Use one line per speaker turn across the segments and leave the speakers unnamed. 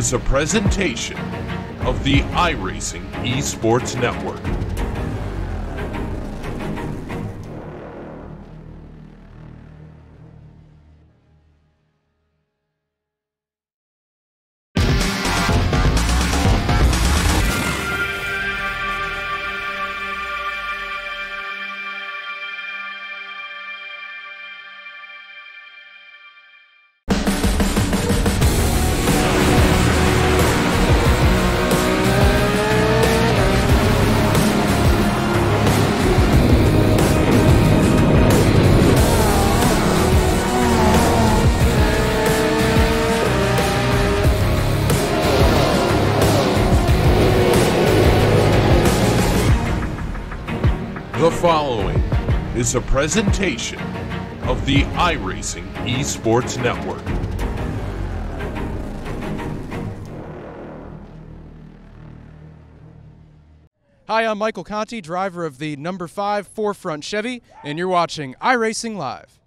is a presentation of the iRacing eSports Network. The following is a presentation of the iRacing eSports Network.
Hi, I'm Michael Conti, driver of the number 5 4Front Chevy, and you're watching iRacing Live.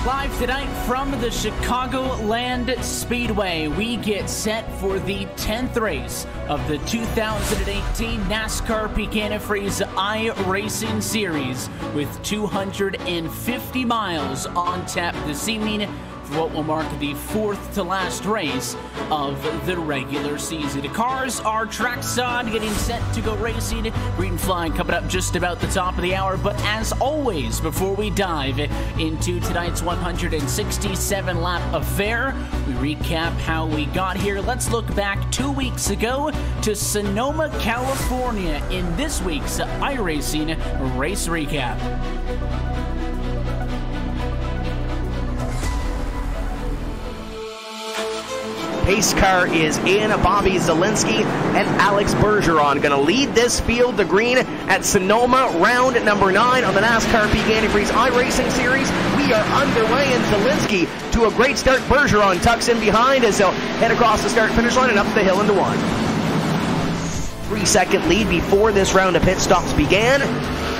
Live tonight from the Chicagoland Speedway, we get set for the 10th race of the 2018 NASCAR Peak Antifreeze iRacing Series with 250 miles on tap this evening for what will mark the 4th to last race of the regular season. The cars are trackside, getting set to go racing. Green flag coming up just about the top of the hour. But as always, before we dive into tonight's 167-lap affair, we recap how we got here. Let's look back 2 weeks ago to Sonoma, California in this week's iRacing Race Recap.
Pace car is in. Bobby Zielinski and Alex Bergeron going to lead this field to green at Sonoma, round number 9 on the NASCAR Peak Antifreeze iRacing Series. We are underway, and Zielinski to a great start. Bergeron tucks in behind as he'll head across the start-finish line and up the hill into 1. 3-second lead before this round of pit stops began.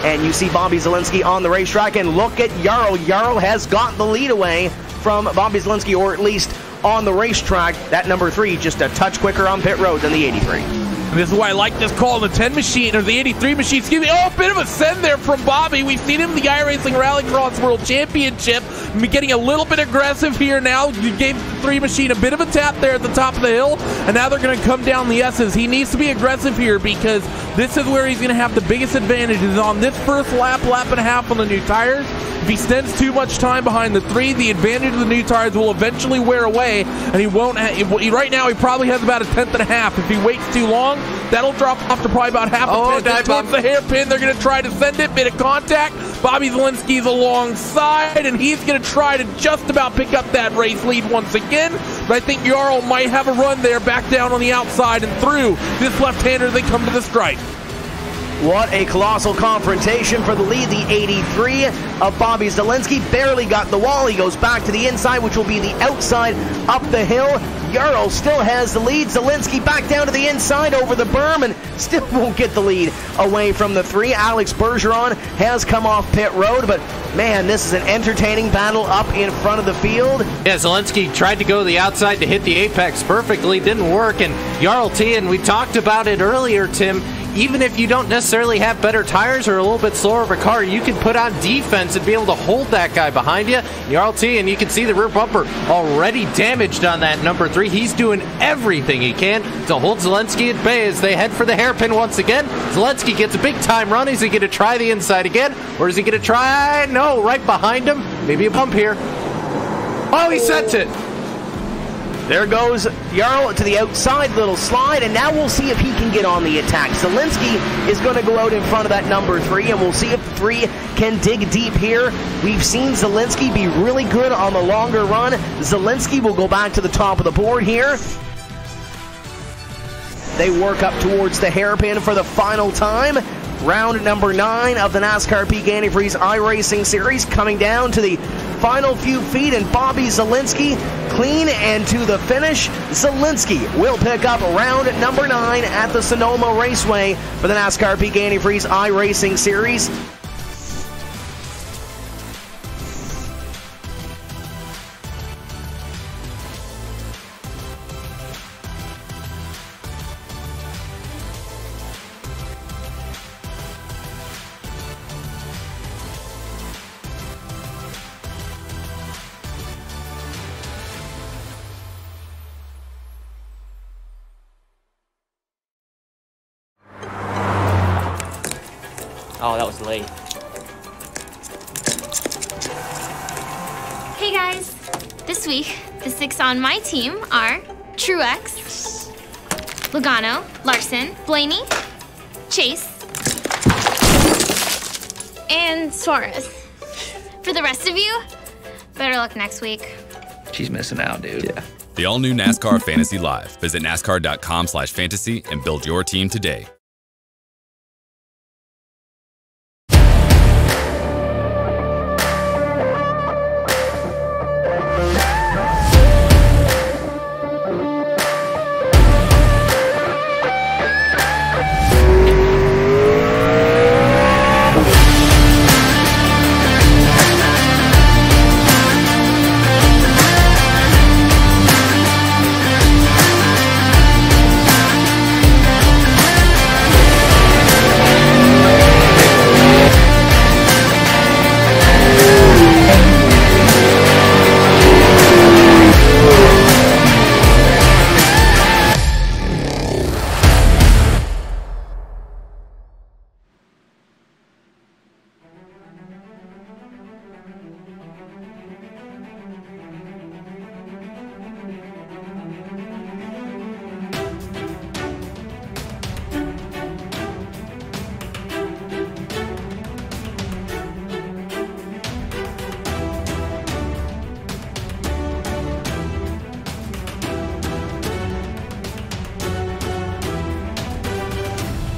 And you see Bobby Zielinski on the racetrack, and look at Jarl. Jarl has got the lead away from Bobby Zielinski, or at least on the racetrack. That number 3 just a touch quicker on pit road than the 83.
This is why I like this call, the 10 machine, or the 83 machine, excuse me. Oh, a bit of a send there from Bobby. We've seen him in the iRacing Rallycross World Championship. Getting a little bit aggressive here now. You gave the 3 machine a bit of a tap there at the top of the hill, and now they're going to come down the S's. He needs to be aggressive here because this is where he's going to have the biggest advantages on this first lap, lap and a half on the new tires. If he spends too much time behind the 3, the advantage of the new tires will eventually wear away, and he won't. Right now, he probably has about a 10th and a half. If he waits too long, that'll drop off to probably about half a 10th. Towards the hairpin, they're going to try to send it. Bit of contact. Bobby Zielinski's alongside, and he's going to try to just about pick up that race lead once again. But I think Jarl might have a run there, back down on the outside and through this left-hander as they come to the stripe.
What a colossal confrontation for the lead. The 83 of Bobby Zielinski barely got the wall. He goes back to the inside, which will be the outside up the hill. Jarl still has the lead. Zielinski back down to the inside over the berm and still won't get the lead away from the 3. Alex Bergeron has come off pit road, but man, this is an entertaining battle up in front of the field.
Yeah, Zielinski tried to go the outside to hit the apex perfectly, didn't work, and Jarl T, and we talked about it earlier, Tim, even if you don't necessarily have better tires or a little bit slower of a car, you can put on defense and be able to hold that guy behind you. Jarl T, and you can see the rear bumper already damaged on that number 3. He's doing everything he can to hold Zielinski at bay as they head for the hairpin once again. Zielinski gets a big time run. Is he going to try the inside again? Or is he going to try? No, right behind him. Maybe a bump here. Oh, he sent it.
There goes Jarl to the outside, little slide, and now we'll see if he can get on the attack. Zielinski is going to go out in front of that number 3, and we'll see if the 3 can dig deep here. We've seen Zielinski be really good on the longer run. Zielinski will go back to the top of the board here. They work up towards the hairpin for the final time. Round number 9 of the NASCAR Peak Antifreeze iRacing Series coming down to the final few feet, and Bobby Zalenski clean and to the finish. Zalenski will pick up round number 9 at the Sonoma Raceway for the NASCAR Peak Antifreeze iRacing Series.
Oh, that was late.
Hey guys! This week, the 6 on my team are Truex, Logano, Larson, Blaney, Chase, and Suarez. For the rest of you, better luck next week.
She's missing out, dude.
Yeah.
The all-new NASCAR Fantasy Live. Visit NASCAR.com/fantasy and build your team today.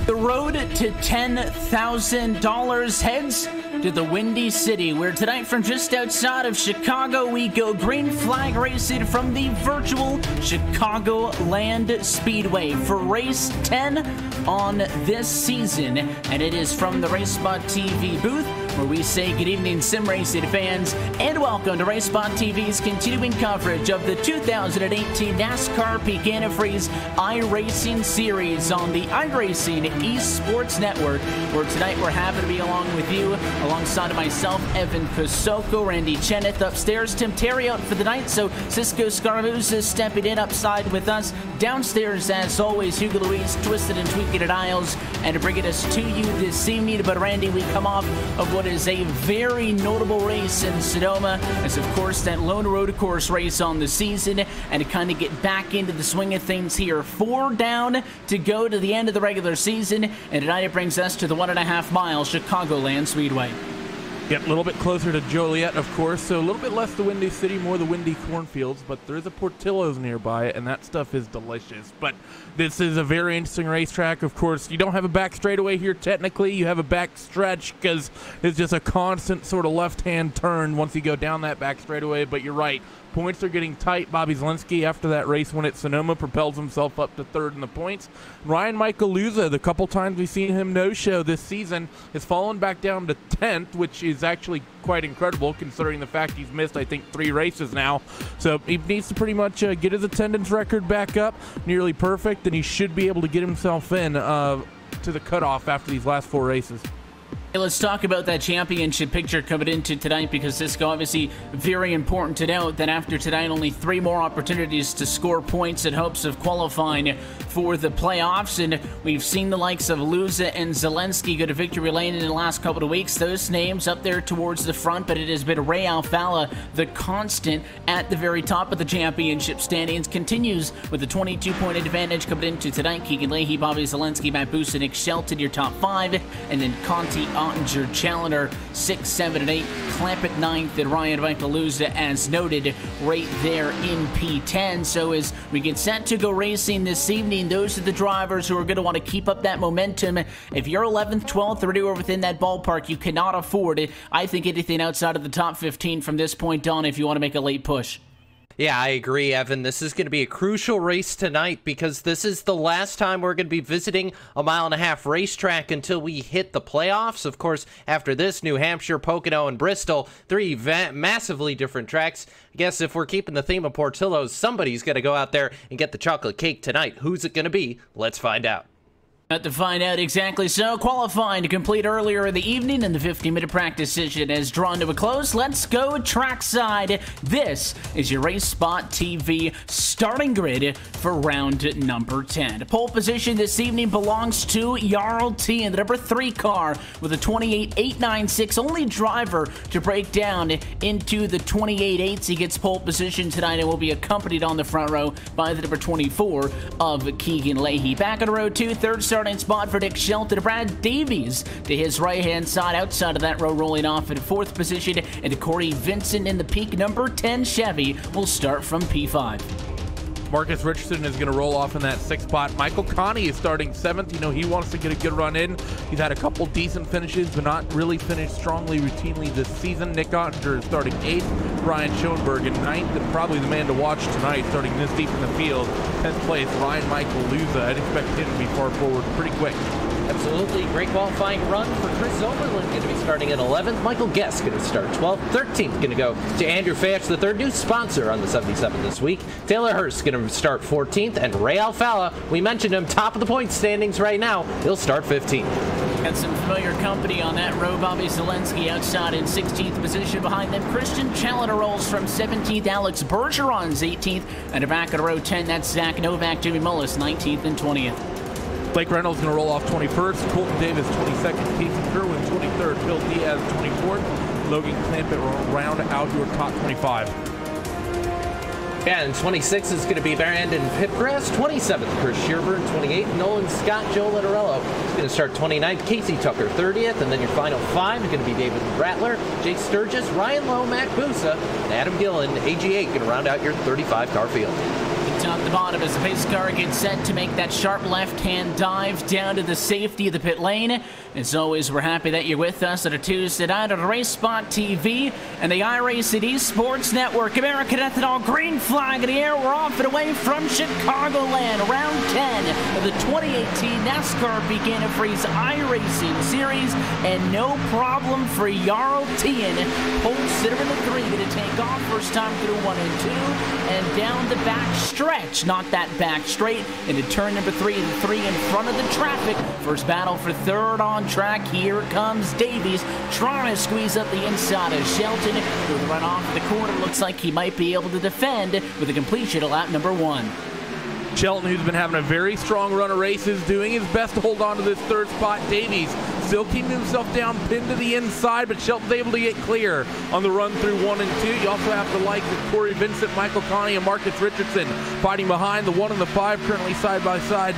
The road to $10,000 heads to the Windy City, where tonight from just outside of Chicago, we go green flag racing from the virtual Chicagoland Speedway for race 10 on this season. And it is from the RaceSpot TV booth, where we say good evening, sim racing fans, and welcome to RaceSpot TV's continuing coverage of the 2018 NASCAR Peak Antifreeze iRacing Series on the iRacing eSports Network, where tonight we're happy to be along with you, alongside of myself, Evan Pasoko, Randy Cheneth upstairs, Tim Terry out for the night, so Cisco Scaramouche is stepping in upside with us. Downstairs, as always, Hugo Luis, twisted and tweaking at aisles, and bringing us to you this evening. But Randy, we come off of what is a very notable race in Sonoma, as of course that lone road course race on the season, and to kind of get back into the swing of things here. 4 down to go to the end of the regular season, and tonight it brings us to the 1.5 mile Chicagoland Speedway.
Yep, a little bit closer to Joliet, of course, so a little bit less the Windy City, more the windy cornfields, but there is a Portillo's nearby, and that stuff is delicious. But this is a very interesting racetrack. Of course, you don't have a back straightaway here technically. You have a back stretch because it's just a constant sort of left-hand turn once you go down that back straightaway, but you're right. Points are getting tight. Bobby Zalenski, after that race win at Sonoma, propels himself up to 3rd in the points. Ryan Michaeluza, the couple times we've seen him no-show this season, has fallen back down to 10th, which is actually quite incredible considering the fact he's missed, I think, 3 races now. So he needs to pretty much get his attendance record back up, nearly perfect, and he should be able to get himself in to the cutoff after these last 4 races.
Hey, let's talk about that championship picture coming into tonight, because this is obviously very important to note that after tonight, only 3 more opportunities to score points in hopes of qualifying for the playoffs. And we've seen the likes of Luza and Zalenski go to victory lane in the last couple of weeks. Those names up there towards the front, but it has been Ray Alfala, the constant at the very top of the championship standings. Continues with a 22-point advantage coming into tonight. Keegan Leahy, Bobby Zalenski, Matt Booth, and Nick Shelton, your top 5. And then Conti, Ottinger, Challenger, 6, 7, and 8 Clamp at 9th, and Ryan Vicaluzza, as noted, right there in P10. So as we get set to go racing this evening, those are the drivers who are going to want to keep up that momentum. If you're 11th, 12th, or anywhere within that ballpark, you cannot afford it. I think anything outside of the top 15 from this point on if you want to make a late push.
Yeah, I agree, Evan. This is going to be a crucial race tonight because this is the last time we're going to be visiting a mile-and-a-half racetrack until we hit the playoffs. Of course, after this, New Hampshire, Pocono, and Bristol, three massively different tracks. I guess if we're keeping the theme of Portillo's, somebody's going to go out there and get the chocolate cake tonight. Who's it going to be? Let's find out.
To find out exactly so, qualifying to complete earlier in the evening, and the 50-minute practice session has drawn to a close. Let's go trackside. This is your RaceSpot TV starting grid for round number 10. Pole position this evening belongs to Jarl T in the number 3 car with a 28.896, only driver to break down into the 28.8s. He gets pole position tonight and will be accompanied on the front row by the number 24 of Keegan Leahy. Back on row 2, third starting spot for Nick Shelton. Brad Davies to his right-hand side outside of that row, rolling off in 4th position, and Corey Vincent in the Peak number 10 Chevy will start from P5.
Marcus Richardson is going to roll off in that 6th spot. Michael Connie is starting 7th. You know, he wants to get a good run in. He's had a couple decent finishes, but not really finished strongly routinely this season. Nick Ottinger is starting 8th. Ryan Schoenberg in 9th, and probably the man to watch tonight, starting this deep in the field. 10th place, Ryan Michael Luza. I'd expect him to be far forward pretty quick.
Absolutely. Great qualifying run for Chris Oberlin, going to be starting at 11th. Michael Guest going to start 12th. 13th going to go to Andrew Fayette, the third new sponsor on the 77 this week. Taylor Hurst going to start 14th, and Ray Alfala, we mentioned him, top of the point standings right now. He'll start 15th.
Got some familiar company on that row. Bobby Zelensky outside in 16th position. Behind them, Christian Challenger rolls from 17th. Alex Bergeron's 18th. And back at row 10, that's Zach Novak, Jimmy Mullis, 19th and 20th.
Blake Reynolds going to roll off 21st. Colton Davis, 22nd. Casey Kerwin, 23rd. Phil Diaz, 24th. Logan Clampett will round out your top 25.
Yeah, and 26 is going to be Brandon Pipgrass, 27th, Chris Shearburn, 28th, Nolan Scott, Joe Letterello is going to start 29th, Casey Tucker, 30th, and then your final 5 is going to be David Rattler, Jake Sturgis, Ryan Lowe, Matt Busa, and Adam Gillen, AG8, going to round out your 35-car field.
Top to bottom as the pace car gets set to make that sharp left-hand dive down to the safety of the pit lane. As always, we're happy that you're with us on a Tuesday night on RaceSpot TV and the iRacing eSports Network. American Ethanol green flag in the air. We're off and away from Chicagoland. Round 10 of the 2018 NASCAR Peak Antifreeze iRacing Series, and no problem for Jarl Tien. Pole sitter in the 3 going to take off. First time through 1 and 2, and down the back stretch, not that back straight, into turn number 3, the 3 in front of the traffic. First battle for third on track. Here comes Davies trying to squeeze up the inside of Shelton. With a run off the corner, looks like he might be able to defend with a completion at lap number 1.
Shelton, who's been having a very strong run of races, doing his best to hold on to this 3rd spot. Davies still keeping himself down, pinned to the inside, but Shelton's able to get clear on the run through 1 and 2. You also have the likes of Corey Vincent, Michael Connie, and Marcus Richardson fighting behind the 1 and the 5, currently side by side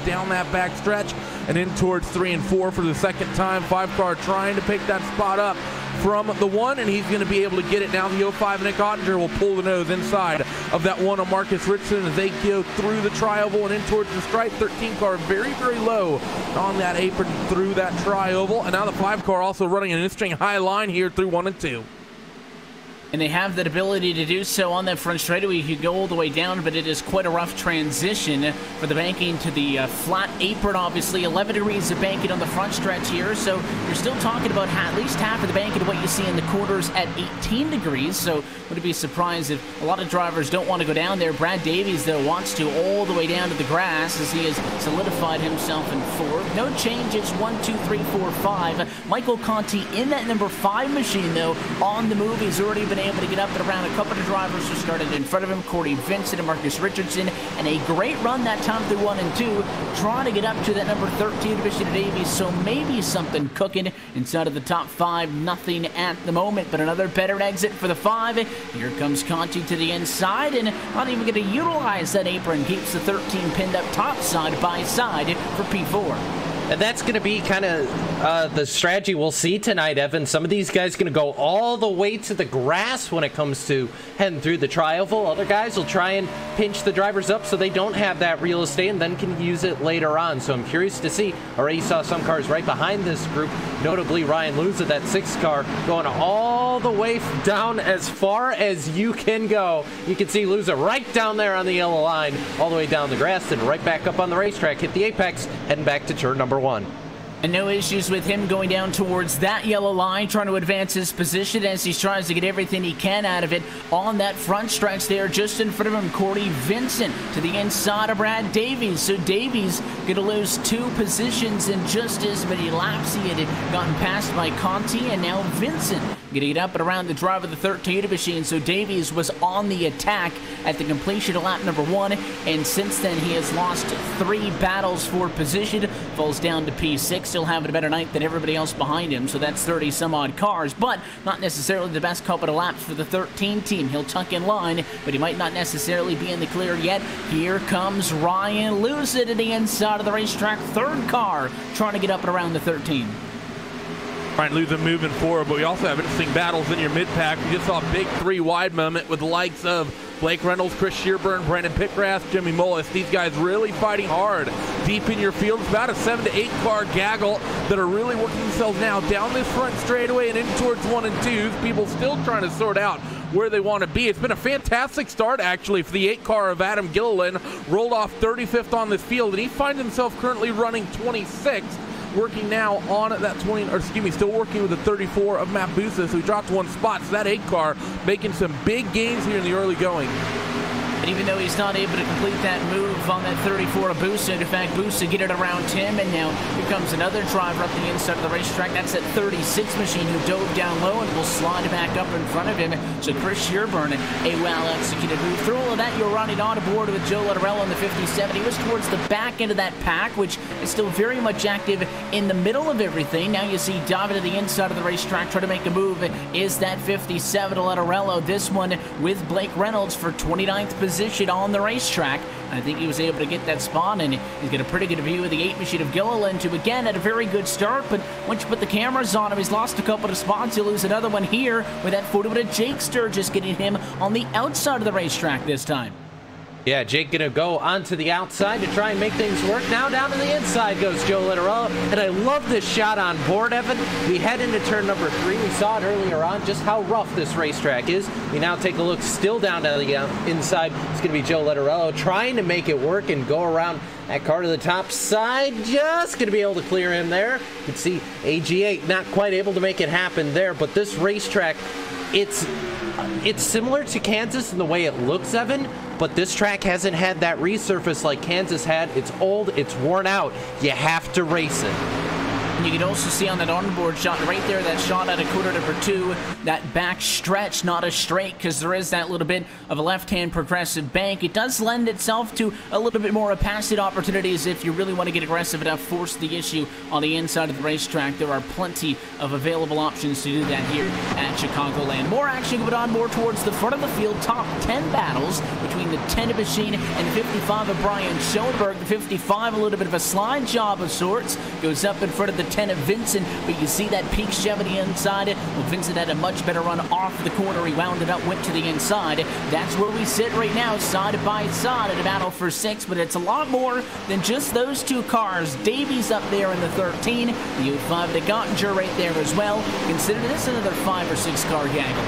down that back stretch and in towards 3 and 4 for the second time. 5 car trying to pick that spot up from the 1, and he's going to be able to get it. Now the 05 Nick Ottinger will pull the nose inside of that 1 on Marcus Richardson as they go through the tri-oval and in towards the stripe. 13 car very, very low on that apron through that tri-oval, and now the 5 car also running an interesting high line here through 1 and 2.
And they have that ability to do so on that front straightaway. You could go all the way down, but it is quite a rough transition for the banking to the flat apron. Obviously, 11 degrees of banking on the front stretch here, so you're still talking about at least half of the banking of what you see in the quarters at 18 degrees. So would it be surprised if a lot of drivers don't want to go down there? Brad Davies, though, wants to all the way down to the grass as he has solidified himself in 4th. No changes, 1, 2, 3, 4, 5. Michael Conti in that number 5 machine, though, on the move. He's already been able to get up and around a couple of drivers who started in front of him, Corey Vincent and Marcus Richardson, and a great run that time through 1 and 2, trying to get up to that number 13 division Davies, so maybe something cooking inside of the top 5. Nothing at the moment, but another better exit for the 5. Here comes Conti to the inside, and not even going to utilize that apron. Keeps the 13 pinned up top side by side for P4.
And that's going to be kind of the strategy we'll see tonight, Evan. Some of these guys going to go all the way to the grass when it comes to heading through the tri-oval. Other guys will try and pinch the drivers up so they don't have that real estate and then can use it later on. So I'm curious to see. Already saw some cars right behind this group, notably Ryan Luza, that 6 car, going all the way down as far as you can go. You can see Luza right down there on the yellow line, all the way down the grass and right back up on the racetrack, hit the apex, heading back to turn number 1.
And no issues with him going down towards that yellow line, trying to advance his position as he tries to get everything he can out of it on that front stretch there. Just in front of him, Cordy Vincent to the inside of Brad Davies. So Davies going to lose 2 positions in just as many laps. He had gotten passed by Conti, and now Vincent getting it up and around the drive of the 13 machine. So Davies was on the attack at the completion of lap number 1, and since then he has lost 3 battles for position, falls down to P6, still having a better night than everybody else behind him. So that's 30 some odd cars, but not necessarily the best couple of laps for the 13 team. He'll tuck in line, but he might not necessarily be in the clear yet. Here comes Ryan Luza to the inside of the racetrack, 3rd car, trying to get up and around the 13.
Ryan Luza moving forward, but we also have interesting battles in your mid-pack. We just saw a big 3 wide moment with the likes of Blake Reynolds, Chris Shearburn, Brandon Pittgrass, Jimmy Mullis. These guys really fighting hard deep in your field. It's about a 7 to 8 car gaggle that are really working themselves now down this front straightaway and in towards 1 and 2s. People still trying to sort out where they want to be. It's been a fantastic start, actually, for the 8 car of Adam Gilliland. Rolled off 35th on this field, and he finds himself currently running 26th. Working now on that 20, or excuse me, still working with the 34 of Matt Busa, so he dropped 1 spot. So that 8 car making some big gains here in the early going.
And even though he's not able to complete that move on that 34 of Busa, in fact, Busa get it around him, and now here comes another driver up the inside of the racetrack. That's that 36 machine who dove down low and will slide back up in front of him. So Chris Shearburn, a well-executed move. Through all of that, you're running on board with Joe Letterello in the 57. He was towards the back end of that pack, which is still very much active in the middle of everything. Now you see diving to the inside of the racetrack, trying to make a move. Is that 57 to Letterello? This one with Blake Reynolds for 29th position on the racetrack. I think he was able to get that spot, and he's got a pretty good view of the 8 machine of Gilliland, who again had a very good start, but once you put the cameras on him, he's lost a couple of spots. He'll lose another one here with that photo of Jake Sturgis getting him on the outside of the racetrack this time.
Yeah, Jake gonna go onto the outside to try and make things work. Now down to the inside goes Joe Letterello, and I love this shot on board, Evan. We head into turn number 3. We saw it earlier on, just how rough this racetrack is. We now take a look still down to the inside. It's gonna be Joe Letterello trying to make it work and go around that car to the top side. Just gonna be able to clear him there. You can see AG8 not quite able to make it happen there, but this racetrack, it's similar to Kansas in the way it looks, Evan, but this track hasn't had that resurface like Kansas had. It's old, it's worn out. You have to race it.
And you can also see on that onboard shot right there, that shot out of quarter number 2, that back stretch, not a straight, because there is that little bit of a left-hand progressive bank. It does lend itself to a little bit more of passing opportunities if you really want to get aggressive enough, force the issue on the inside of the racetrack. There are plenty of available options to do that here at Chicagoland. More action going on more towards the front of the field. Top 10 battles between the 10 machine and the 55 of Brian Schoenberg. The 55, a little bit of a slide job of sorts, goes up in front of the 10 of Vincent, but you see that Peak Chevy inside it. Well, Vincent had a much better run off the corner. He wound it up, went to the inside. That's where we sit right now, side by side at a battle for 6, but it's a lot more than just those 2 cars. Davies up there in the 13, the 05 to Gottinger right there as well. Consider this another 5 or 6 car gaggle.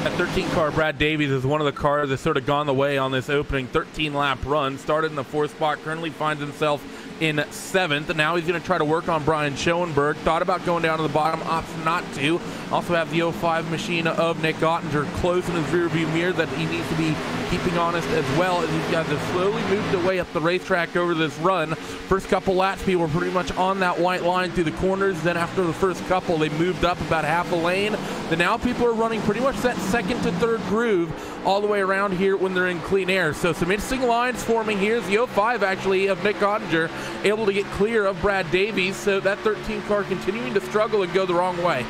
That 13 car, Brad Davies, is one of the cars that's sort of gone the way on this opening 13-lap run. Started in the 4th spot, currently finds himself in 7th. Now he's going to try to work on Brian Schoenberg. Thought about going down to the bottom, opts not to. Also have the 05 machine of Nick Gottinger close in his rear view mirror that he needs to be keeping honest as well, as these guys have slowly moved their way up the racetrack over this run. First couple laps, people were pretty much on that white line through the corners. Then after the first couple, they moved up about half a lane. Then now people are running pretty much that 2nd to 3rd groove all the way around here when they're in clean air. So some interesting lines forming here. The 05 actually of Nick Gottinger able to get clear of Brad Davies. So that 13 car continuing to struggle and go the wrong way.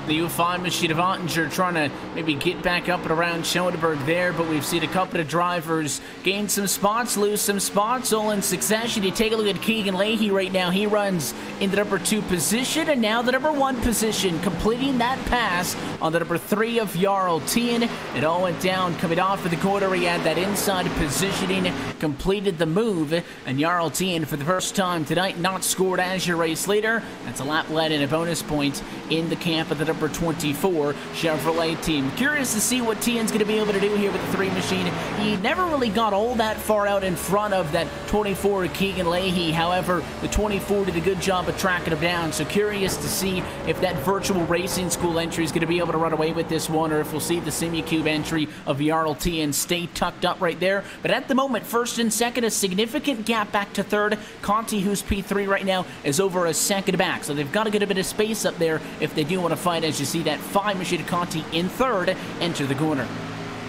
The U5 machine of Ottinger trying to maybe get back up and around Schoenberg there, but we've seen a couple of drivers gain some spots, lose some spots, all in succession. You take a look at Keegan Leahy right now. He runs in the number 2 position, and now the number 1 position, completing that pass on the number 3 of Jarl Tien. It all went down coming off of the corner. He had that inside positioning, completed the move, and Jarl Tien for the first time tonight not scored as your race leader. That's a lap led and a bonus point in the camp of the number 24 Chevrolet team. Curious to see what Tien's going to be able to do here with the 3 machine. He never really got all that far out in front of that 24 Keegan Leahy. However, the 24 did a good job of tracking him down. So curious to see if that virtual racing school entry is going to be able to run away with this one, or if we'll see the Simicube entry of Jarl Tien stay tucked up right there. But at the moment, first and second, a significant gap back to third. Conti, who's P3 right now, is over a second back. So they've got to get a bit of space up there if they do want to fight, as you see that 5 machine Conti in third enter the corner.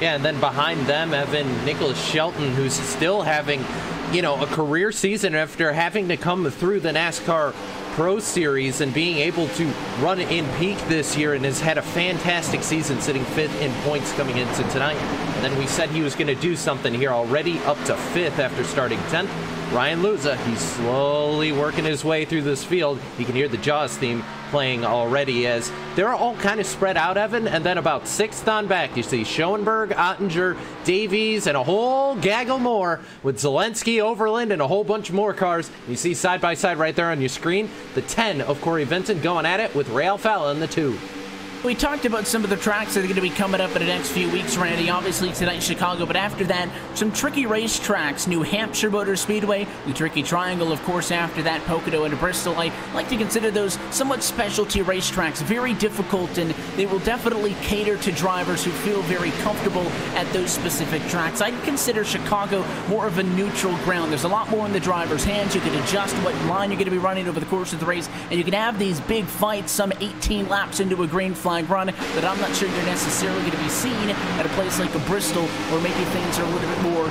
Yeah, and then behind them, Evan, Nicholas Shelton, who's still having, you know, a career season after having to come through the NASCAR Pro Series and being able to run in peak this year, and has had a fantastic season, sitting 5th in points coming into tonight. And then we said he was going to do something here, already up to 5th after starting 10th. Ryan Luza, he's slowly working his way through this field. You can hear the Jaws theme playing already, as they're all kind of spread out, Evan, and then about 6th on back you see Schoenberg, Ottinger, Davies, and a whole gaggle more with Zelensky, Overland, and a whole bunch more cars. You see side by side right there on your screen the 10 of Corey Vinton going at it with Ray Alfalla in the 2.
We talked about some of the tracks that are going to be coming up in the next few weeks, Randy. Obviously tonight Chicago, but after that, some tricky race tracks. New Hampshire Motor Speedway, the Tricky Triangle, of course, after that, Pocono and Bristol. I like to consider those somewhat specialty racetracks, very difficult, and they will definitely cater to drivers who feel very comfortable at those specific tracks. I'd consider Chicago more of a neutral ground. There's a lot more in the driver's hands. You can adjust what line you're going to be running over the course of the race, and you can have these big fights, some 18 laps into a green flag run, that I'm not sure you're necessarily going to be seen at a place like a Bristol, or maybe things are a little bit more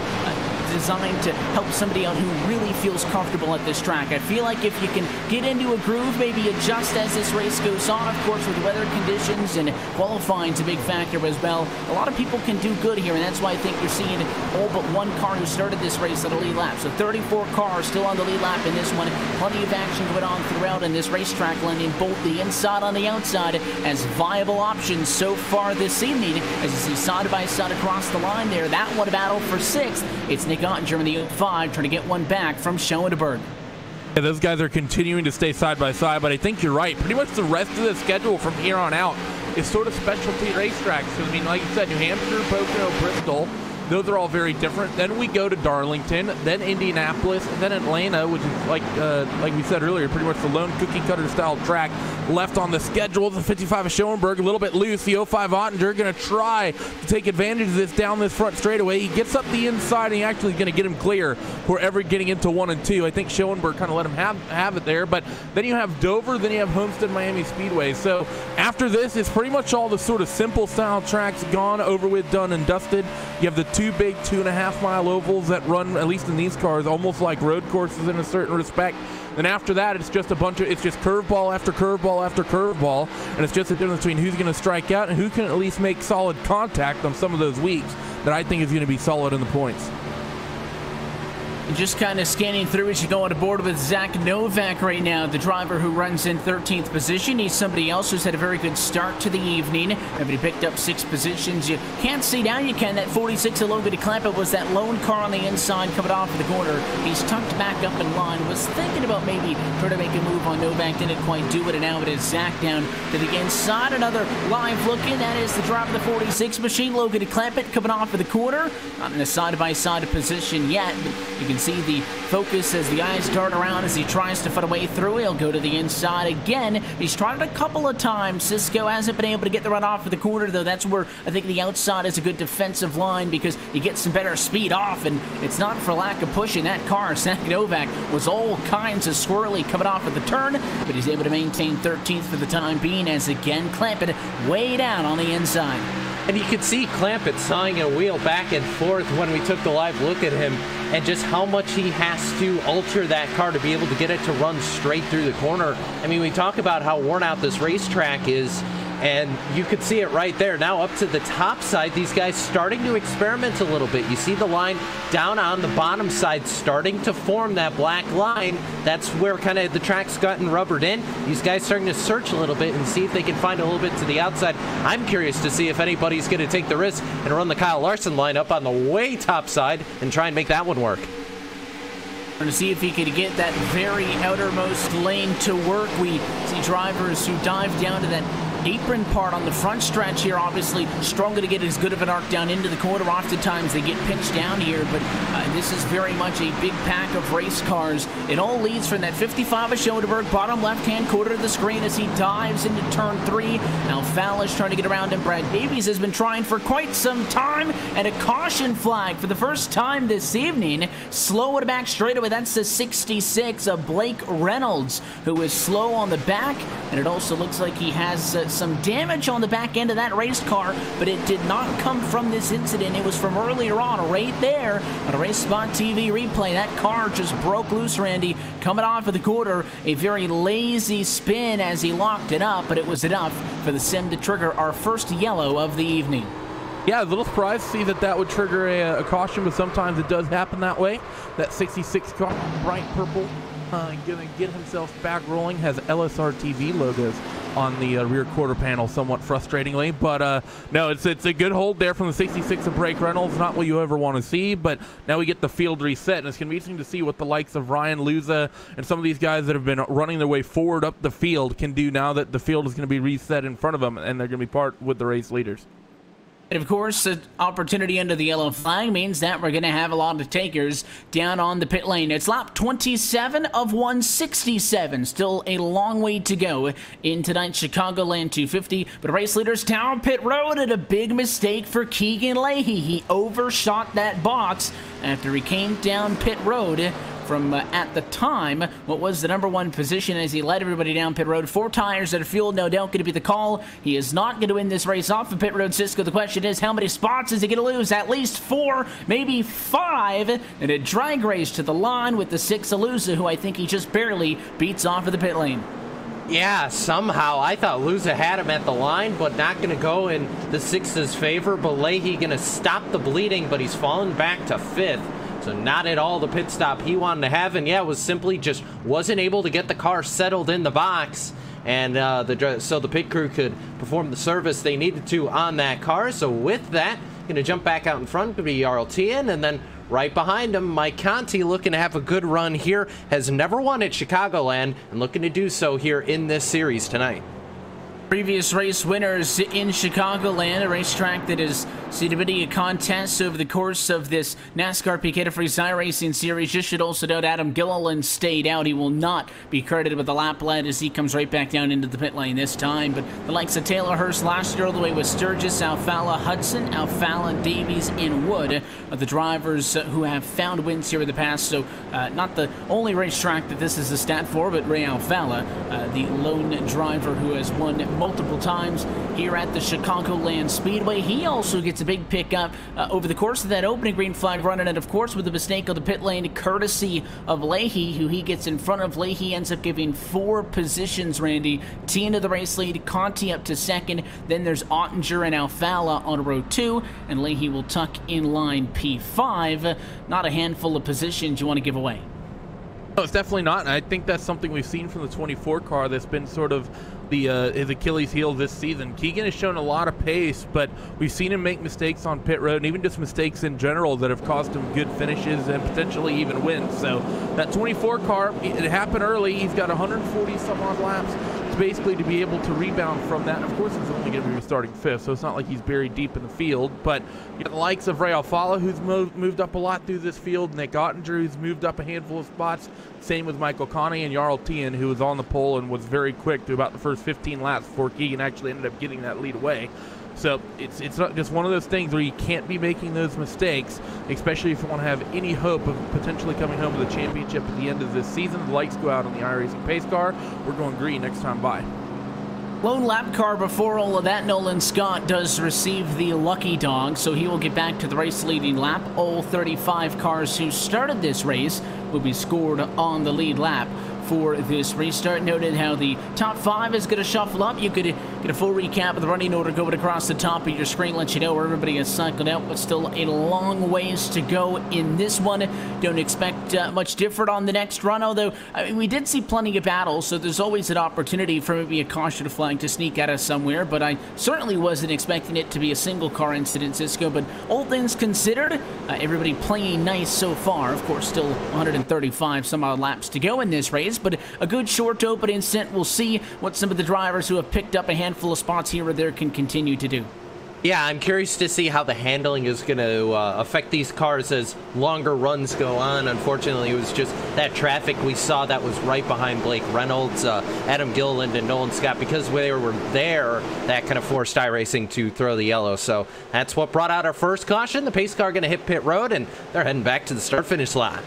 designed to help somebody out who really feels comfortable at this track. I feel like if you can get into a groove, maybe adjust as this race goes on. Of course, with weather conditions and qualifying's a big factor as well. A lot of people can do good here, and that's why I think you're seeing all but one car who started this race at a lead lap. So 34 cars still on the lead lap in this one. Plenty of action going on throughout in this racetrack, lending both the inside on the outside as viable options so far this evening. As you see side by side across the line there, that one a battle for 6th. It's Nick Ottinger in the 5 trying to get one back from Schoenberg.
Yeah, those guys are continuing to stay side by side, but I think you're right. Pretty much the rest of the schedule from here on out is sort of specialty racetracks. So, I mean, like you said, New Hampshire, Pocono, Bristol, those are all very different. Then we go to Darlington, then Indianapolis, and then Atlanta, which is like we said earlier, pretty much the lone cookie cutter style track left on the schedule. The 55 of Schoenberg a little bit loose. The 05 Ottinger going to try to take advantage of this down this front straightaway. He gets up the inside, and he actually is going to get him clear for ever getting into 1 and 2. I think Schoenberg kind of let him have it there. But then you have Dover, then you have Homestead Miami Speedway. So after this, it's pretty much all the sort of simple style tracks gone, over with, done, and dusted. You have the 2 big 2.5 mile ovals that run, at least in these cars, almost like road courses in a certain respect. Then after that, it's just it's just curveball after curveball after curveball, and it's just the difference between who's going to strike out and who can at least make solid contact on some of those weeks that I think is going to be solid in the points.
Just kind of scanning through as you go on board with Zach Novak right now, the driver who runs in 13th position. He's somebody else who's had a very good start to the evening. Everybody picked up 6 positions. You can't see now, you can. That 46 of Logan DeClampa was that lone car on the inside coming off of the corner. He's tucked back up in line. Was thinking about maybe trying to make a move on Novak. Didn't quite do it, and now it is Zach down to the inside. Another live look in. That is the driver of the 46 machine, Logan DeClampa, coming off of the corner. Not in a side-by-side position yet, but you can see the focus as the eyes dart around as he tries to fight a way through. He'll go to the inside again. He's tried it a couple of times. Cisco hasn't been able to get the run off of the corner, though. That's where I think the outside is a good defensive line, because you get some better speed off, and it's not for lack of pushing. That car, Zach Novak, was all kinds of swirly coming off of the turn, but he's able to maintain 13th for the time being, as again Clampett way down on the inside.
And you could see Clampett sawing a wheel back and forth when we took the live look at him, and just how much he has to alter that car to be able to get it to run straight through the corner. I mean, we talk about how worn out this racetrack is. And you could see it right there. Now up to the top side, these guys starting to experiment a little bit. You see the line down on the bottom side starting to form that black line. That's where kind of the track's gotten rubbered in. These guys starting to search a little bit and see if they can find a little bit to the outside. I'm curious to see if anybody's going to take the risk and run the Kyle Larson line up on the way top side and try and make that one work.
To see if he could get that very outermost lane to work. We see drivers who dive down to that apron part on the front stretch here, obviously struggling to get as good of an arc down into the corner. Oftentimes they get pinched down here, but this is very much a big pack of race cars. It all leads from that 55 of Schoenberg, bottom left-hand quarter of the screen as he dives into turn 3. Now Fowler's trying to get around him. Brad Davies has been trying for quite some time, and a caution flag for the first time this evening. Slow it back straight away. That's the 66 of Blake Reynolds, who is slow on the back, and it also looks like he has some damage on the back end of that race car, but it did not come from this incident. It was from earlier on, right there on a RaceSpot TV replay. That car just broke loose, Randy, coming off of the quarter. A very lazy spin as he locked it up, but it was enough for the sim to trigger our first yellow of the evening.
Yeah, a little surprised to see that would trigger a caution, but sometimes it does happen that way. That 66 car, bright purple, going to get himself back rolling, has LSR TV logos on the rear quarter panel, somewhat frustratingly. But no, it's a good hold there from the 66 of Blake Reynolds. Not what you ever want to see, but now we get the field reset, and it's going to be interesting to see what the likes of Ryan Luza and some of these guys that have been running their way forward up the field can do now that the field is going to be reset in front of them, and they're going to be part with the race leaders.
And of course, an opportunity under the yellow flag means that we're going to have a lot of takers down on the pit lane. It's lap 27 of 167. Still a long way to go in tonight's Chicagoland 250. But race leaders down pit road, and a big mistake for Keegan Leahy. He overshot that box after he came down pit road from at the time what was the #1 position as he led everybody down pit road. 4 tires at a fuel, no doubt going to be the call. He is not going to win this race off of pit road, Cisco. The question is, how many spots is he going to lose? At least 4, maybe 5, and a drag race to the line with the 6 Aluza, who I think he just barely beats off of the pit lane.
Yeah, somehow. I thought Luza had him at the line, but not going to go in the 6's favor. But Leahy going to stop the bleeding, but he's fallen back to 5th. So not at all the pit stop he wanted to have, and yeah, it was simply just wasn't able to get the car settled in the box, and so the pit crew could perform the service they needed to on that car. So with that, going to jump back out in front, going to be Jarl Tien, and then right behind him, Mike Conti, looking to have a good run here, has never won at Chicagoland, and looking to do so here in this series tonight.
Previous race winners in Chicagoland, a racetrack that has seen many contests over the course of this NASCAR PEAK Antifreeze iRacing series. Just should also note Adam Gilliland stayed out. He will not be credited with the lap lead as he comes right back down into the pit lane this time. But the likes of Taylor Hurst last year all the way with Sturgis, Alfala, Hudson, Alfala, Davies, and Wood are the drivers who have found wins here in the past. So not the only racetrack that this is a stat for, but Ray Alfala, the lone driver who has won multiple times here at the Chicagoland Speedway. He also gets a big pickup over the course of that opening green flag run, and of course with the mistake of the pit lane courtesy of Leahy, who he gets in front of. Leahy ends up giving 4 positions, Randy. T into the race lead, Conti up to 2nd, then there's Ottinger and Alfala on row 2, and Leahy will tuck in line P5. Not a handful of positions you want to give away.
No, it's definitely not, and I think that's something we've seen from the 24 car that's been sort of his Achilles heel this season. Keegan has shown a lot of pace, but we've seen him make mistakes on pit road, and even just mistakes in general that have cost him good finishes and potentially even wins. So that 24 car, it happened early. He's got 140 some odd laps basically to be able to rebound from that. And of course, he's only going to be starting 5th, so it's not like he's buried deep in the field. But you got the likes of Ray Alfala, who's moved up a lot through this field, Nick Ottinger, who's moved up a handful of spots. Same with Michael Conti, and Jarl Tien, who was on the pole and was very quick to about the first 15 laps before Keegan actually ended up getting that lead away. So it's not just one of those things where you can't be making those mistakes, especially if you want to have any hope of potentially coming home with a championship at the end of this season. The lights go out on the iRacing pace car. We're going green next time by.
Lone lap car before all of that. Nolan Scott does receive the lucky dog, so he will get back to the race leading lap. All 35 cars who started this race will be scored on the lead lap for this restart. Noted how the top 5 is going to shuffle up. You could get a full recap of the running order going across the top of your screen, let you know where everybody is cycled out, but still a long ways to go in this one. Don't expect much different on the next run, although I mean, we did see plenty of battles, so there's always an opportunity for maybe a caution flag to sneak at us somewhere, but I certainly wasn't expecting it to be a single car incident, Cisco. But all things considered, everybody playing nice so far. Of course, still 135 some odd laps to go in this race, but a good short opening stint. We'll see what some of the drivers who have picked up a handful of spots here or there can continue to do.
Yeah, I'm curious to see how the handling is going to affect these cars as longer runs go on. Unfortunately, it was just that traffic we saw that was right behind Blake Reynolds, Adam Gilliland, and Nolan Scott. Because they were there, that kind of forced iRacing to throw the yellow. So that's what brought out our first caution. The pace car going to hit pit road, and they're heading back to the start-finish line.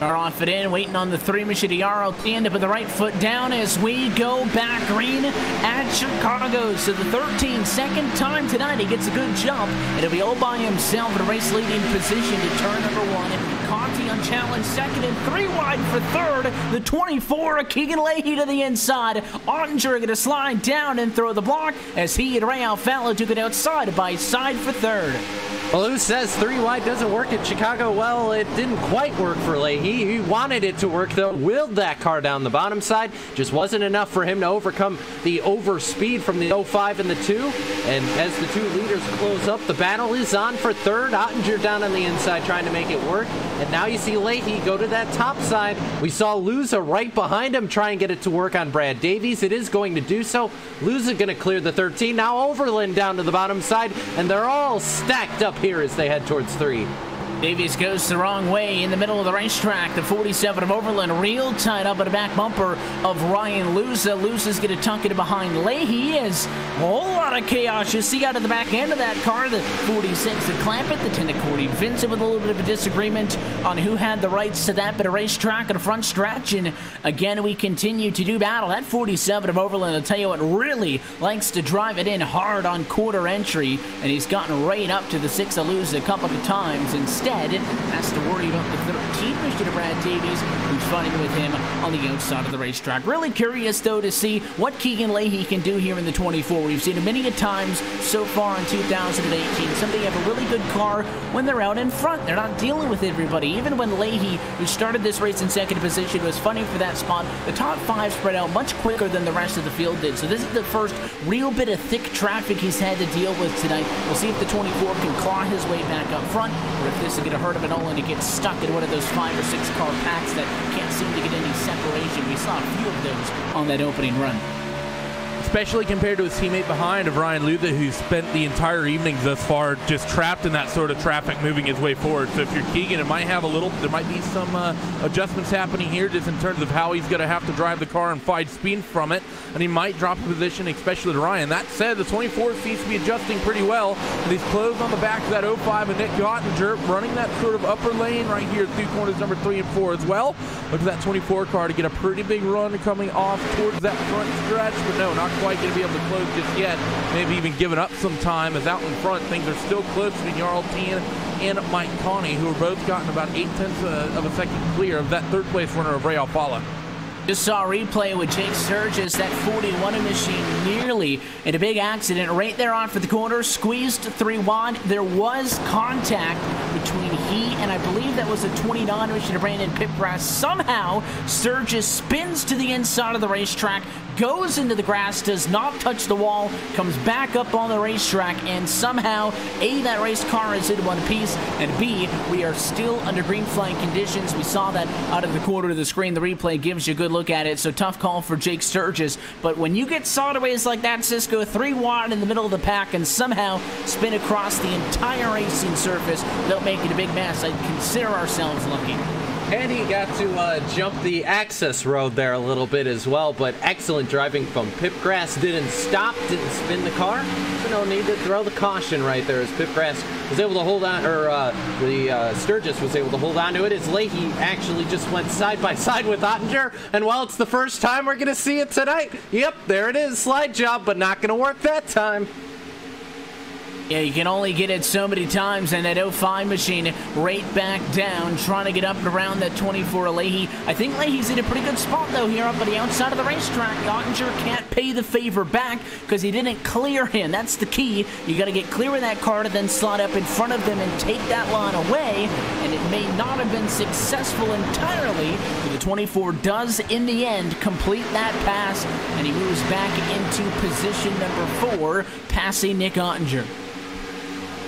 Are off it in, waiting on the 3 machine RLT, end up with the right foot down as we go back green at Chicago. So the 13th time tonight, he gets a good jump. It'll be all by himself in a race leading position to turn number 1. Conti unchallenged second and 3 wide for third. The 24, Keegan Leahy to the inside. Ottinger going to slide down and throw the block as he and Ray Alfalo took it outside by side for third.
Well, who says 3 wide doesn't work at Chicago? Well, it didn't quite work for Leahy. He wanted it to work, though. Willed that car down the bottom side. Just wasn't enough for him to overcome the overspeed from the 05 and the 2. And as the 2 leaders close up, the battle is on for third. Ottinger down on the inside trying to make it work. And now you see Leahy go to that top side. We saw Luza right behind him try and get it to work on Brad Davies. It is going to do so. Luza going to clear the 13. Now Overland down to the bottom side. And they're all stacked up here as they head towards 3.
Davies goes the wrong way in the middle of the racetrack. The 47 of Overland real tied up at a back bumper of Ryan Luza. Luza's going to tuck it behind Leahy as a whole lot of chaos you see out of the back end of that car. The 46 of Clampett, the 10 of Cordy Vincent with a little bit of a disagreement on who had the rights to that bit of racetrack at the front stretch. And again, we continue to do battle. That 47 of Overland, I'll tell you what, really likes to drive it in hard on quarter entry. And he's gotten right up to the 6 of Luza a couple of times. Instead, has to worry about the 13 mission of Brad Davies, who's fighting with him on the outside of the racetrack. Really curious, though, to see what Keegan Leahy can do here in the 24. We've seen him many times so far in 2018. Somebody have a really good car when they're out in front. They're not dealing with everybody. Even when Leahy, who started this race in second position, was fighting for that spot, the top 5 spread out much quicker than the rest of the field did. So this is the first real bit of thick traffic he's had to deal with tonight. We'll see if the 24 can claw his way back up front, or if this is going to hurt him at all and he gets stuck in one of those 5 or 6 car packs that can't seem to get any separation. We saw a few of those on that opening run.
Especially compared to his teammate behind of Ryan Luther, who spent the entire evening thus far just trapped in that sort of traffic moving his way forward. So if you're Keegan, it might have there might be some adjustments happening here just in terms of how he's going to have to drive the car and fight speed from it, and he might drop a position, especially to Ryan. That said, the 24 seems to be adjusting pretty well, and he's closed on the back of that 05 and Nick Ottinger running that sort of upper lane right here through corners number 3 and 4 as well. Look at that 24 car to get a pretty big run coming off towards that front stretch, but no, not quite going to be able to close just yet. Maybe even giving up some time, as out in front things are still close between Jarl T and Mike Connie, who are both gotten about 0.8 of a second clear of that third place runner of Ray Alfala.
Just saw a replay with Jake Sturgis, that 41 machine nearly in a big accident right there off of the corner, squeezed 3 wide. There was contact between he and I believe that was a 29 machine of Brandon Pipgrass. Somehow Sturgis spins to the inside of the racetrack, goes into the grass, does not touch the wall, comes back up on the racetrack, and somehow A, that race car is in one piece, and B, we are still under green flag conditions. We saw that out of the corner of the screen. The replay gives you a good look at it, so tough call for Jake Sturgis. But when you get sideways like that, Cisco, 3 wide in the middle of the pack and somehow spin across the entire racing surface without making a big mess, I'd consider ourselves lucky.
And he got to jump the access road there a little bit as well, but excellent driving from Pipgrass. Didn't stop, didn't spin the car, so no need to throw the caution right there as Pipgrass was able to hold on, or Sturgis was able to hold on to it as Leahy actually just went side by side with Ottinger. And while it's the first time we're going to see it tonight, yep, there it is, slide job, but not going to work that time.
Yeah, you can only get it so many times, and that 05 machine right back down, trying to get up and around that 24 Leahy. I think Leahy's in a pretty good spot, though, here up on the outside of the racetrack. Ottinger can't pay the favor back because he didn't clear him. That's the key. You got to get clear of that car to then slide up in front of them and take that line away, and it may not have been successful entirely, but the 24 does, in the end, complete that pass, and he moves back into position number 4, passing Nick Ottinger.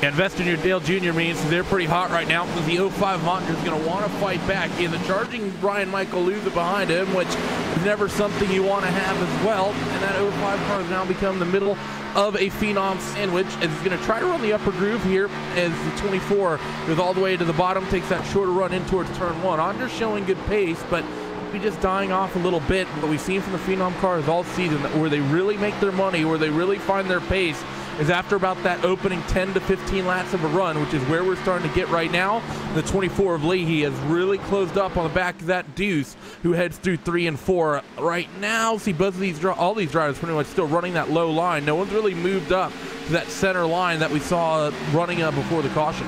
Invest in your Dale Jr. means they're pretty hot right now because the 05 Ottinger is going to want to fight back. In the charging Brian Michael Luza behind him, which is never something you want to have as well. And that 05 car has now become the middle of a Phenom sandwich, as he's going to try to run the upper groove here as the 24 goes all the way to the bottom, takes that shorter run in towards turn 1. Ottinger's showing good pace, but be just dying off a little bit. What we've seen from the Phenom cars all season, where they really make their money, where they really find their pace, is after about that opening 10 to 15 laps of a run, which is where we're starting to get right now. The 24 of Leahy has really closed up on the back of that Deuce, who heads through 3 and 4. Right now, see both of these, all these drivers pretty much still running that low line. No one's really moved up to that center line that we saw running before the caution.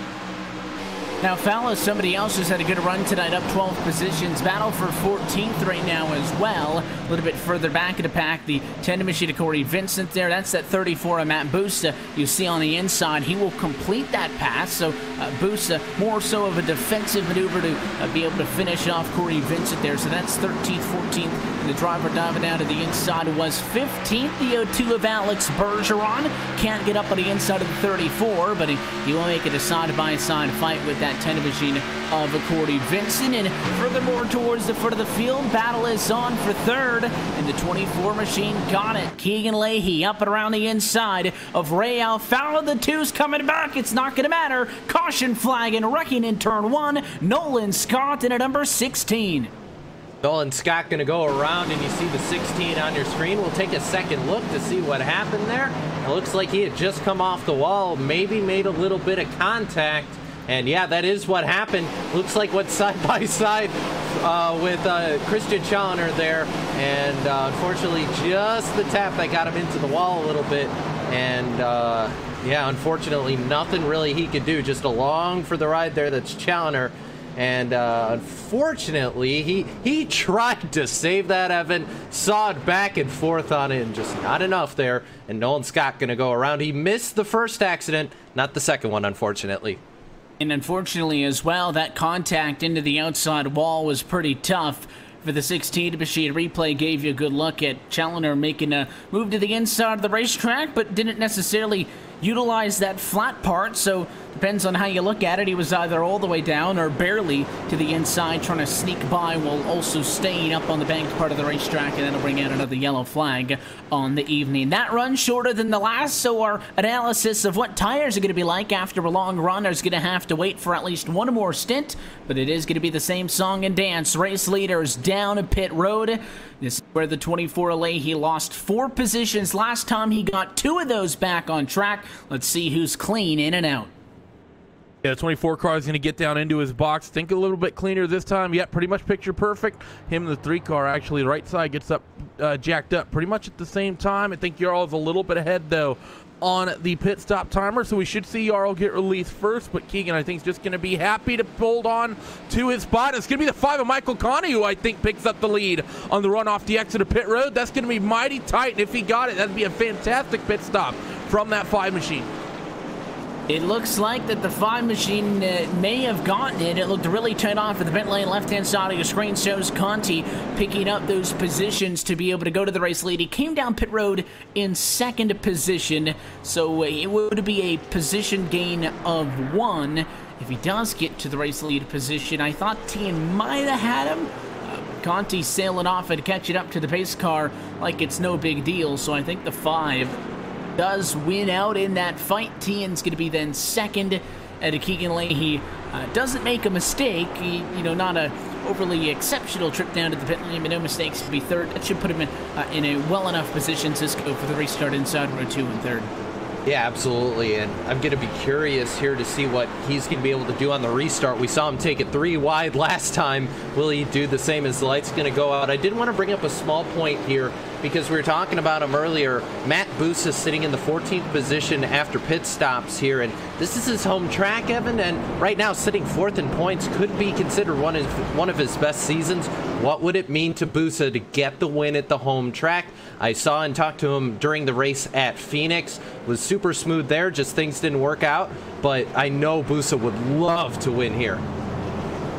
Now, Fowler, somebody else who's had a good run tonight, up 12 positions. Battle for 14th right now as well. A little bit further back in the pack, the 10 machine of Corey Vincent there. That's that 34 of Matt Busta. You see on the inside, he will complete that pass. So Busta, more so of a defensive maneuver to be able to finish off Corey Vincent there. So that's 13th, 14th. And the driver diving down to the inside was 15th. The 02 of Alex Bergeron can't get up on the inside of the 34, but he will make it a side-by-side fight with that 10 machine of Corey Vincent. And furthermore, towards the foot of the field, battle is on for third, and the 24 machine got it. Keegan Leahy up and around the inside of Ray Alfaro. The 2's coming back. It's not going to matter. Caution flag and wrecking in turn 1. Nolan Scott in at number 16.
Nolan Scott going to go around, and you see the 16 on your screen. We'll take a second look to see what happened there. It looks like he had just come off the wall, maybe made a little bit of contact. And yeah, that is what happened. Looks like went side by side with Christian Challoner there. And unfortunately, just the tap that got him into the wall a little bit. And yeah, unfortunately, nothing really he could do. Just along for the ride there, that's Challoner. And unfortunately, he tried to save that, Evan. Sawed back and forth on it, and just not enough there. And Nolan Scott going to go around. He missed the first accident, not the second one, unfortunately.
And unfortunately as well, that contact into the outside wall was pretty tough. For the 16 machine, replay gave you a good look at Challoner making a move to the inside of the racetrack, but didn't necessarily utilize that flat part, so depends on how you look at it. He was either all the way down or barely to the inside, trying to sneak by while also staying up on the banked part of the racetrack, and that'll bring out another yellow flag on the evening. That run shorter than the last, so our analysis of what tires are going to be like after a long run is going to have to wait for at least one more stint, but it is going to be the same song and dance. Race leaders down pit road. This is where the 24 Leahy lost 4 positions last time. He got 2 of those back on track. Let's see who's clean in and out.
Yeah, the 24 car is going to get down into his box. Think a little bit cleaner this time. Yeah, pretty much picture perfect. Him and the 3 car, actually, the right side gets up, jacked up pretty much at the same time. I think Jarl's a little bit ahead, though, on the pit stop timer, so we should see Jarl get released first, but Keegan, I think, is just going to be happy to hold on to his spot. It's going to be the 5 of Michael Connie, who I think picks up the lead on the run off the exit of pit road. That's going to be mighty tight, and if he got it, that'd be a fantastic pit stop from that 5 machine.
It looks like that the 5 machine may have gotten it. It looked really tight off at the pit lane. Left-hand side of your screen shows Conti picking up those positions to be able to go to the race lead. He came down pit road in 2nd position, so it would be a position gain of 1 if he does get to the race lead position. I thought Tien might have had him. Conti sailing off and catching up to the pace car like it's no big deal, so I think the 5 does win out in that fight. Tien's going to be then 2nd, and Keegan Leahy doesn't make a mistake. Not a overly exceptional trip down to the pit lane, but no mistakes to be 3rd. That should put him in a well enough position, Cisco, for the restart inside row 2 and 3rd.
Yeah, absolutely, and I'm going to be curious here to see what he's going to be able to do on the restart. We saw him take it 3 wide last time. Will he do the same as the light's going to go out? I did want to bring up a small point here. because we were talking about him earlier. Matt Busa sitting in the 14th position after pit stops here, and this is his home track, Evan, and right now sitting 4th in points could be considered one of his best seasons. What would it mean to Busa to get the win at the home track? I saw and talked to him during the race at Phoenix. Was super smooth there, just things didn't work out, but I know Busa would love to win here.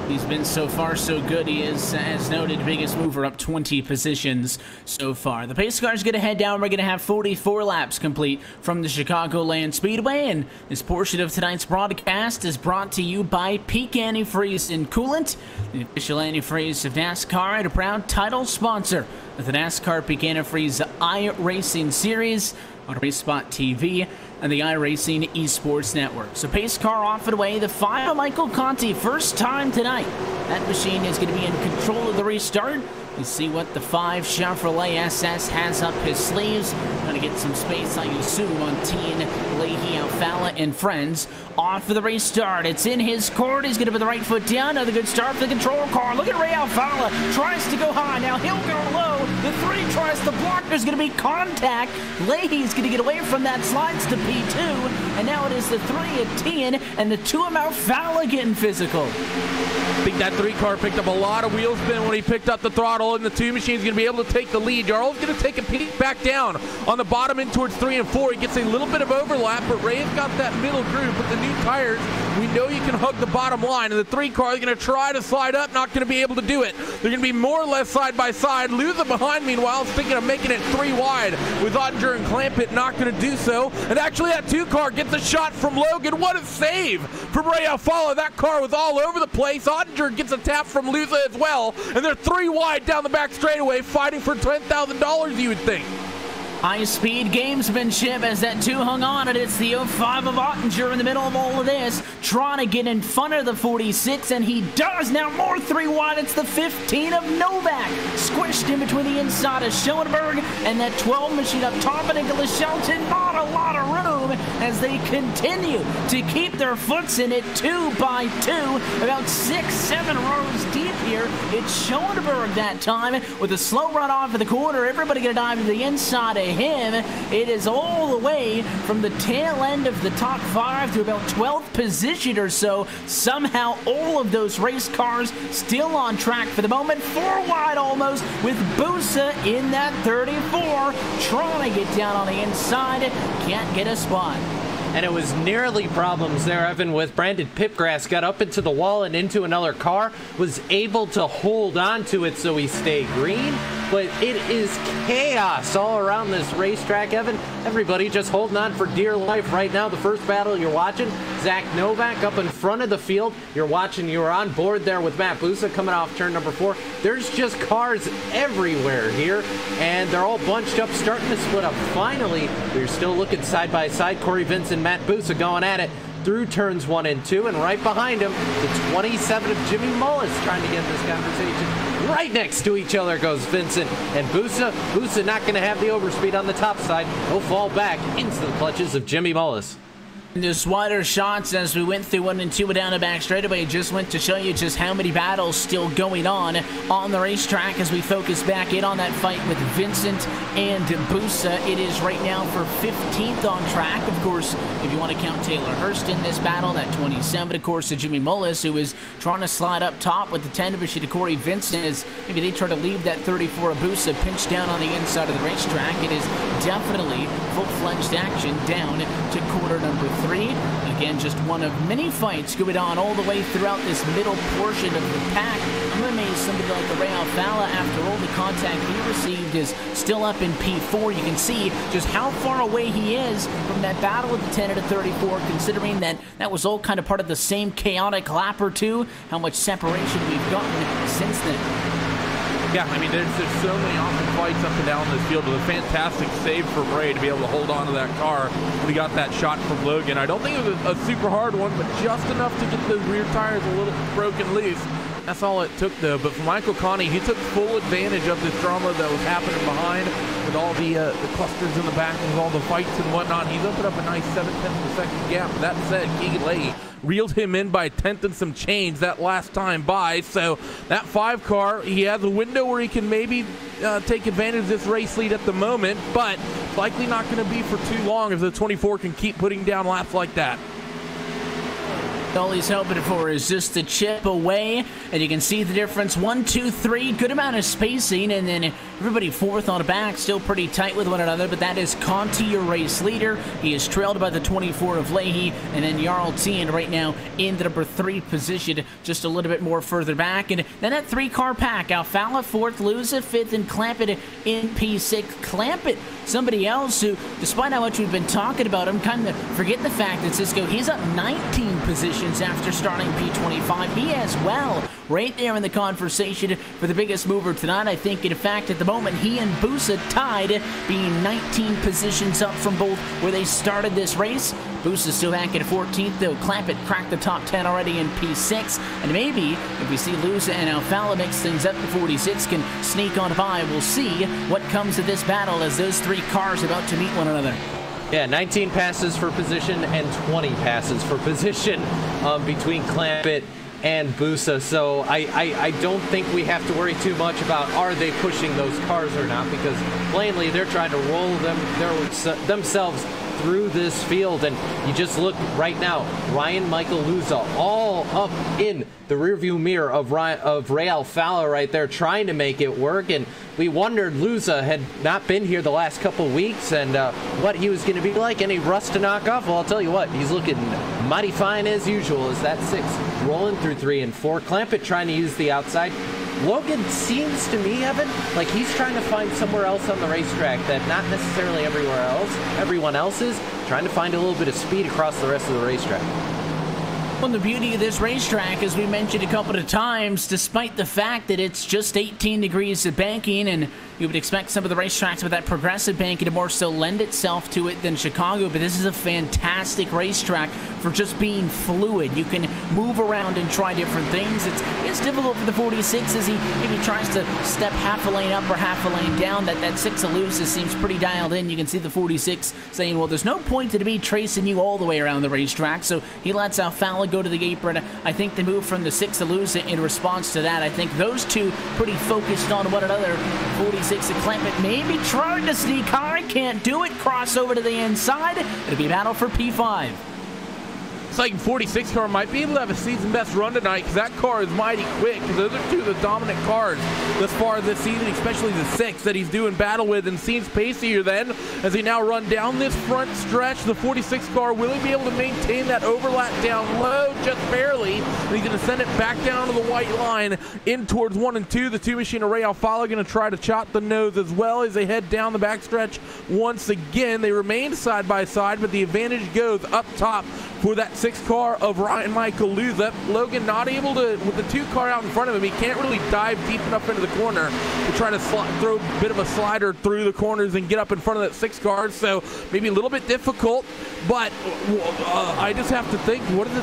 He's been so far so good. He is, as noted, biggest mover up 20 positions so far. The pace car's going to head down. We're going to have 44 laps complete from the Chicagoland Speedway. And this portion of tonight's broadcast is brought to you by Peak Antifreeze and Coolant, the official antifreeze of NASCAR and a proud title sponsor of the NASCAR Peak Antifreeze iRacing series on RaceSpot TV and the iRacing eSports Network. So pace car off and away. The final Michael Conti, first time tonight. That machine is going to be in control of the restart. You see what the 5 Chevrolet SS has up his sleeves. Going to get some space, I assume, on Tien, Leahy, Alfala, and friends. Off for the restart. It's in his court. He's going to put the right foot down. Another good start for the control car. Look at Ray Alfala. Tries to go high. Now he'll go low. The 3 tries to block. There's going to be contact. Leahy's going to get away from that. Slides to P2. And now it is the 3 at Tien and the 2 of Alfala getting physical.
I think that 3 car picked up a lot of wheel spin when he picked up the throttle, and the 2 machine's going to be able to take the lead. Jarl's going to take a peek back down on the bottom in towards 3 and 4. He gets a little bit of overlap, but Ray's got that middle group with the new tires. We know you can hug the bottom line, and the 3 car is going to try to slide up, not going to be able to do it. They're going to be more or less side by side. Luza behind, meanwhile, is thinking of making it 3 wide with Ottinger and Clampett, not going to do so. And actually that 2 car gets a shot from Logan. What a save from Ray Alfala. That car was all over the place. Ottinger gets a tap from Luza as well, and they're 3 wide down the back straightaway, fighting for $10,000, you would think.
High-speed gamesmanship as that 2 hung on, and it's the 05 of Ottinger in the middle of all of this, trying to get in front of the 46, and he does. Now more 3 wide. It's the 15 of Novak, squished in between the inside of Schoenberg and that 12 machine up top of Nicholas Shelton. Not a lot of room as they continue to keep their foots in it 2 by 2, about 6-7 rows deep here. It's Schoenberg that time with a slow run off of the corner. Everybody gonna dive to the inside of him. It is all the way from the tail end of the top 5 to about 12th position or so. Somehow all of those race cars still on track for the moment. 4 wide almost with Busa in that 34, trying to get down on the inside. Can't get a spot.
And it was nearly problems there, Evan, with Brandon Pipgrass. Got up into the wall and into another car. Was able to hold on to it so he stayed green. But it is chaos all around this racetrack, Evan. Everybody just holding on for dear life right now. The first battle you're watching, Zach Novak up in front of the field. You're on board there with Matt Busa coming off turn number 4. There's just cars everywhere here, and they're all bunched up, starting to split up. Finally, we're still looking side by side. Corey Vincent, Matt Busa going at it through turns 1 and 2, and right behind him, the 27 of Jimmy Mullis trying to get this conversation. Right next to each other goes Vincent and Busa. Busa not going to have the overspeed on the top side. He'll fall back into the clutches of Jimmy Mullis.
Just wider shots as we went through 1 and 2 down the back straightaway. Just went to show you just how many battles still going on the racetrack as we focus back in on that fight with Vincent and Busa. It is right now for 15th on track. Of course, if you want to count Taylor Hurst in this battle, that 27, of course, to Jimmy Mullis, who is trying to slide up top with the 10 to Corey Vincent as maybe they try to leave that 34 of Busa pinched down on the inside of the racetrack. It is definitely full-fledged action down to quarter number 3. Again, just one of many fights going on all the way throughout this middle portion of the pack. I'm amazed somebody like the Ray Alfala, after all the contact he received, is still up in P4. You can see just how far away he is from that battle with the 10 to 34, considering that that was all kind of part of the same chaotic lap or two, how much separation we've gotten since then.
Yeah, I mean, there's so many awesome fights up and down this field. It was a fantastic save from Ray to be able to hold on to that car. We got that shot from Logan. I don't think it was a super hard one, but just enough to get those rear tires a little broken loose. That's all it took, though. But for Michael Conti, he took full advantage of this drama that was happening behind. with all the clusters in the back and with all the fights and whatnot. He's opened up a nice 7/10 of a second gap. That said, Keegan Leahy reeled him in by a 10th and some change that last time by. So that 5 car, he has a window where he can maybe take advantage of this race lead at the moment, but it's likely not going to be for too long if the 24 can keep putting down laps like that.
All he's hoping for is just to chip away, and you can see the difference. 1, 2, 3, good amount of spacing, and then everybody fourth on the back, still pretty tight with one another, but that is Conti, your race leader. He is trailed by the 24 of Leahy, and then Jarl Tien right now in the number 3 position, just a little bit more further back. And then that 3-car pack, Alfala 4th, Luza 5th, and Clampett in P6. Clampett, somebody else who, despite how much we've been talking about him, kind of forget the fact that Cisco, he's up 19 positions after starting P25. He as well, right there in the conversation for the biggest mover tonight. I think, in fact, at the moment, he and Busa tied, being 19 positions up from both where they started this race. Busa still back at 14th, though. Clampett cracked the top 10 already in P6. And maybe, if we see Luza and Alfala mix things up, the 46 can sneak on by. We'll see what comes of this battle as those 3 cars about to meet one another.
Yeah, 19 passes for position and 20 passes for position between Clampett and Busa. So I don't think we have to worry too much about are they pushing those cars or not, because plainly they're trying to roll themselves through this field. And you just look right now, Ryan Michael Luza all up in the rearview mirror of Ray Alfala right there, trying to make it work. And we wondered, Luza had not been here the last couple of weeks, and what he was going to be like, any rust to knock off. Well, I'll tell you what, he's looking mighty fine as usual as that 6 rolling through 3 and 4. Clampett trying to use the outside. Logan seems to me, Evan, like he's trying to find somewhere else on the racetrack that not necessarily everyone else is, trying to find a little bit of speed across the rest of the racetrack.
Well, the beauty of this racetrack, as we mentioned a couple of times, despite the fact that it's just 18 degrees of banking, and you would expect some of the racetracks with that progressive banking to more so lend itself to it than Chicago, but this is a fantastic racetrack for just being fluid. You can move around and try different things. It's difficult for the 46 as he maybe tries to step half a lane up or half a lane down. That 6 Elusa seems pretty dialed in. You can see the 46 saying, well, there's no point to me tracing you all the way around the racetrack, so he lets Alfala go to the apron. I think they move from the 6 Elusa in response to that. I think those two pretty focused on one another. 46 and Clampett maybe trying to sneak high, can't do it. Cross over to the inside. It'll be a battle for P5.
It's like 46 car might be able to have a season best run tonight, because that car is mighty quick. Those are 2 of the dominant cars thus far this season, especially the 6 that he's doing battle with, and seems pacier then as he now run down this front stretch. The 46 car, will he be able to maintain that overlap down low just barely? And he's going to send it back down to the white line in towards 1 and 2. The 2 machine of Ray Alfala going to try to chop the nose as well as they head down the backstretch once again. They remain side by side, but the advantage goes up top for that 6 car of Ryan Michael Luza. Logan not able to, with the 2 car out in front of him, he can't really dive deep enough into the corner to try to throw a bit of a slider through the corners and get up in front of that 6 car. So maybe a little bit difficult, but I just have to think, what is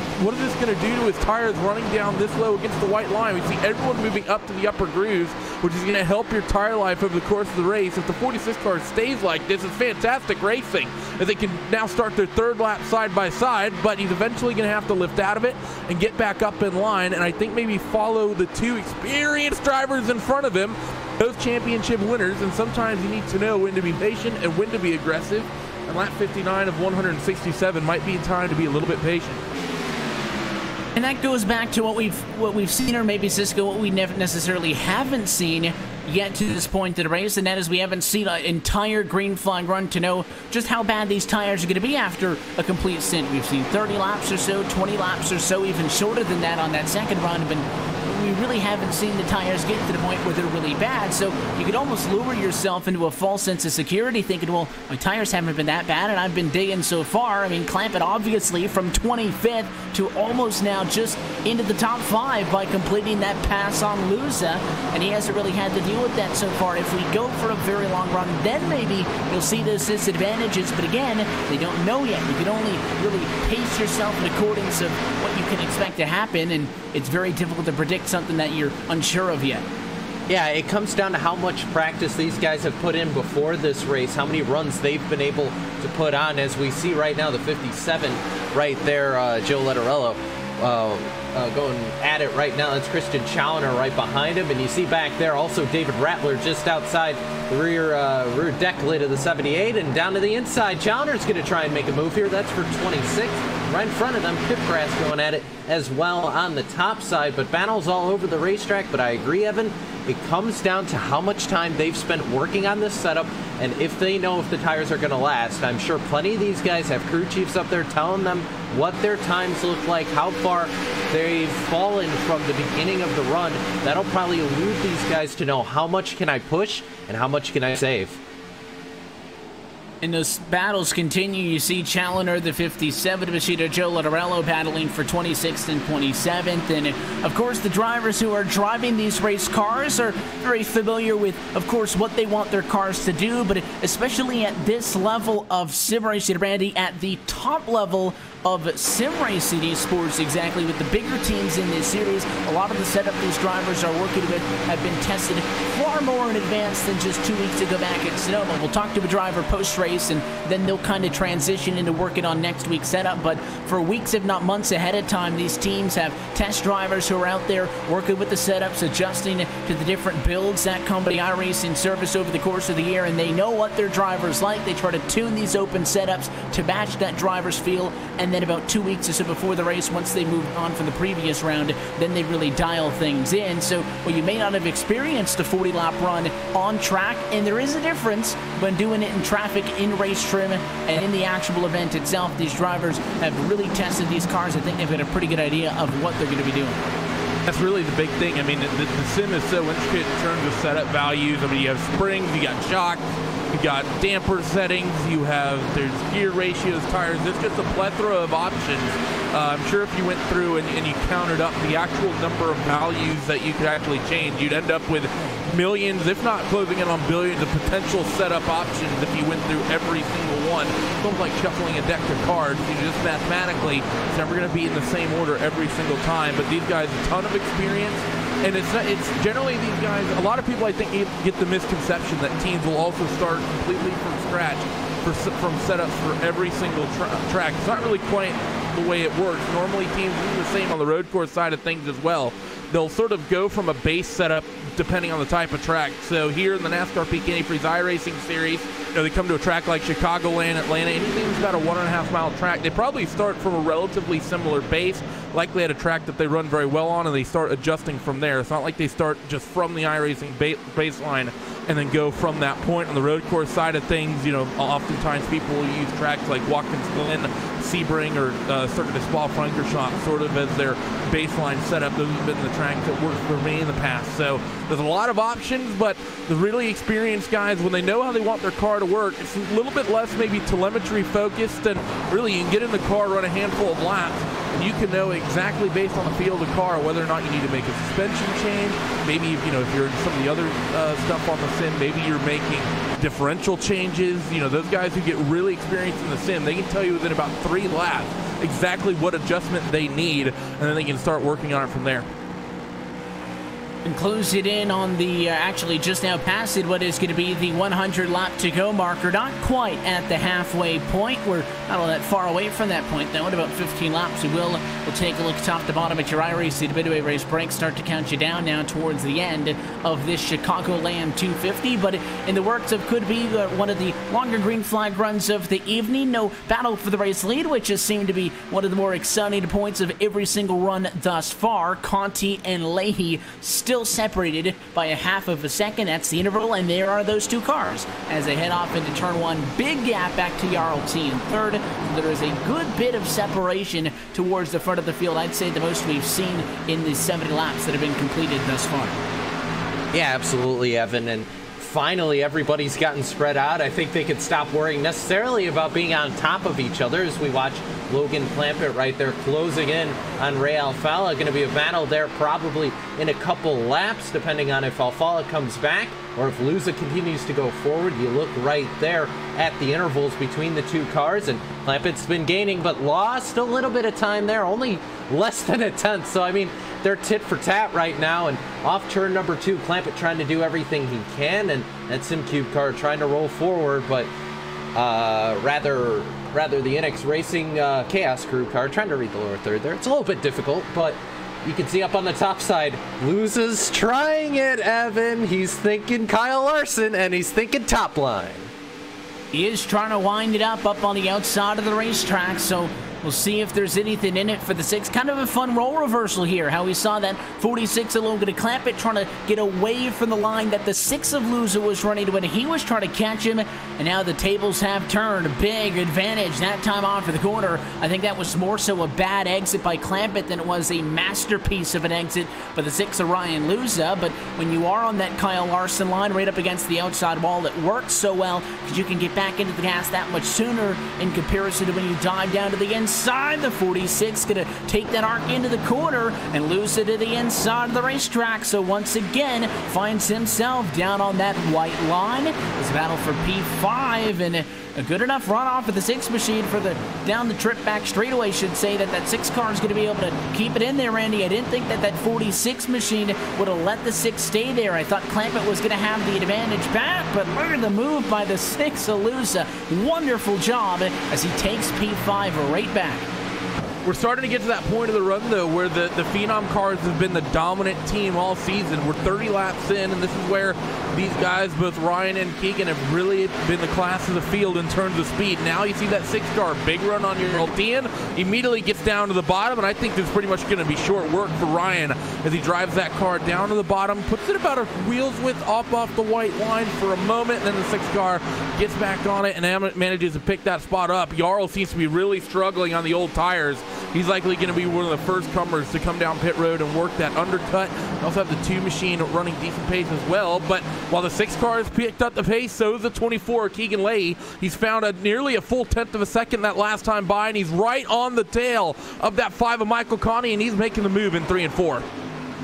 this going to do to his tires running down this low against the white line? We see everyone moving up to the upper grooves, which is going to help your tire life over the course of the race. If the 46 car stays like this, it's fantastic racing, as they can now start their 3rd lap side by side, but he's eventually going to have to lift out of it and get back up in line, and I think maybe follow the 2 experienced drivers in front of him, both championship winners, and sometimes you need to know when to be patient and when to be aggressive, and lap 59 of 167 might be time to be a little bit patient.
And that goes back to what we've seen, or maybe Cisco, what we never necessarily haven't seen yet to this point in the race, and that is we haven't seen an entire green flag run to know just how bad these tires are going to be after a complete stint. We've seen 30 laps or so, 20 laps or so, even shorter than that on that second run, but we really haven't seen the tires get to the point where they're really bad. So you could almost lure yourself into a false sense of security, thinking, well, my tires haven't been that bad, and I've been digging so far. I mean, Clampett obviously from 25th to almost now just into the top 5 by completing that pass on Luza, and he hasn't really had to deal with that so far. If we go for a very long run, then maybe you'll see those disadvantages, but again, they don't know yet. You can only really pace yourself in accordance of what you can expect to happen, and it's very difficult to predict something that you're unsure of yet.
Yeah, it comes down to how much practice these guys have put in before this race, how many runs they've been able to put on. As we see right now, the 57 right there, Joe Letterello going at it right now. That's Christian Challoner right behind him. And you see back there also David Rattler just outside the rear deck lid of the 78. And down to the inside, Challoner's going to try and make a move here. That's for 26. Right in front of them, Pipgrass going at it as well on the top side. But battles all over the racetrack. But I agree, Evan, it comes down to how much time they've spent working on this setup and if they know if the tires are going to last. I'm sure plenty of these guys have crew chiefs up there telling them what their times look like, how far they've fallen from the beginning of the run. That'll probably elude these guys to know how much can I push and how much can I save.
And those battles continue. You see Challoner, the 57, Machida Joe Letterello battling for 26th and 27th. And, of course, the drivers who are driving these race cars are very familiar with, of course, what they want their cars to do. But especially at this level of sim racing, Randy, at the top level of sim racing esports, exactly, with the bigger teams in this series, a lot of the setup these drivers are working with have been tested far more in advance than just 2 weeks ago back at Sonoma. We'll talk to a driver post-race, and then they'll kind of transition into working on next week's setup. But for weeks, if not months ahead of time, these teams have test drivers who are out there working with the setups, adjusting to the different builds that come to the iRacing service over the course of the year, and they know what their drivers like. They try to tune these open setups to match that driver's feel, and then about 2 weeks or so before the race, once they move on from the previous round, then they really dial things in. So, well, you may not have experienced a 40-lap run on track, and there is a difference when doing it in traffic, in race trim, and in the actual event itself. These drivers have really tested these cars. I think they've got a pretty good idea of what they're going to be doing.
That's really the big thing. I mean, the sim is so intricate in terms of setup values. I mean, you have springs, you got shock, you got damper settings, there's gear ratios, tires. It's just a plethora of options. I'm sure if you went through and you counted up the actual number of values that you could actually change, you'd end up with millions, if not closing in on billions of potential setup options if you went through every single one. It's almost like shuffling a deck of cards. You just mathematically, it's never going to be in the same order every single time. But these guys, a ton of experience. And it's generally these guys, a lot of people, I think, get the misconception that teams will also start completely from scratch from setups for every single track. It's not really quite the way it works. Normally teams do the same on the road course side of things as well. They'll sort of go from a base setup depending on the type of track. So here in the NASCAR Peak Antifreeze iRacing series, they come to a track like Chicagoland, Atlanta, anything that's got a 1.5 mile track, they probably start from a relatively similar base, likely at a track that they run very well on, and they start adjusting from there. It's not like they start just from the iRacing baseline and then go from that point. On the road course side of things, oftentimes people will use tracks like Watkins Glen, Sebring, or Circuit de Spa-Francorchamps sort of as their baseline setup. Those have been the tracks that worked for me in the past. So there's a lot of options, but the really experienced guys, when they know how they want their car to work, it's a little bit less maybe telemetry focused, and really you can get in the car, run a handful of laps, and you can know exactly based on the feel of the car whether or not you need to make a suspension change. Maybe if you're in some of the other stuff on the sim, maybe you're making differential changes. Those guys who get really experienced in the sim, they can tell you within about 3 laps exactly what adjustment they need, and then they can start working on it from there.
And close it in on the, actually just now past it, what is going to be the 100 lap to go marker. Not quite at the halfway point. We're not all that far away from that point, though. In about 15 laps, we'll take a look top to bottom at your iRacing midway race break. Start to count you down now towards the end of this Chicagoland 250. But in the works of could be one of the longer green flag runs of the evening. No battle for the race lead, which has seemed to be one of the more exciting points of every single run thus far. Conti and Leahy still separated by a 1/2 a second. That's the interval, and there are those two cars as they head off into turn one. Big gap back to Jarl T in third. There is a good bit of separation towards the front of the field. I'd say the most we've seen in the 70 laps that have been completed thus far.
Yeah, absolutely, Evan. And finally, everybody's gotten spread out. I think they could stop worrying necessarily about being on top of each other as we watch Logan Clampett right there closing in on Ray Alfala. Going to be a battle there probably in a couple laps, depending on if Alfala comes back or if Luza continues to go forward, you look right there at the intervals between the two cars, and Clampett's been gaining, but lost a little bit of time there, only less than a tenth. So, I mean, they're tit for tat right now, and off turn number 2, Clampett trying to do everything he can, and that SimCube car trying to roll forward, but rather the NX Racing Chaos Crew car trying to read the lower third there. It's a little bit difficult, but you can see up on the top side, Luza's trying it, Evan. He's thinking Kyle Larson, and he's thinking top line.
He is trying to wind it up on the outside of the racetrack, so we'll see if there's anything in it for the 6. Kind of a fun role reversal here, how we saw that 46 alone going to clamp it, trying to get away from the line that the 6 of Luza was running when he was trying to catch him, and now the tables have turned. Big advantage that time on for the corner. I think that was more so a bad exit by Clampett than it was a masterpiece of an exit for the 6 of Ryan Luza, but when you are on that Kyle Larson line right up against the outside wall, it works so well because you can get back into the gas that much sooner in comparison to when you dive down to the inside. The 46 going to take that arc into the corner and lose it to the inside of the racetrack. So once again, finds himself down on that white line. It's a battle for P5 and a good enough runoff of the 6 machine for the down the trip back straightaway. Should say that 6 car is going to be able to keep it in there, Randy. I didn't think that 46 machine would have let the 6 stay there. I thought Clampett was going to have the advantage back, but look at the move by the 6 of Luza. Wonderful job as he takes P5 right back.
We're starting to get to that point of the run, though, where the Phenom cars have been the dominant team all season. We're 30 laps in, and this is where these guys, both Ryan and Keegan, have really been the class of the field in terms of speed. Now you see that 6 car, big run on your Ultian, immediately gets down to the bottom, and I think this is pretty much going to be short work for Ryan as he drives that car down to the bottom, puts it about a wheel's width off the white line for a moment, and then the 6 car gets back on it and manages to pick that spot up. Jarl seems to be really struggling on the old tires. He's likely going to be one of the first comers to come down pit road and work that undercut. We also have the 2 machine running decent pace as well, but while the 6 car has picked up the pace, so is the 24, Keegan Leahy. He's found nearly a full 10th of a second that last time by, and he's right on the tail of that 5 of Michael Connie, and he's making the move in 3 and 4.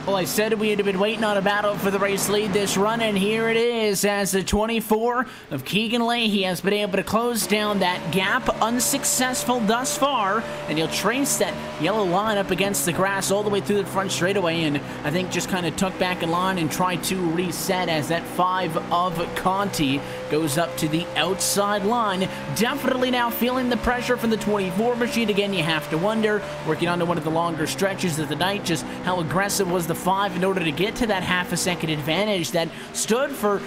Well, I said we had been waiting on a battle for the race lead this run, and here it is as the 24 of Keegan Leahy has been able to close down that gap, unsuccessful thus far, and he'll trace that yellow line up against the grass all the way through the front straightaway, and I think just kind of tuck back in line and try to reset as that 5 of Conti goes up to the outside line. Definitely now feeling the pressure from the 24 machine. Again, you have to wonder, working on to one of the longer stretches of the night, just how aggressive was the 5 in order to get to that half a second advantage that stood for,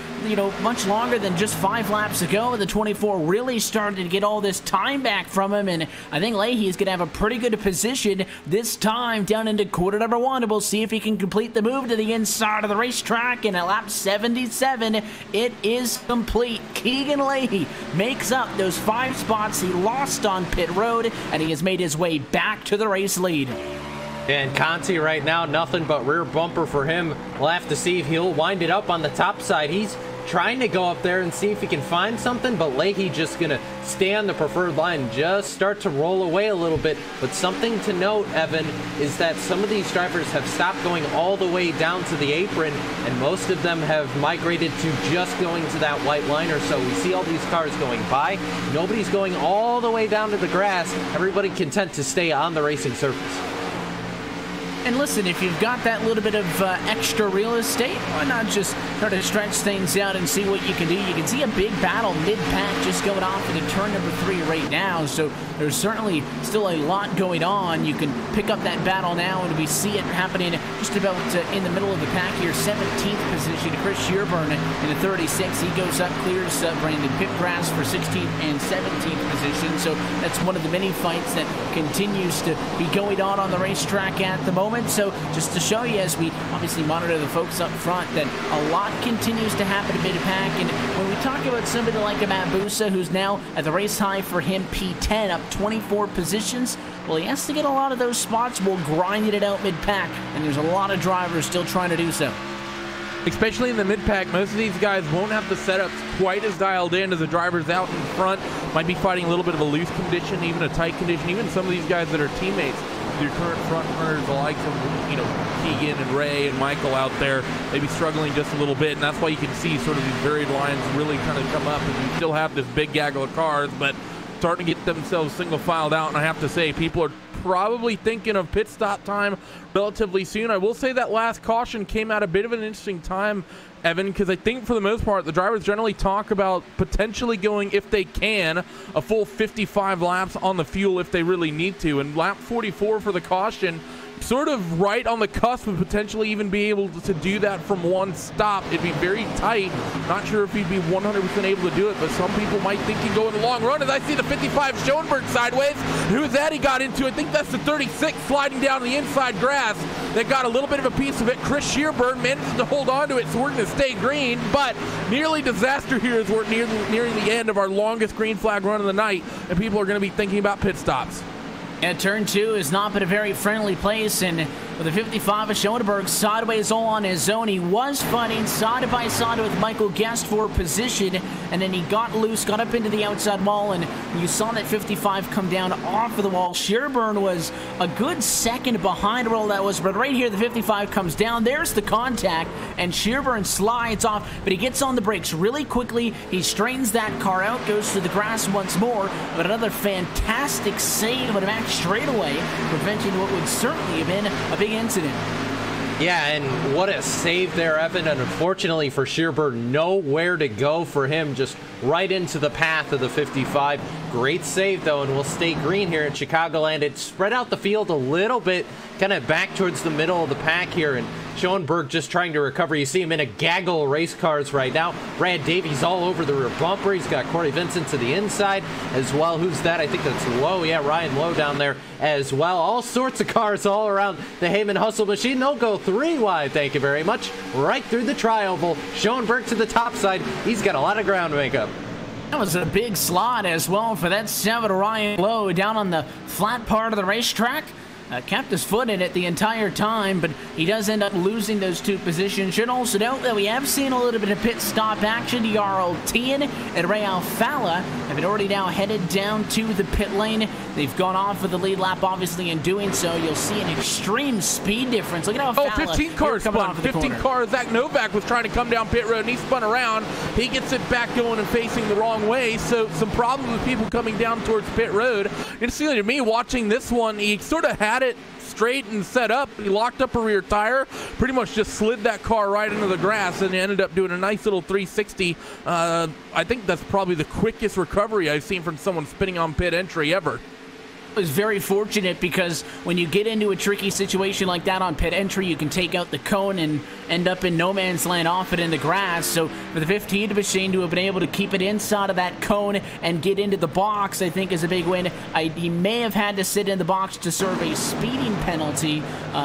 much longer than just 5 laps ago. The 24 really started to get all this time back from him, and I think Leahy is going to have a pretty good position this time down into quarter number 1, and we'll see if he can complete the move to the inside of the racetrack. And at lap 77, it is complete. Keegan Leahy makes up those 5 spots he lost on pit road, and he has made his way back to the race lead.
And Conti right now, nothing but rear bumper for him. We'll have to see if he'll wind it up on the top side. He's trying to go up there and see if he can find something, but Leahy just going to stay on the preferred line, just start to roll away a little bit. But something to note, Evan, is that some of these drivers have stopped going all the way down to the apron, and most of them have migrated to just going to that white line or so. We see all these cars going by. Nobody's going all the way down to the grass. Everybody content to stay on the racing surface.
And listen, if you've got that little bit of extra real estate, why not just try to stretch things out and see what you can do? You can see a big battle mid-pack just going off into turn number 3 right now, so there's certainly still a lot going on. You can pick up that battle now, and we see it happening just about in the middle of the pack here. 17th position, Chris Shearburn in the 36. He goes up, clears Brandon Pipgrass for 16th and 17th position, so that's one of the many fights that continues to be going on the racetrack at the moment. So just to show you, as we obviously monitor the folks up front, that a lot continues to happen mid-pack. And when we talk about somebody like a Matt Busa, who's now at the race high for him, P10, up 24 positions, well, he has to get a lot of those spots while grinding it out mid-pack, and there's a lot of drivers still trying to do so.
Especially in the mid-pack, most of these guys won't have the setups quite as dialed in as the drivers out in front. Might be fighting a little bit of a loose condition, even a tight condition. Even some of these guys that are teammates your current front runners, the likes of, you know, Keegan and Ray and Michael out there, maybe struggling just a little bit, and that's why you can see sort of these varied lines really kind of come up, and you still have this big gaggle of cars, but starting to get themselves single filed out. And I have to say, people are probably thinking of pit stop time relatively soon. I will say that last caution came at a bit of an interesting time, Evan, because I think for the most part the drivers generally talk about potentially going, if they can, a full 55 laps on the fuel if they really need to, and lap 44 for the caution, sort of right on the cusp of potentially even be able to do that from one stop. It'd be very tight. Not sure if he'd be 100% able to do it, but some people might think he'd go in the long run. As I see the 55 Schoenberg sideways, who's that he got into? I think that's the 36 sliding down the inside grass that got a little bit of a piece of it. Chris Shearburn manages to hold on to it, so we're going to stay green, but nearly disaster here as we're nearing the end of our longest green flag run of the night, and people are going to be thinking about pit stops.
And turn 2 has not been a very friendly place, and with a 55 of Schoenberg sideways all on his own, he was fighting side by side with Michael Guest for position, and then he got loose, got up into the outside wall, and you saw that 55 come down off of the wall. Shearburn was a good second behind where all that was, but right here the 55 comes down, there's the contact, and Shearburn slides off, but he gets on the brakes really quickly. He straightens that car out, goes to the grass once more, but another fantastic save of Max straightaway, preventing what would certainly have been a big incident.
Yeah, and what a save there, Evan. And unfortunately for Shearburn, nowhere to go for him, just right into the path of the 55. Great save, though, and we'll stay green here at Chicagoland. It spread out the field a little bit, kind of back towards the middle of the pack here, and Schoenberg just trying to recover. You see him in a gaggle of race cars right now. Brad Davies all over the rear bumper. He's got Corey Vincent to the inside as well. Who's that? I think that's Lowe. Yeah, Ryan Lowe down there as well. All sorts of cars all around the Heyman Hustle machine. They'll go 3 wide, thank you very much. Right through the tri-oval. Schoenberg to the top side. He's got a lot of ground to make up.
That was a big slot as well for that 7 Ryan Lowe down on the flat part of the racetrack. Kept his foot in it the entire time, but he does end up losing those 2 positions. Should also note that we have seen a little bit of pit stop action. Jarl Tien and Ray Alfala have been already now headed down to the pit lane. They've gone off of the lead lap, obviously. In doing so, you'll see an extreme speed difference. Look at how Alfala
15 cars spun. 15 cars. Zach Novak was trying to come down pit road, and he spun around. He gets it back going and facing the wrong way, so some problems with people coming down towards pit road. It's to me, watching this one, he sort of had it straight and set up. He locked up a rear tire, pretty much just slid that car right into the grass, and ended up doing a nice little 360. I think that's probably the quickest recovery I've seen from someone spinning on pit entry ever.
Was very fortunate, because when you get into a tricky situation like that on pit entry, you can take out the cone and end up in no man's land off it in the grass. So for the 15 machine to have been able to keep it inside of that cone and get into the box, I think is a big win. He may have had to sit in the box to serve a speeding penalty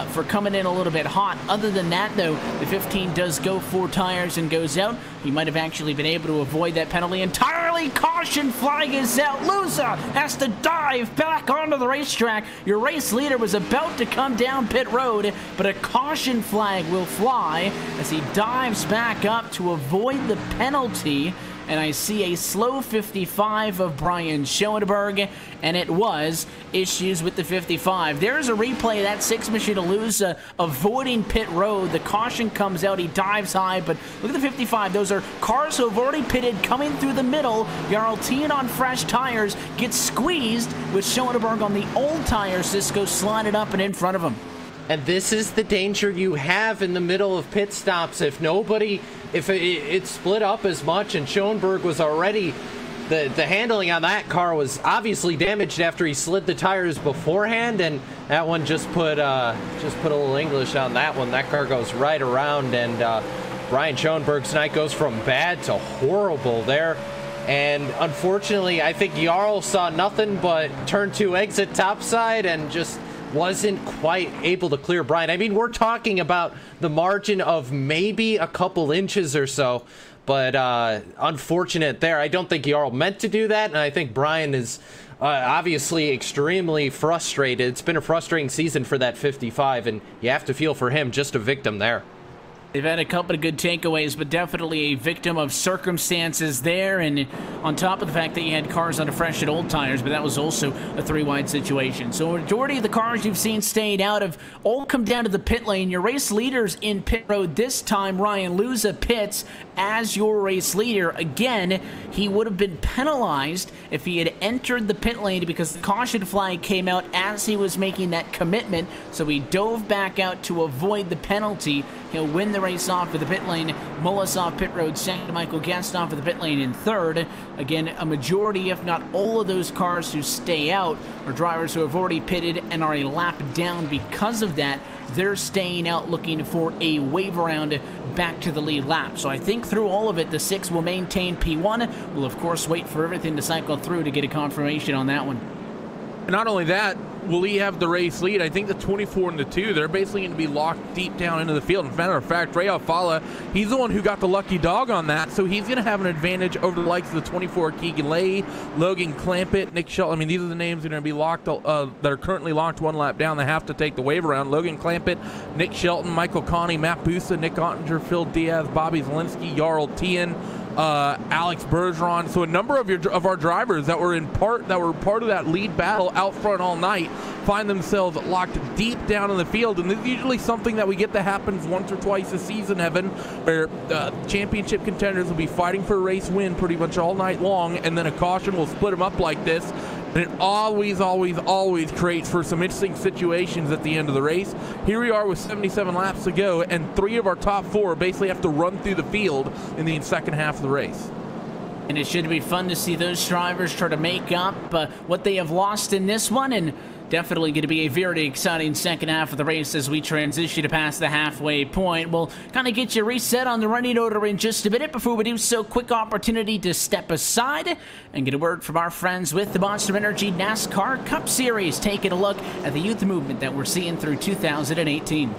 for coming in a little bit hot. Other than that, though, the 15 does go 4 tires and goes out. He might have actually been able to avoid that penalty entirely. Caution flag is out. Lusa has to dive back onto the racetrack. Your race leader was about to come down pit road, but a caution flag will fly as he dives back up to avoid the penalty. And I see a slow 55 of Brian Schoenberg, and it was issues with the 55. There's a replay of that 6 machine to lose, avoiding pit road. The caution comes out, he dives high, but look at the 55. Those are cars who have already pitted coming through the middle. Jarl Tien on fresh tires gets squeezed with Schoenberg on the old tire. Cisco slided up and in front of him.
And this is the danger you have in the middle of pit stops. If it split up as much, and Schoenberg was already, the handling on that car was obviously damaged after he slid the tires beforehand, and that one just put a little English on that one. That car goes right around, and Brian Schoenberg's night goes from bad to horrible there. And unfortunately, I think Jarl saw nothing but turn 2 exit topside and just wasn't quite able to clear Brian. I mean, we're talking about the margin of maybe a couple inches or so, but unfortunate there. I don't think Jarl meant to do that, and I think Brian is obviously extremely frustrated. It's been a frustrating season for that 55, and you have to feel for him, just a victim there.
They've had a couple of good takeaways, but definitely a victim of circumstances there. And on top of the fact that you had cars on a fresh and old tires, but that was also a 3-wide situation. So a majority of the cars you've seen staying out have all come down to the pit lane. Your race leaders in pit road this time, Ryan Luza pits as your race leader. Again, he would have been penalized if he had entered the pit lane because the caution flag came out as he was making that commitment. So he dove back out to avoid the penalty. He'll win the race off of the pit lane. Mullis off pit road second. Michael Guest off of the pit lane in third. Again, a majority, if not all of those cars who stay out are drivers who have already pitted and are a lap down because of that. They're staying out looking for a wave around back to the lead lap. So I think through all of it, the 6 will maintain P1. We'll, of course, wait for everything to cycle through to get a confirmation on that one.
Not only that, will he have the race lead? I think the 24 and the 2, they're basically going to be locked deep down into the field. As a matter of fact, Ray Alfala, he's the one who got the lucky dog on that, so he's going to have an advantage over the likes of the 24, Keegan Lay, Logan Clampett, Nick Shelton. I mean, these are the names that are going to be locked, that are currently locked 1 lap down. They have to take the wave around. Logan Clampett, Nick Shelton, Michael Connie, Matt Busa, Nick Ottinger, Phil Diaz, Bobby Zielinski, Jarl Tien, Alex Bergeron. So a number of our drivers that were part of that lead battle out front all night find themselves locked deep down in the field, and this is usually something that we get that happens once or twice a season, Evan, where championship contenders will be fighting for a race win pretty much all night long, and then a caution will split them up like this. And it always, always, always creates for some interesting situations at the end of the race. Here we are with 77 laps to go, and 3 of our top 4 basically have to run through the field in the second half of the race.
And it should be fun to see those drivers try to make up what they have lost in this one, and definitely going to be a very exciting second half of the race as we transition to past the halfway point. We'll kind of get you reset on the running order in just a minute. Before we do so, quick opportunity to step aside and get a word from our friends with the Monster Energy NASCAR Cup Series, taking a look at the youth movement that we're seeing through 2018.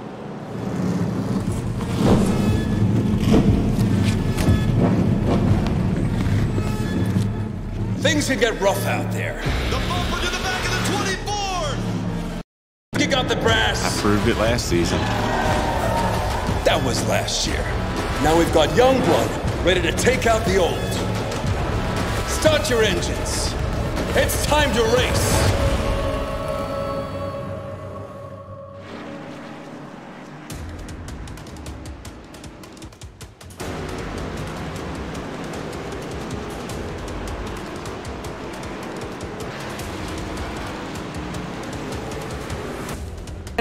Things can get rough out there. The bumper to the back of the 24! You got the brass.
I proved it last season.
That was last year. Now we've got young blood ready to take out the old. Start your engines. It's time to race.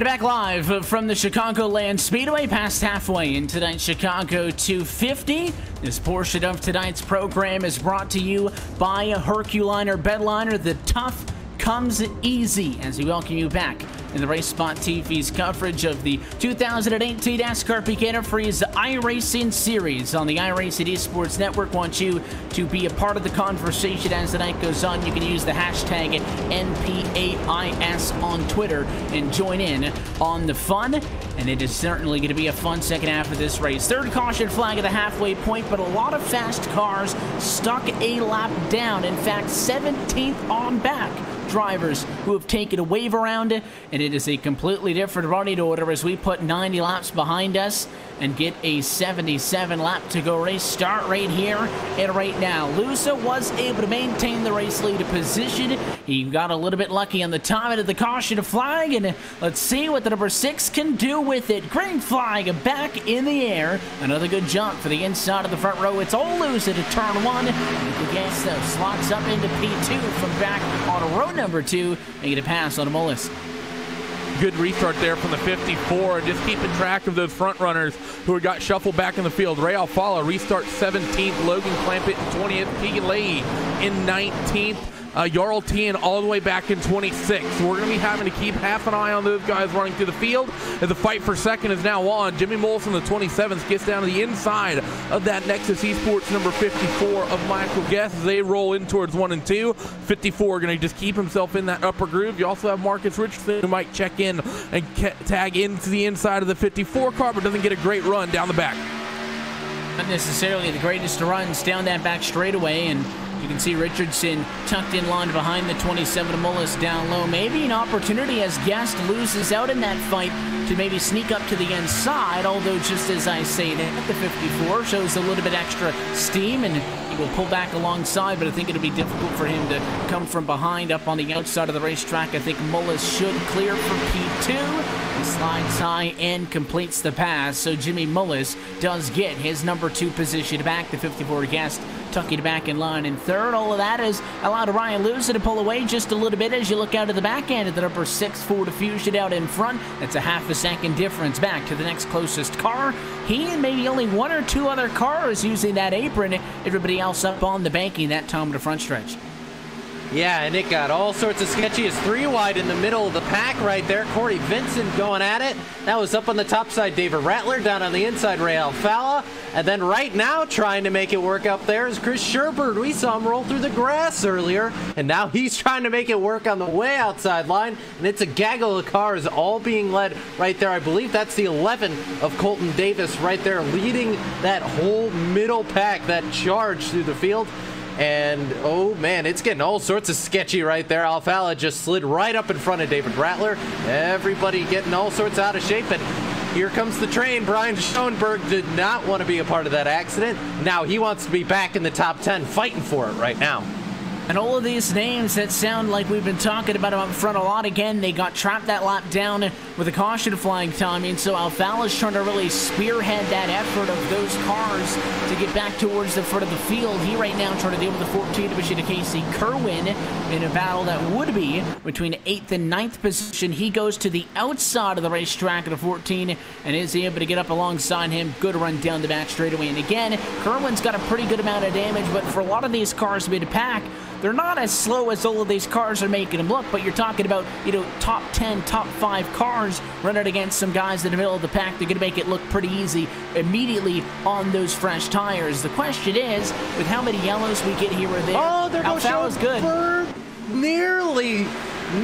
Back live from the Chicagoland Speedway, past halfway in tonight's Chicago 250. This portion of tonight's program is brought to you by Herculiner Bedliner. The tough comes easy, as we welcome you back in the RaceSpot TV's coverage of the 2018 NASCAR Peak Antifreeze iRacing Series on the iRacing eSports Network. Want you to be a part of the conversation as the night goes on. You can use the hashtag NPAIS on Twitter and join in on the fun. And it is certainly going to be a fun second half of this race. Third caution flag at the halfway point, but a lot of fast cars stuck a lap down. In fact, 17th on back drivers who have taken a wave around it, and it is a completely different running order as we put 90 laps behind us and get a 77 lap to go race start right here and right now. Lusa was able to maintain the race lead position. He got a little bit lucky on the timing of the caution flag, and let's see what the number 6 can do with it. Green flag back in the air. Another good jump for the inside of the front row. It's all Lusa to turn 1. Michael Guest slots up into P2 from back on row number 2 and get a pass on Mullis.
Good restart there from the 54, and just keeping track of those front runners who had got shuffled back in the field. Ray Alfala restart 17th, Logan Clampett in 20th, Keegan Lay in 19th, Jarl Tien all the way back in 26th. So we're going to be having to keep half an eye on those guys running through the field as the fight for second is now on. Jimmy Molson, the 27th, gets down to the inside of that Nexus Esports number 54 of Michael Guest as they roll in towards 1 and 2. 54 going to just keep himself in that upper groove. You also have Marcus Richardson who might check in and tag into the inside of the 54 car, but doesn't get a great run down the back.
Not necessarily the greatest runs down that back straightaway, and you You can see Richardson tucked in line behind the 27 of Mullis down low. Maybe an opportunity as Guest loses out in that fight to maybe sneak up to the inside, although just as I say that, the 54 shows a little bit extra steam and he will pull back alongside, but I think it'll be difficult for him to come from behind up on the outside of the racetrack. I think Mullis should clear for P2. He slides high and completes the pass, so Jimmy Mullis does get his number 2 position back. The 54 Guest tucking back in line in third. All of that has allowed Ryan Luza to pull away just a little bit as you look out of the back end of the number 6 Ford Fusion out in front. That's a half a second difference back to the next closest car. He and maybe only 1 or 2 other cars using that apron. Everybody else up on the banking that time of the front stretch.
Yeah, and it got all sorts of sketchy. It's 3 wide in the middle of the pack right there. Corey Vincent going at it. That was up on the top side. David Rattler down on the inside. Ray Alfala. And then right now trying to make it work up there is Chris Sherbird. We saw him roll through the grass earlier. And now he's trying to make it work on the way outside line. And it's a gaggle of cars all being led right there. I believe that's the 11 of Colton Davis right there leading that whole middle pack, that charge through the field. And, oh, man, it's getting all sorts of sketchy right there. Alfala just slid right up in front of David Rattler. Everybody getting all sorts out of shape. And here comes the train. Brian Schoenberg did not want to be a part of that accident. Now he wants to be back in the top 10, fighting for it right now.
And all of these names that sound like we've been talking about them up front a lot again, they got trapped that lap down with a caution flying timing, so Alfala's trying to really spearhead that effort of those cars to get back towards the front of the field. He right now trying to deal with the 14 division of Casey Kerwin in a battle that would be between 8th and 9th position. He goes to the outside of the racetrack at a 14 and is able to get up alongside him. Good run down the back straightaway. And again, Kerwin's got a pretty good amount of damage, but for a lot of these cars mid-pack, they're not as slow as all of these cars are making them look, but you're talking about, you know, top 10, top 5 cars running against some guys in the middle of the pack. They're going to make it look pretty easy immediately on those fresh tires. The question is, with how many yellows we get here or there, Alfala's good.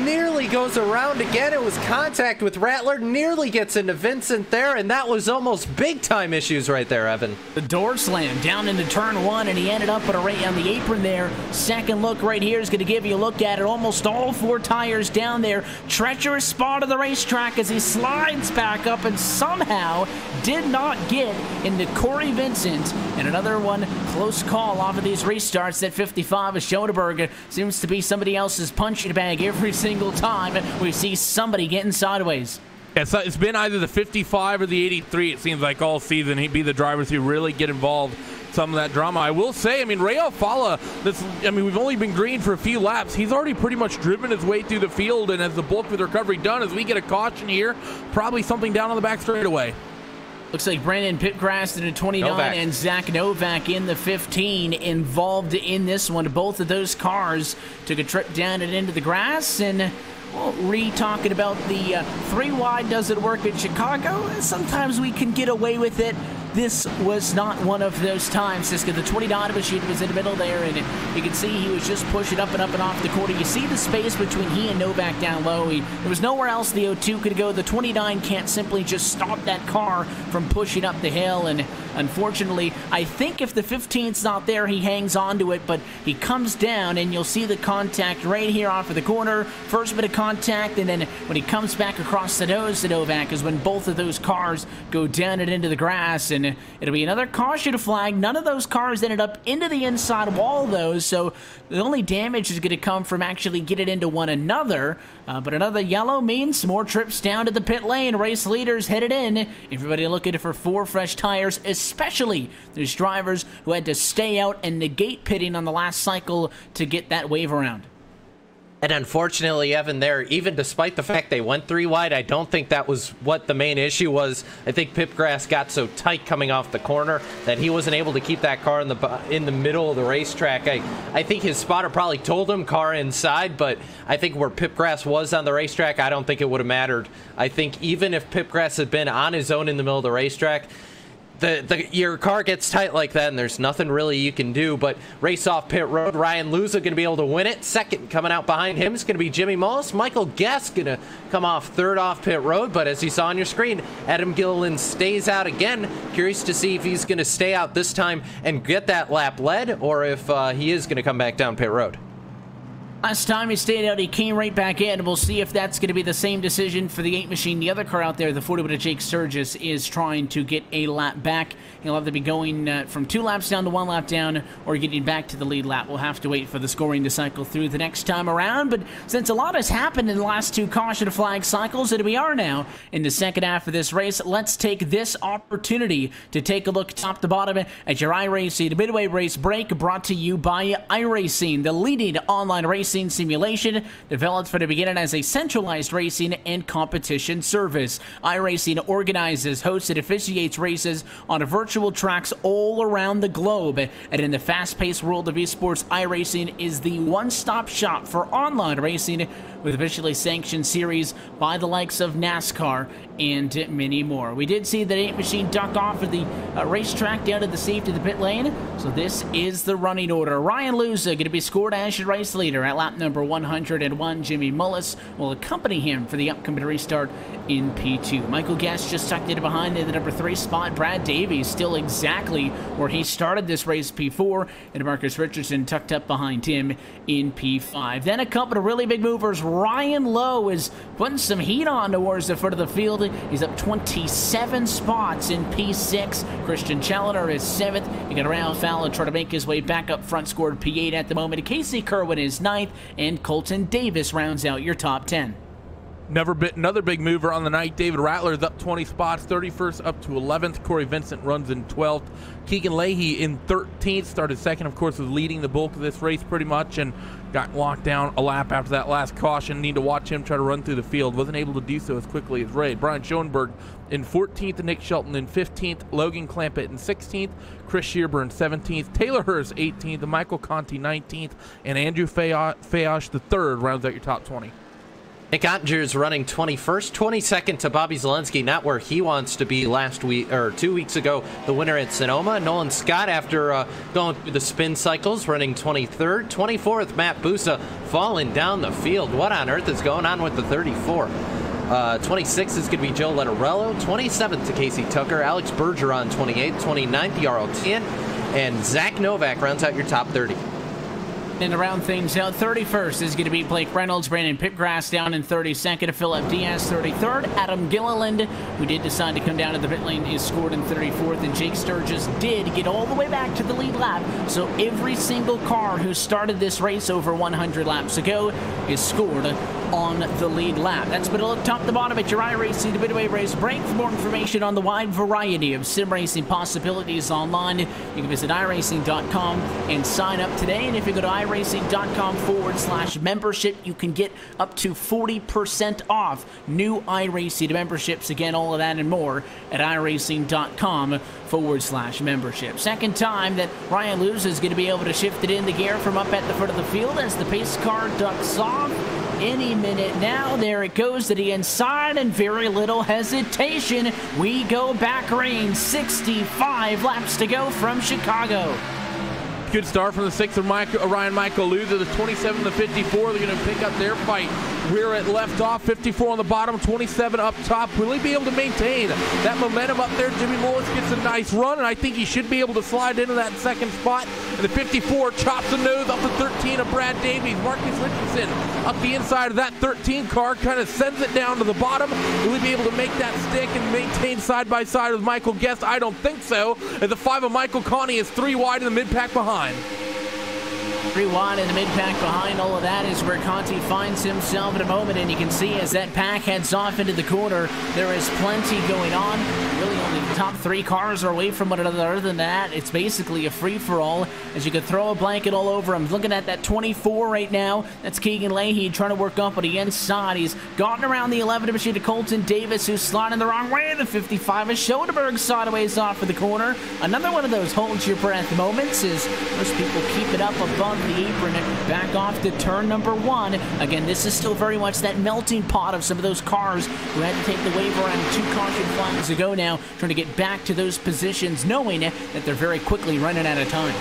Nearly goes around again. It was contact with Rattler, nearly gets into Vincent there, and that was almost big-time issues right there, Evan.
The door slam down into turn 1, and he ended up on the apron there. Second look right here is going to give you a look at it. Almost all 4 tires down there. Treacherous spot of the racetrack as he slides back up and somehow did not get into Corey Vincent. And another one, close call off of these restarts. That 55 of Schoenberg seems to be somebody else's punching bag every single time we see somebody getting sideways.
Yeah, so it's been either the 55 or the 83, it seems like, all season. He'd be the drivers who really get involved some of that drama. I will say, I mean, Ray Alfala, we've only been green for a few laps. He's already pretty much driven his way through the field, and as the bulk of the recovery done, as we get a caution here, probably something down on the back straightaway.
Looks like Brandon Pitgrass in the 29
Novak.
and Zach Novak in the 15 involved in this one. Both of those cars took a trip down and into the grass, and well, talking about the 3 wide doesn't work in Chicago. Sometimes we can get away with it. This was not one of those times. Siska, the 29 machine was in the middle there, and you can see he was just pushing up and off the corner. You see the space between he and Novak down low. There was nowhere else the 02 could go. The 29 can't simply just stop that car from pushing up the hill, and unfortunately, I think if the 15's not there, he hangs on to it, but he comes down, and you'll see the contact right here off of the corner. First bit of contact, and then when he comes back across the nose to Novak is when both of those cars go down and into the grass, and it'll be another caution flag. None of those cars ended up into the inside wall, though, so the only damage is going to come from actually getting into one another. But another yellow means more trips down to the pit lane. Race leaders headed in. Everybody looking for 4 fresh tires, especially those drivers who had to stay out and negate pitting on the last cycle to get that wave around.
And unfortunately, Evan, there, even despite the fact they went 3 wide, I don't think that was what the main issue was. I think Pipgrass got so tight coming off the corner that he wasn't able to keep that car in the middle of the racetrack. I think his spotter probably told him car inside, but I think where Pipgrass was on the racetrack, I don't think it would have mattered. I think even if Pipgrass had been on his own in the middle of the racetrack, your car gets tight like that, and there's nothing really you can do but race off pit road. Ryan Luza going to be able to win it. Second coming out behind him is going to be Jimmy Mullis. Michael Guest going to come off third off pit road, but as you saw on your screen, Adam Gilliland stays out again. Curious to see if he's going to stay out this time and get that lap led, or if he is going to come back down pit road.
Last time he stayed out, he came right back in. We'll see if that's going to be the same decision for the 8 machine. The other car out there, the 40 of Jake Sturgis, is trying to get a lap back. He'll have to be going from 2 laps down to 1 lap down, or getting back to the lead lap. We'll have to wait for the scoring to cycle through the next time around. But since a lot has happened in the last 2 caution flag cycles, and we are now in the second half of this race, let's take this opportunity to take a look top to bottom at your iRacing Midway Race Break, brought to you by iRacing, the leading online racing simulation developed from the beginning as a centralized racing and competition service. iRacing organizes, hosts, and officiates races on virtual tracks all around the globe. And in the fast-paced world of esports, iRacing is the one-stop shop for online racing, with officially sanctioned series by the likes of NASCAR and many more. We did see that 8 machine duck off of the racetrack down to the safety of the pit lane, so this is the running order. Ryan Luza going to be scored as your race leader at lap number 101. Jimmy Mullis will accompany him for the upcoming restart in P2. Michael Guest just tucked in behind in the number 3 spot. Brad Davies still exactly where he started this race, P4, and Marcus Richardson tucked up behind him in P5. Then a couple of really big movers. Ryan Lowe is putting some heat on towards the front of the field. He's up 27 spots in P6. Christian Challoner is 7th. You got Ralph Fowler trying to make his way back up front, scored P8 at the moment. Casey Kerwin is 9th, and Colton Davis rounds out your top 10.
Another big mover on the night. David Rattler's up 20 spots, 31st up to 11th. Corey Vincent runs in 12th. Keegan Leahy in 13th, started second, of course, was leading the bulk of this race pretty much, and got locked down a lap after that last caution. Need to watch him try to run through the field. Wasn't able to do so as quickly as Ray. Brian Schoenberg in 14th, Nick Shelton in 15th, Logan Clampett in 16th, Chris Shearburn 17th, Taylor Hurst 18th, Michael Conti 19th, and Andrew Fayosh the third rounds out your top 20.
Nick Ottinger's running 21st, 22nd to Bobby Zelensky, not where he wants to be last week or 2 weeks ago, the winner at Sonoma. Nolan Scott, after going through the spin cycles, running 23rd. 24th, Matt Busa falling down the field. What on earth is going on with the 34? 26th is going to be Joe Letterello. 27th to Casey Tucker. Alex Bergeron 28th. 29th, Jarl Tien. And Zach Novak rounds out your top 30.
And to round things out, 31st is going to be Blake Reynolds. Brandon Pipgrass down in 32nd. Philip Diaz 33rd. Adam Gilliland, who did decide to come down to the pit lane, is scored in 34th. And Jake Sturgis did get all the way back to the lead lap. So every single car who started this race over 100 laps ago is scored on the lead lap. That's been a look top to bottom at your iRacing the Midway Race Break. For more information on the wide variety of sim racing possibilities online, you can visit iRacing.com and sign up today. And if you go to iRacing.com/membership, you can get up to 40% off new iRacing memberships. Again, all of that and more at iRacing.com/membership. Second time that Ryan Luza is going to be able to shift it in the gear from up at the front of the field as the pace car ducks off. Any minute now, there it goes to the inside, and very little hesitation. We go back range, 65 laps to go from Chicago.
Good start from the 6th of Ryan Michael Luza, the 27 to 54. They're going to pick up their fight where it left off. 54 on the bottom, 27 up top. Will he be able to maintain that momentum up there? Jimmy Mullis gets a nice run, and I think he should be able to slide into that second spot. And the 54 chops the nose up to 13 of Brad Davies. Marcus Richardson up the inside of that 13 car, kind of sends it down to the bottom. Will he be able to make that stick and maintain side by side with Michael Guest? I don't think so. And the 5 of Michael Conti is 3 wide in the mid-pack behind.
3 wide in the mid-pack behind. All of that is where Conti finds himself at a moment, and you can see as that pack heads off into the corner, there is plenty going on. Really only the top 3 cars are away from one another. Other than that, it's basically a free-for-all, as you could throw a blanket all over him. Looking at that 24 right now, that's Keegan Leahy trying to work up on the inside. He's gotten around the 11 machine to Colton Davis, who's sliding the wrong way. The 55 is Schoenberg sideways off of the corner. Another one of those hold-your-breath moments is most people keep it up above above the apron, back off to turn number 1. Again, this is still very much that melting pot of some of those cars who had to take the wave around 2 caution flags ago now, trying to get back to those positions, knowing that they're very quickly running out of time.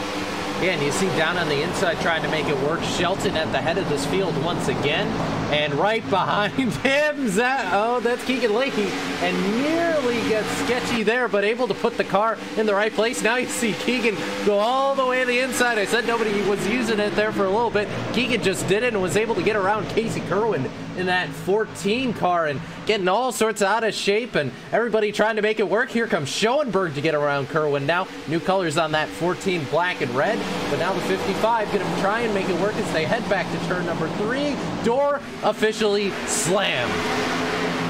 Yeah, and you see down on the inside trying to make it work, Shelton at the head of this field once again. And right behind him, that's Keegan Leahy, and nearly gets sketchy there, but able to put the car in the right place. Now you see Keegan go all the way to the inside. I said nobody was using it there for a little bit. Keegan just did it and was able to get around Casey Kerwin in that 14 car and getting all sorts out of shape, and everybody trying to make it work. Here comes Schoenberg to get around Kerwin now. New colors on that 14, black and red, but now the 55 going to try and make it work as they head back to turn number 3. Door officially slammed.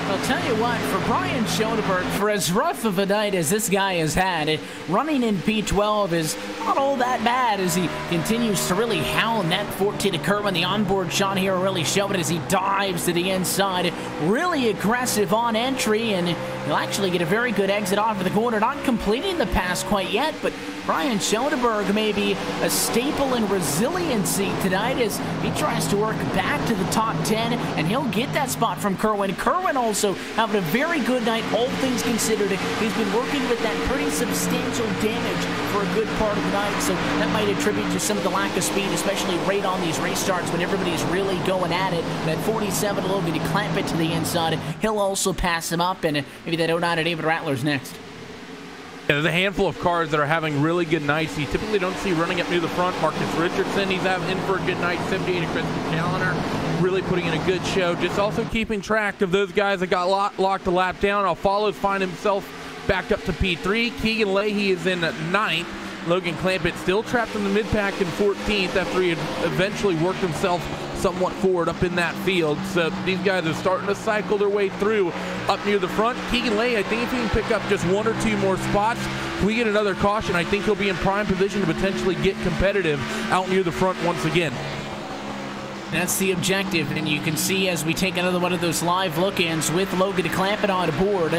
I'll tell you what, for Brian Schoenberg, for as rough of a night as this guy has had, running in P12 is not all that bad as he continues to really hound that 14 to Kerwin. The onboard shot here really showed it as he dives to the inside. Really aggressive on entry, and he'll actually get a very good exit off of the corner. Not completing the pass quite yet, but Brian Schoenberg may be a staple in resiliency tonight as he tries to work back to the top 10, and he'll get that spot from Kerwin. Kerwin also having a very good night, all things considered. He's been working with that pretty substantial damage for a good part of the night, so that might attribute to some of the lack of speed, especially right on these race starts when everybody's really going at it. That 47 Logan to clamp it to the inside. He'll also pass him up, and maybe that 09 David Rattler's next.
Yeah, there's a handful of cars that are having really good nights. You typically don't see running up near the front. Marcus Richardson, he's in for a good night. 78 and Christian Challoner, really putting in a good show. Just also keeping track of those guys that got locked a lap down. Follows find himself back up to P3. Keegan Leahy is in 9th. Logan Clampett still trapped in the mid-pack in 14th after he had eventually worked himself somewhat forward up in that field. So these guys are starting to cycle their way through up near the front. Keegan Leahy, I think if he can pick up just 1 or 2 more spots, if we get another caution, I think he'll be in prime position to potentially get competitive out near the front once again.
That's the objective, and you can see as we take another one of those live look-ins with Logan Clampett on board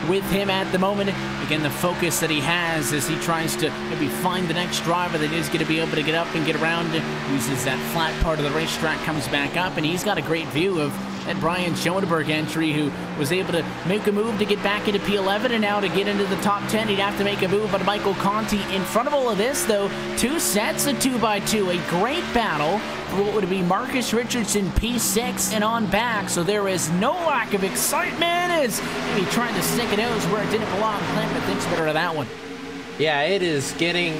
with him at the moment. Again, the focus that he has as he tries to maybe find the next driver that is going to be able to get up and get around, uses that flat part of the racetrack, comes back up, and he's got a great view of that Brian Schoenberg entry, who was able to make a move to get back into P11, and now to get into the top 10, he'd have to make a move on Michael Conti. In front of all of this, though, 2 sets of 2x2, a great battle for what would be Marcus Richardson P6 and on back, so there is no lack of excitement as maybe trying to stick a nose where it didn't belong. Clampett thinks better of that one.
Yeah, it is getting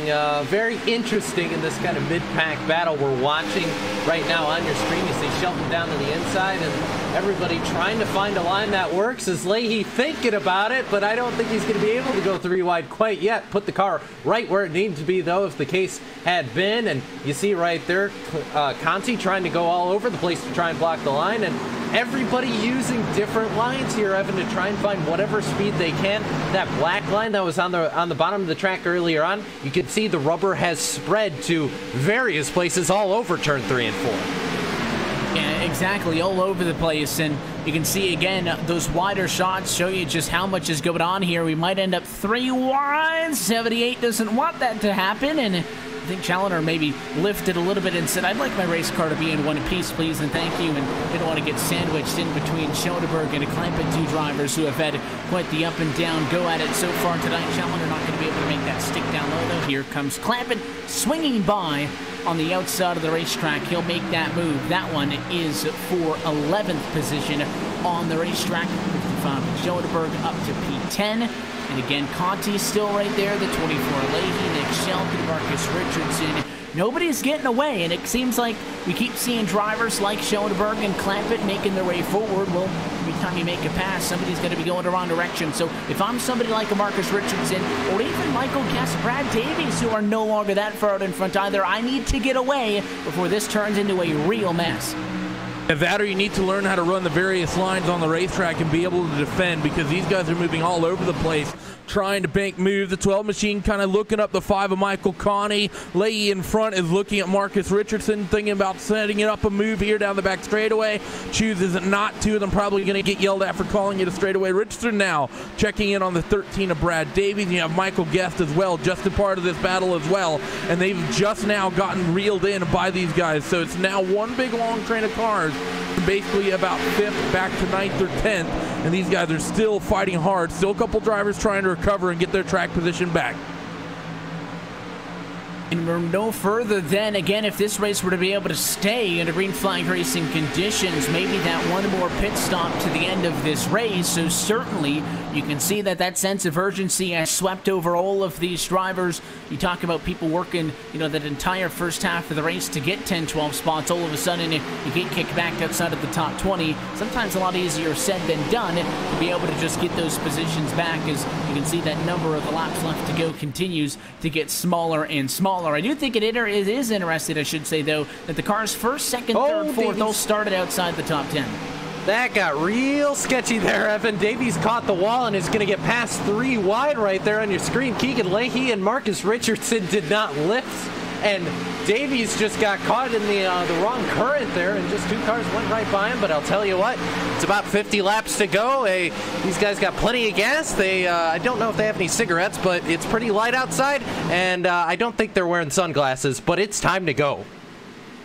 very interesting in this kind of mid-pack battle we're watching right now on your screen. You see Shelton down to the inside and everybody trying to find a line that works. Is Leahy thinking about it, but I don't think he's going to be able to go 3 wide quite yet. Put the car right where it needed to be, though, if the case had been. And you see right there, Conti trying to go all over the place to try and block the line, and everybody using different lines here, Evan, to try and find whatever speed they can. That black line that was on the bottom of the track earlier on, you can see the rubber has spread to various places all over turn 3 and 4.
Yeah, exactly, all over the place, and you can see again those wider shots show you just how much is going on here. We might end up 3 wide. 78 doesn't want that to happen, and I think Challoner maybe lifted a little bit and said, I'd like my race car to be in one piece, please, and thank you, and didn't want to get sandwiched in between Schoenberg and Clampett, 2 drivers who have had quite the up and down go at it so far tonight. Challoner not going to be able to make that stick down low, though. Here comes Clampett swinging by on the outside of the racetrack. He'll make that move. That one is for 11th position on the racetrack. 55 Schoenberg up to P10. And again, Conti's still right there, the 24 Leahy, Nick Shelton, Marcus Richardson. Nobody's getting away, and it seems like we keep seeing drivers like Schoenberg and Clampett making their way forward. Well, every time you make a pass, somebody's going to be going the wrong direction. So if I'm somebody like a Marcus Richardson or even Michael Guest, Brad Davies, who are no longer that far out in front either, I need to get away before this turns into a real mess.
That or you need to learn how to run the various lines on the racetrack and be able to defend, because these guys are moving all over the place trying to bank move. The 12 machine kind of looking up the 5 of Michael Conti. Leahy in front is looking at Marcus Richardson, thinking about setting it up a move here down the back straightaway. Chooses not to. They're probably going to get yelled at for calling it a straightaway. Richardson now checking in on the 13 of Brad Davies. You have Michael Guest as well, just a part of this battle as well. And they've just now gotten reeled in by these guys. So it's now one big long train of cars, basically about 5th back to 9th or 10th. And these guys are still fighting hard. Still a couple drivers trying to recover and get their track position back.
And we're no further than, again, if this race were to be able to stay under green flag racing conditions, maybe that one more pit stop to the end of this race. So certainly you can see that that sense of urgency has swept over all of these drivers. You talk about people working, you know, that entire first half of the race to get 10, 12 spots. All of a sudden, you get kicked back outside of the top 20. Sometimes a lot easier said than done to be able to just get those positions back, as you can see that number of laps left to go continues to get smaller and smaller. I do think it is interesting, I should say, though, that the cars first, second, third, fourth all started outside the top 10.
That got real sketchy there, Evan. Davies caught the wall and is going to get past 3 wide right there on your screen. Keegan Leahy and Marcus Richardson did not lift, and Davies just got caught in the wrong current there, and just 2 cars went right by him. But I'll tell you what, it's about 50 laps to go. These guys got plenty of gas. I don't know if they have any cigarettes, but it's pretty light outside, and I don't think they're wearing sunglasses, but it's time to go.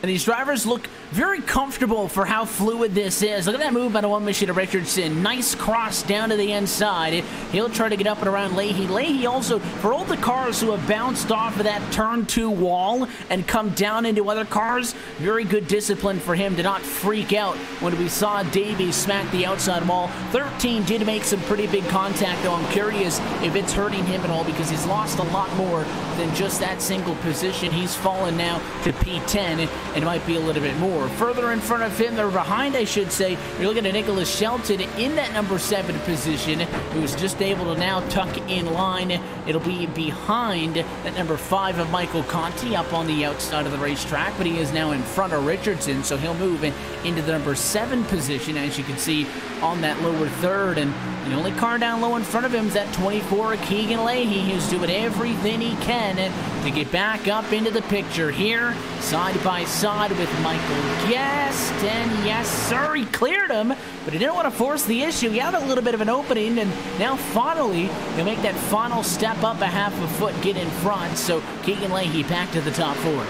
And these drivers look very comfortable for how fluid this is. Look at that move by the 1 machine of Richardson. Nice cross down to the inside. He'll try to get up and around Leahy. Leahy also, for all the cars who have bounced off of that turn 2 wall and come down into other cars, very good discipline for him to not freak out when we saw Davies smack the outside wall. 13 did make some pretty big contact, though. I'm curious if it's hurting him at all, because he's lost a lot more than just that single position. He's fallen now to P10. It might be a little bit more. Further in front of him, they're behind, I should say, you're looking at Nicholas Shelton in that number 7 position, who's just able to now tuck in line. It'll be behind that number 5 of Michael Conti up on the outside of the racetrack, but he is now in front of Richardson, so he'll move into the number 7 position, as you can see on that lower third. And the only car down low in front of him is that 24 of Keegan Leahy, who's doing everything he can to get back up into the picture here, side by side with Michael Guest. And yes, sir, he cleared him, but he didn't want to force the issue. He had a little bit of an opening, and now finally he'll make that final step up a half a foot, get in front. So Keegan Leahy back to the top 4.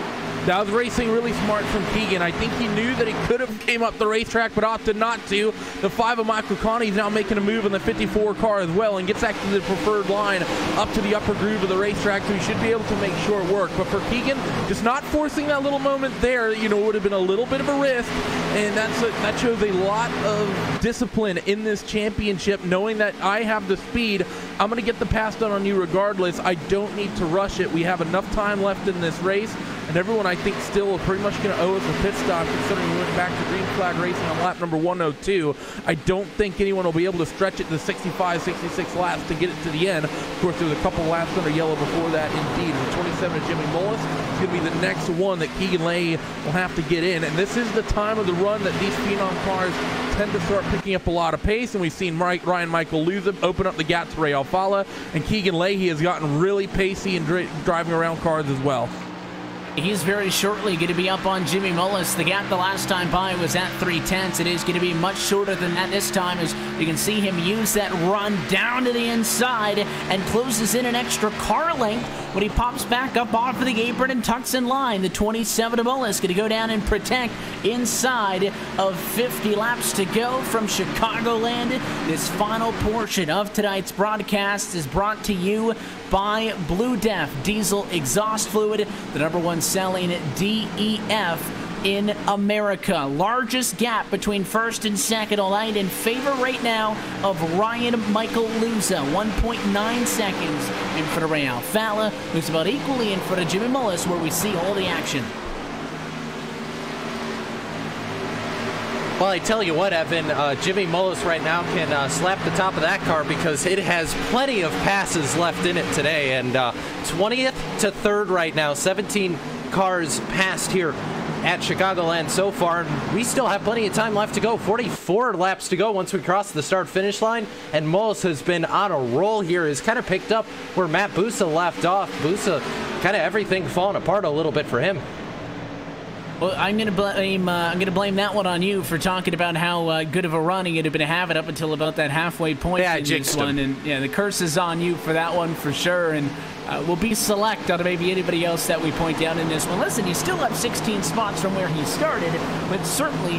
That was racing really smart from Keegan. I think he knew that he could have came up the racetrack, but opted not to. The 5 of Michael Conti is now making a move on the 54 car as well, and gets actually the preferred line up to the upper groove of the racetrack, so he should be able to make short work. But for Keegan, just not forcing that little moment there, you know, would have been a little bit of a risk, and that shows a lot of discipline in this championship, knowing that I have the speed. I'm going to get the pass done on you regardless. I don't need to rush it. We have enough time left in this race, and everyone, I think, still are pretty much going to owe us a pit stop, considering we went back to green flag racing on lap number 102. I don't think anyone will be able to stretch it to 65, 66 laps to get it to the end. Of course, there's a couple laps under yellow before that, indeed. The 27 of Jimmy Mullis is going to be the next one that Keegan Leahy will have to get in. And this is the time of the run that these Phenom cars tend to start picking up a lot of pace, and we've seen Ryan Michael Luza open up the gap to Ray Alfala, and Keegan Leahy has gotten really pacey and driving around cars as well.
He's very shortly going to be up on Jimmy Mullis. The gap the last time by was at 3/10. It is going to be much shorter than that this time, as you can see him use that run down to the inside and closes in an extra car length when he pops back up off of the apron and tucks in line. The 27 of Mullis going to go down and protect inside of 50 laps to go from Chicagoland. This final portion of tonight's broadcast is brought to you by Blue Def Diesel Exhaust Fluid, the #1 selling DEF in America. Largest gap between first and second all night, in favor right now of Ryan Michael Luza, 1.9 seconds in front of Ray Alfala, who's about equally in front of Jimmy Mullis, where we see all the action.
Well, I tell you what, Evan, Jimmy Mullis right now can slap the top of that car, because it has plenty of passes left in it today. And 20th to 3rd right now, 17 cars passed here at Chicagoland so far. We still have plenty of time left to go. 44 laps to go once we cross the start-finish line. And Moles has been on a roll here. Has kind of picked up where Matt Busa left off. Busa, kind of everything falling apart a little bit for him.
Well, I'm gonna blame that one on you for talking about how good of a run he had been having up until about that halfway point in this one. And yeah, the curse is on you for that one for sure. And will be select out of maybe anybody else that we point down in this one. Listen, he's still up 16 spots from where he started, but certainly,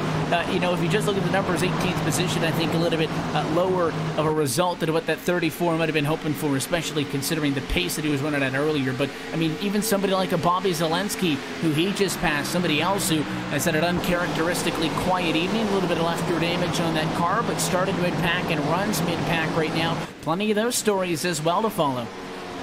you know, if you just look at the numbers, 18th position, I think a little bit lower of a result than what that 34 might have been hoping for, especially considering the pace that he was running at earlier. But I mean, even somebody like a Bobby Zelensky, who he just passed, somebody else who has had an uncharacteristically quiet evening, a little bit of left gear damage on that car, but started mid-pack and runs mid-pack right now. Plenty of those stories as well to follow.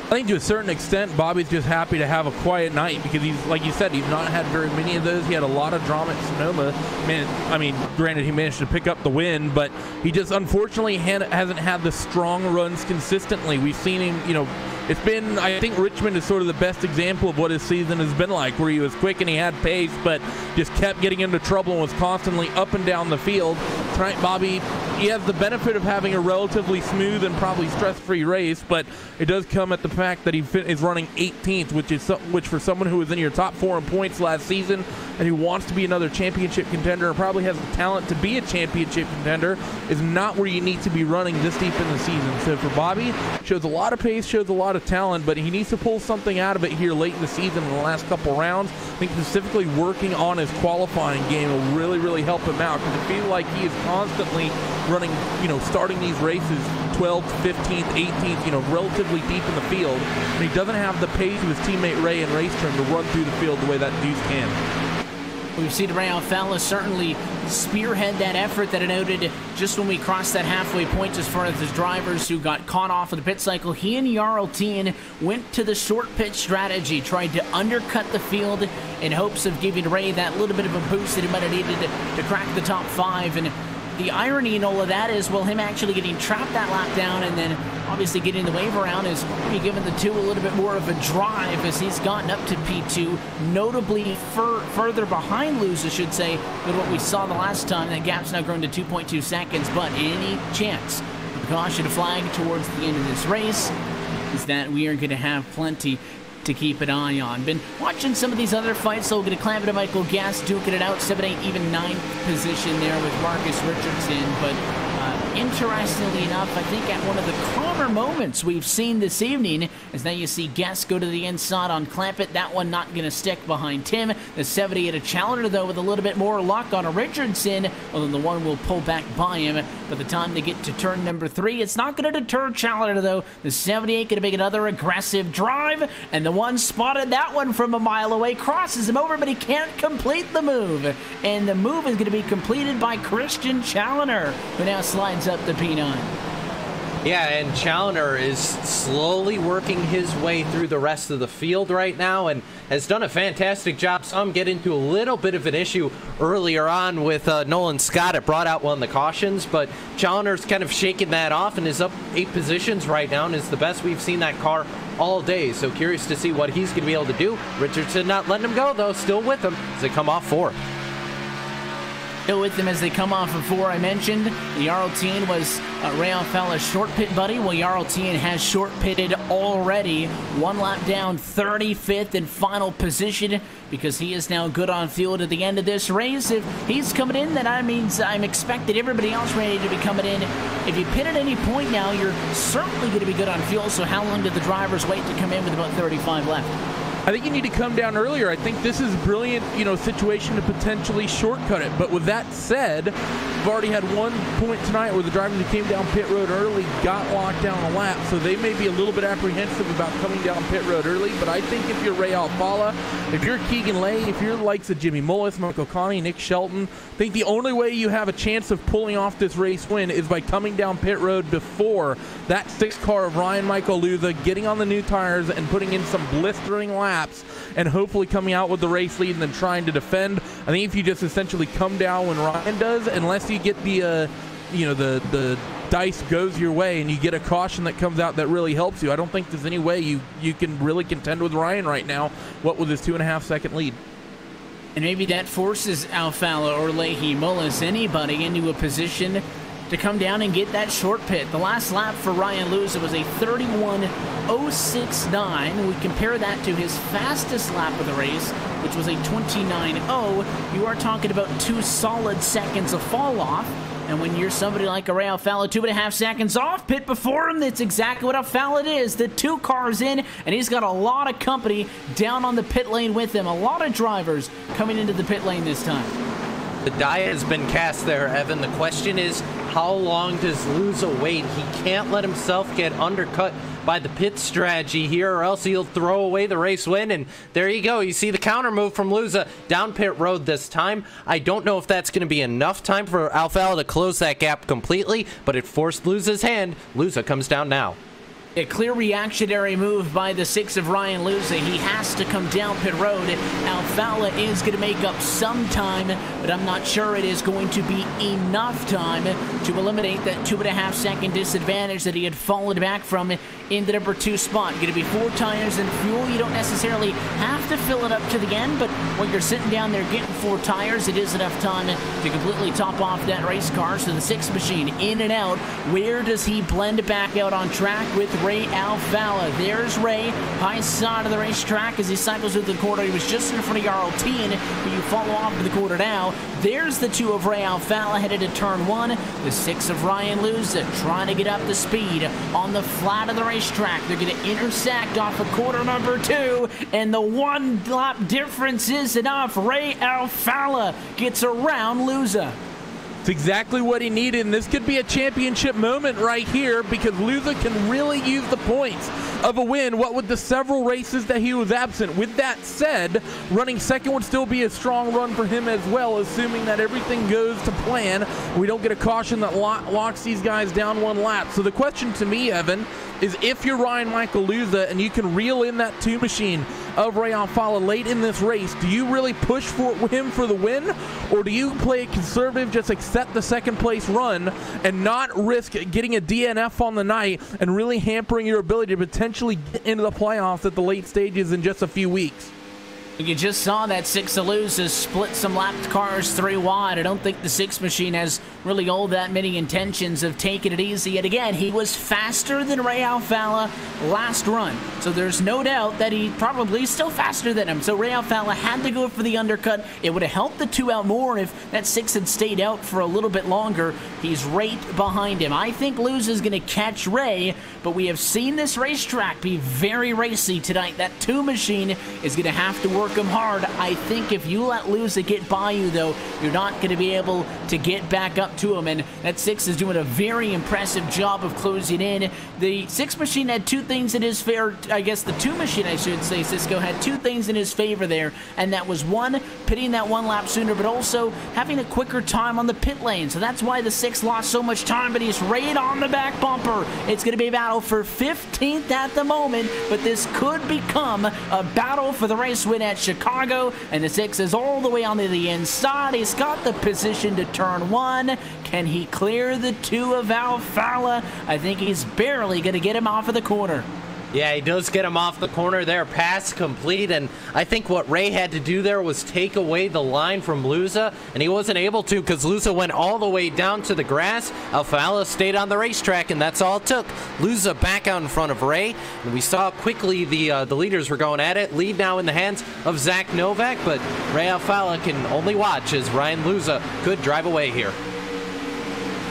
I think to a certain extent, Bobby's just happy to have a quiet night because he's, like you said, he's not had very many of those. He had a lot of drama at Sonoma. Man, I mean, granted, he managed to pick up the win, but he just unfortunately hasn't had the strong runs consistently. We've seen him, you know, it's been, I think Richmond is sort of the best example of what his season has been like, where he was quick and he had pace, but just kept getting into trouble and was constantly up and down the field. Tonight, Bobby, he has the benefit of having a relatively smooth and probably stress-free race, but it does come at the fact that he is running 18th, which for someone who was in your top 4 in points last season and who wants to be another championship contender and probably has the talent to be a championship contender, is not where you need to be running this deep in the season. So for Bobby, shows a lot of pace, shows a lot of talent, but he needs to pull something out of it here late in the season in the last couple rounds. I think specifically working on his qualifying game will really, really help him out, because I feel like he is constantly running, you know, starting these races 12th, 15th, 18th, you know, relatively deep in the field, and he doesn't have the pace of his teammate Ray and Racetrim to run through the field the way that Deuce can.
We've seen Ray Alfala certainly spearhead that effort that I noted just when we crossed that halfway point as far as the drivers who got caught off of the pit cycle. He and Jarl Tien went to the short pit strategy, tried to undercut the field in hopes of giving Ray that little bit of a boost that he might have needed to crack the top 5. And the irony in all of that is, well, him actually getting trapped that lap down and then obviously getting the wave around is maybe giving the two a little bit more of a drive as he's gotten up to P2, notably further behind Luz, I should say, than what we saw the last time. That gap's now grown to 2.2 seconds, but any chance the caution flag towards the end of this race is that we are going to have plenty to keep an eye on. Been watching some of these other fights, so we're going to climb to Michael Gass, duking it out, 7, 8, even 9th position there with Marcus Richardson, but interestingly enough, I think at one of the calmer moments we've seen this evening is now you see Guess go to the inside on Clampett. That one not going to stick behind Tim. The 70 at a Challenger, though, with a little bit more luck on a Richardson, well, then the one will pull back by him. By the time they get to turn number 3, it's not going to deter Challenger, though. The 78 going to make another aggressive drive, and the one spotted that one from a mile away, crosses him over, but he can't complete the move. And the move is going to be completed by Christian Challenger, who now slides up the P9.
Yeah, and Challenger is slowly working his way through the rest of the field right now and has done a fantastic job. Some get into a little bit of an issue earlier on with Nolan Scott. It brought out one of the cautions, but Challenger's kind of shaking that off and is up 8 positions right now and is the best we've seen that car all day. So curious to see what he's going to be able to do. Richardson not letting him go, though, still with him as they come off 4.
Still with them as they come off of 4. I mentioned Jarl Tien was Ray Alfala's short pit buddy. Well, Jarl Tien has short pitted already. 1 lap down, 35th in final position, because he is now good on field at the end of this race. If he's coming in, then that means I'm expecting everybody else ready to be coming in. If you pit at any point now, you're certainly going to be good on fuel. So how long did the drivers wait to come in with about 35 left?
I think you need to come down earlier. I think this is a brilliant, you know, situation to potentially shortcut it. But with that said, we've already had one point tonight where the driver who came down pit road early got locked down a lap, so they may be a little bit apprehensive about coming down pit road early. But I think if you're Ray Alfala, if you're Keegan Lay, if you're the likes of Jimmy Mullis, Michael Connie, Nick Shelton, I think the only way you have a chance of pulling off this race win is by coming down pit road before that 6th car of Ryan Michael Luza, getting on the new tires and putting in some blistering laps and hopefully coming out with the race lead and then trying to defend. I think if you just essentially come down when Ryan does, unless you get the you know, the dice goes your way and you get a caution that comes out that really helps you, I don't think there's any way you can really contend with Ryan right now, what with his 2.5-second lead.
And maybe that forces Alfala or Leahy, Mullis, anybody into a position to come down and get that short pit. The last lap for Ryan Luza was a 31.069. We compare that to his fastest lap of the race, which was a 29.0. You are talking about 2 solid seconds of fall off. And when you're somebody like a Ray Alfala, 2.5 seconds off, pit before him, that's exactly what Alfala is. The 2 cars in, and he's got a lot of company down on the pit lane with him. A lot of drivers coming into the pit lane this time.
The die has been cast there, Evan. The question is, how long does Luza wait? He can't let himself get undercut by the pit strategy here, or else he'll throw away the race win. And there you go. You see the counter move from Luza down pit road this time. I don't know if that's going to be enough time for Alfala to close that gap completely, but it forced Luza's hand. Luza comes down now.
A clear reactionary move by the 6 of Ryan Luza. He has to come down pit road. Alfala is going to make up some time, but I'm not sure it is going to be enough time to eliminate that 2.5 second disadvantage that he had fallen back from in the number 2 spot. Going to be 4 tires and fuel. You don't necessarily have to fill it up to the end, but when you're sitting down there getting 4 tires, it is enough time to completely top off that race car. So the 6 machine in and out. Where does he blend back out on track with Ray Alfala? There's Ray, high side of the racetrack as he cycles through the corner. He was just in front of RLT, and when you follow off to the corner now, there's the 2 of Ray Alfala headed to turn 1. The 6 of Ryan Luza trying to get up the speed on the flat of the racetrack. They're going to intersect off of corner number 2, and the 1 lap difference is enough. Ray Alfala gets around Luza.
It's exactly what he needed, and this could be a championship moment right here because Luza can really use the points of a win, what with the several races that he was absent. With that said, running second would still be a strong run for him as well, assuming that everything goes to plan. We don't get a caution that locks these guys down 1 lap. So the question to me, Evan, is if you're Ryan Michael Luza and you can reel in that 2 machine of Ray Alfala late in this race, do you really push for him for the win, or do you play it conservative, just accept the second place run and not risk getting a DNF on the night and really hampering your ability to potentially get into the playoffs at the late stages in just a few weeks?
You just saw that 6 of Luza split some lapped cars 3 wide. I don't think the 6 machine has really all that many intentions of taking it easy. Yet again, he was faster than Ray Alfala last run. So there's no doubt that he probably is still faster than him. So Ray Alfala had to go for the undercut. It would have helped the 2 out more if that 6 had stayed out for a little bit longer. He's right behind him. I think Luza is going to catch Ray, but we have seen this racetrack be very racy tonight. That 2 machine is going to have to work him hard. I think if you let Luza get by you, though, you're not going to be able to get back up to him, and that 6 is doing a very impressive job of closing in. The 6 machine had 2 things in his favor. I guess the 2 machine, I should say, Cisco, had 2 things in his favor there, and that was 1, pitting that 1 lap sooner, but also having a quicker time on the pit lane. So that's why the 6 lost so much time, but he's right on the back bumper. It's going to be a battle for 15th at the moment, but this could become a battle for the race win at Chicago, and the 6 is all the way on the inside. He's got the position to turn 1. Can he clear the 2 of Alfala? I think he's barely going to get him off of the corner.
Yeah, he does get him off the corner there, pass complete, and I think what Ray had to do there was take away the line from Luza, and he wasn't able to because Luza went all the way down to the grass. Alfala stayed on the racetrack, and that's all it took. Luza back out in front of Ray, and we saw quickly the leaders were going at it. Lead now in the hands of Zach Novak, but Ray Alfala can only watch as Ryan Luza could drive away here.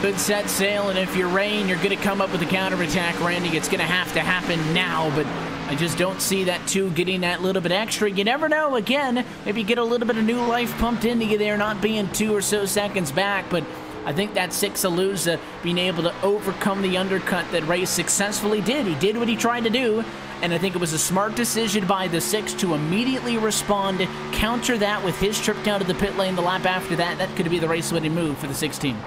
Good set sail, and if you're Rain, you're going to come up with a counterattack, Randy. It's going to happen now, but I just don't see that 2 getting that little bit extra. You never know. Again, maybe get a little bit of new life pumped into you there, not being 2 or so seconds back, but I think that 6 of Luza being able to overcome the undercut that Ray successfully did. He did what he tried to do, and I think it was a smart decision by the 6 to immediately respond, counter that with his trip down to the pit lane the lap after that. That could be the race-winning move for the 6 team.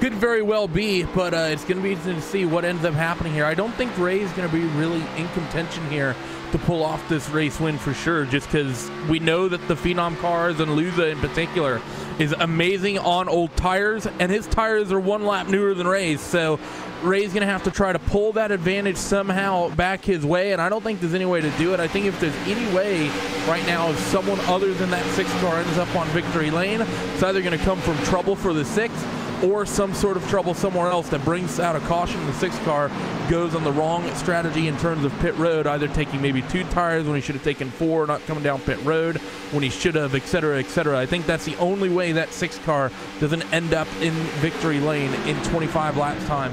Could very well be, but it's going to be interesting to see what ends up happening here. I don't think Ray's going to be really in contention here to pull off this race win for sure, just because we know that the Phenom cars and Luza in particular is amazing on old tires, and his tires are 1 lap newer than Ray's, so Ray's going to have to try to pull that advantage somehow back his way, and I don't think there's any way to do it. I think if there's any way right now, if someone other than that 6 car ends up on victory lane, it's either going to come from trouble for the 6 or some sort of trouble somewhere else that brings out a caution. The 6 car goes on the wrong strategy in terms of pit road, either taking maybe 2 tires when he should have taken 4, not coming down pit road when he should have, etc., etc. I think that's the only way that 6 car doesn't end up in victory lane in 25 laps time.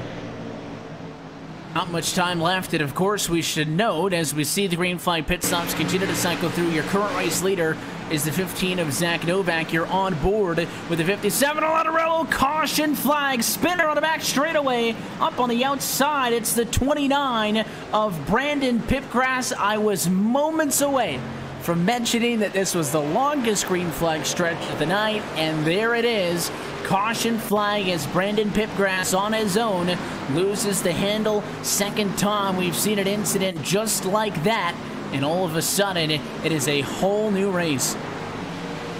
Not much time left, and of course we should note, as we see the green flag pit stops continue to cycle through, your current race leader is the 15 of Zach Novak. You're on board with the 57 Latorello. Caution flag, spinner on the back straightaway. Up on the outside, it's the 29 of Brandon Pipgrass. I was moments away from mentioning that this was the longest green flag stretch of the night, and there it is. Caution flag as Brandon Pipgrass on his own loses the handle. Second time we've seen an incident just like that, and all of a sudden it is a whole new race.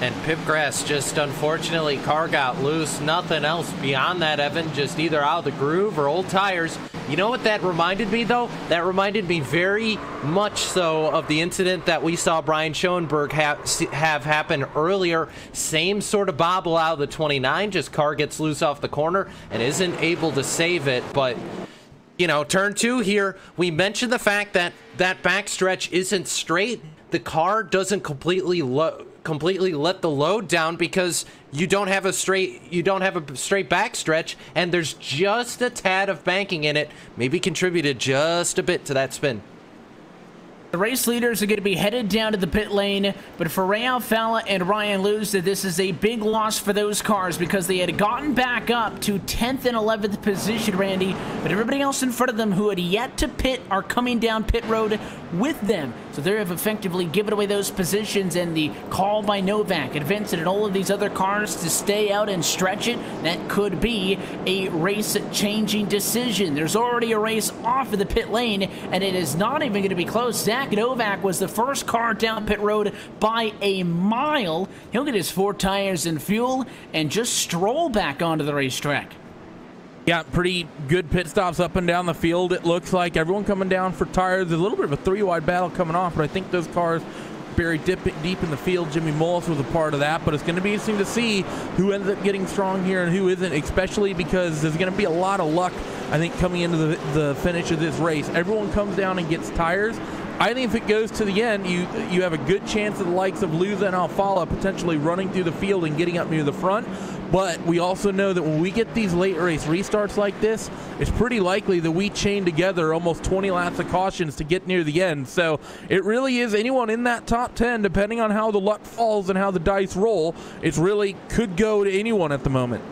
And Pipgrass just, unfortunately, car got loose. Nothing else beyond that, Evan. Just either out of the groove or old tires. You know what that reminded me, though? That reminded me very much so of the incident that we saw Brian Schoenberg have happen earlier. Same sort of bobble out of the 29. Just car gets loose off the corner and isn't able to save it. But, you know, turn 2 here, we mentioned the fact that that backstretch isn't straight. The car doesn't completely let the load down because you don't have a straight backstretch, and there's just a tad of banking in it. Maybe contributed just a bit to that spin.
The race leaders are going to be headed down to the pit lane, but for Ray Alfalla and Ryan Lewis, this is a big loss for those cars because they had gotten back up to 10th and 11th position, Randy, but everybody else in front of them who had yet to pit are coming down pit road with them. So they have effectively given away those positions, and the call by Novak and Vincent and all of these other cars to stay out and stretch it, that could be a race-changing decision. There's already a race off of the pit lane, and it is not even going to be close. Zach Novak was the first car down pit road by a mile. He'll get his 4 tires and fuel and just stroll back onto the racetrack.
Yeah, pretty good pit stops up and down the field. It looks like everyone coming down for tires. There's a little bit of a 3-wide battle coming off, but I think those cars buried deep in the field. Jimmy Mullis was a part of that, but it's going to be interesting to see who ends up getting strong here and who isn't, especially because there's going to be a lot of luck, I think, coming into the finish of this race. Everyone comes down and gets tires. I think if it goes to the end, you have a good chance of the likes of Luza and Alfalla potentially running through the field and getting up near the front. But we also know that when we get these late race restarts like this, it's pretty likely that we chain together almost 20 laps of cautions to get near the end. So it really is anyone in that top 10, depending on how the luck falls and how the dice roll, it really could go to anyone at the moment.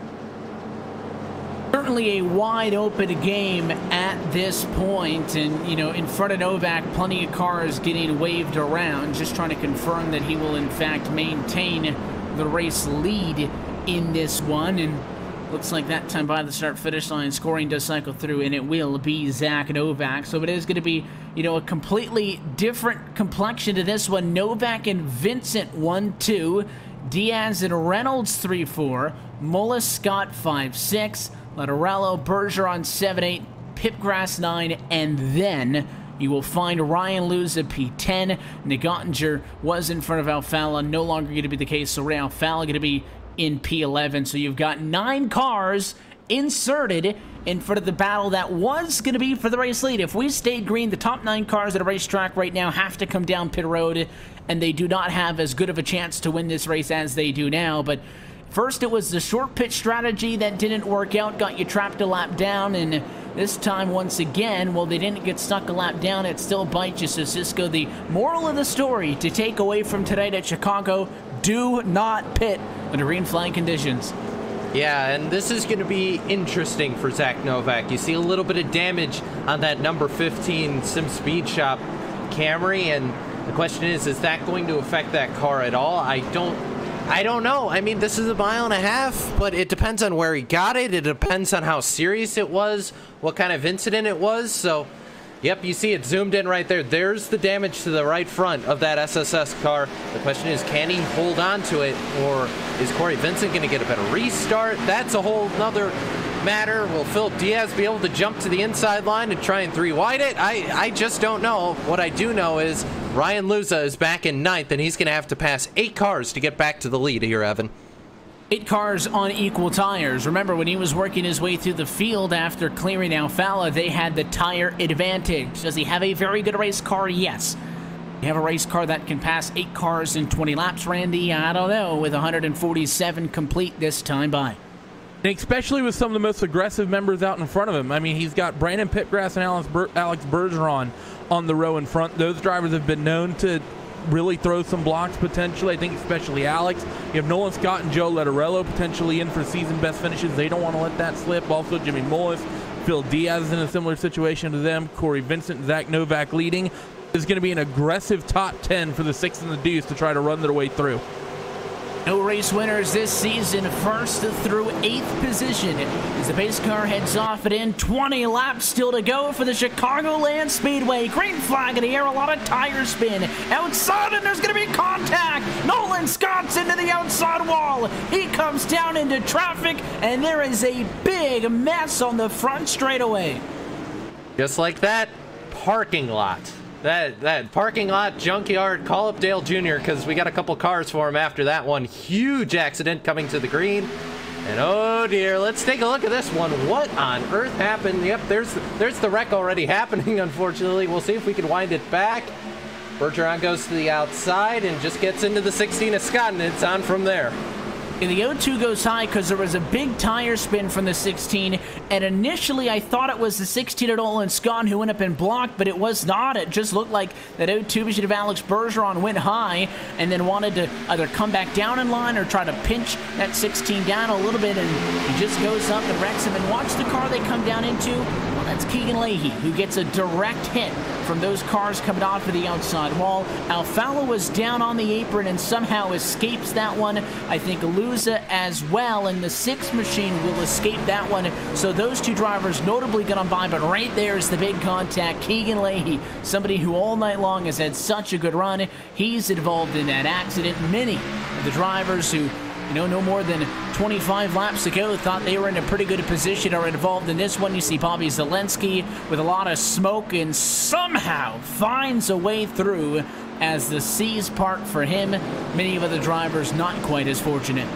Certainly a wide open game at this point, and you know, in front of Novak, plenty of cars getting waved around, just trying to confirm that he will in fact maintain the race lead in this one. And looks like that time by the start finish line scoring does cycle through, and it will be Zach Novak. So it is going to be, you know, a completely different complexion to this one. Novak and Vincent 1-2, Diaz and Reynolds 3-4, Mullis Scott 5-6, Latorello, Bergeron 7-8, Pipgrass 9, and then you will find Ryan Lewis at P10. Nick Ottinger was in front of Alfalla, no longer going to be the case, so Ray Alfalla going to be in P11. So you've got 9 cars inserted in front of the battle that was going to be for the race lead. If we stayed green, the top 9 cars at a racetrack right now have to come down pit road, and they do not have as good of a chance to win this race as they do now. But first, it was the short pitch strategy that didn't work out, got you trapped a lap down, and this time, once again, well, they didn't get stuck a lap down, it still bites you. So, Cisco, the moral of the story to take away from tonight at Chicago, do not pit under green flag conditions.
Yeah, and this is going to be interesting for Zach Novak. You see a little bit of damage on that number 15 Sim Speed Shop Camry, and the question is that going to affect that car at all? I don't know. I mean, this is 1.5 miles, but it depends on where he got it. It depends on how serious it was, what kind of incident it was. So, yep, you see it zoomed in right there. There's the damage to the right front of that SSS car. The question is, can he hold on to it, or is Corey Vincent going to get a better restart? That's a whole nother matter? Will Philip Diaz be able to jump to the inside line and try and 3-wide it? I just don't know. What I do know is Ryan Luza is back in 9th, and he's going to have to pass 8 cars to get back to the lead here, Evan.
8 cars on equal tires. Remember, when he was working his way through the field after clearing Alfala, they had the tire advantage. Does he have a very good race car? Yes. You have a race car that can pass 8 cars in 20 laps, Randy? I don't know, with 147 complete this time by.
And especially with some of the most aggressive members out in front of him. I mean, he's got Brandon Pitgrass and Alex Bergeron on the row in front. Those drivers have been known to really throw some blocks potentially. I think especially Alex. You have Nolan Scott and Joe Letterello potentially in for season best finishes. They don't want to let that slip. Also, Jimmy Mullis, Phil Diaz is in a similar situation to them. Corey Vincent, Zach Novak leading. Is going to be an aggressive top 10 for the 6 and the Deuce to try to run their way through.
No race winners this season, 1st through 8th position. As the pace car heads off and in, 20 laps still to go for the Chicagoland Speedway. Green flag in the air, a lot of tire spin. Outside, and there's going to be contact. Nolan Scott's into the outside wall. He comes down into traffic, and there is a big mess on the front straightaway.
Just like that, parking lot. That parking lot junkyard, call up Dale Jr. because we got a couple cars for him after that one. Huge accident coming to the green. And oh dear, let's take a look at this one. What on earth happened? Yep, there's the wreck already happening, unfortunately. We'll see if we can wind it back. Bergeron goes to the outside and just gets into the 16 of Scott, and it's on from there.
And the O2 goes high because there was a big tire spin from the 16, and initially I thought it was the 16 at Nolan Scott who went up and blocked, but it was not. It just looked like that O2 machine of Alex Bergeron went high and then wanted to either come back down in line or try to pinch that 16 down a little bit, and he just goes up and wrecks him. And watch the car they come down into. Well, that's Keegan Leahy, who gets a direct hit from those cars coming off of the outside wall. Alfala was down on the apron and somehow escapes that one. I think Luza as well, and the 6 machine will escape that one. So those 2 drivers notably got on by, but right there is the big contact. Keegan Leahy, somebody who all night long has had such a good run. He's involved in that accident. Many of the drivers who, no more than 25 laps ago thought they were in a pretty good position are involved in this one. You see Bobby Zelensky with a lot of smoke and somehow finds a way through as the seas part for him. Many of other drivers not quite as fortunate.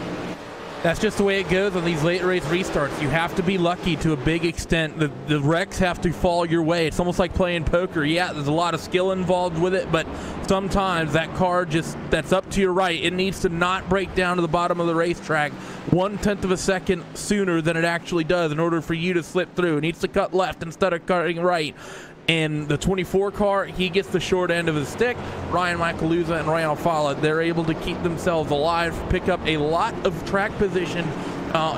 That's just the way it goes on these late race restarts. You have to be lucky to a big extent. The wrecks have to fall your way. It's almost like playing poker. Yeah, there's a lot of skill involved with it, but sometimes that car that's up to your right, it needs to not break down to the bottom of the racetrack 1/10 of a second sooner than it actually does in order for you to slip through. It needs to cut left instead of cutting right. And the 24 car, he gets the short end of the stick. Ryan Michaeluza and Ryan Alfala, they're able to keep themselves alive, pick up a lot of track position,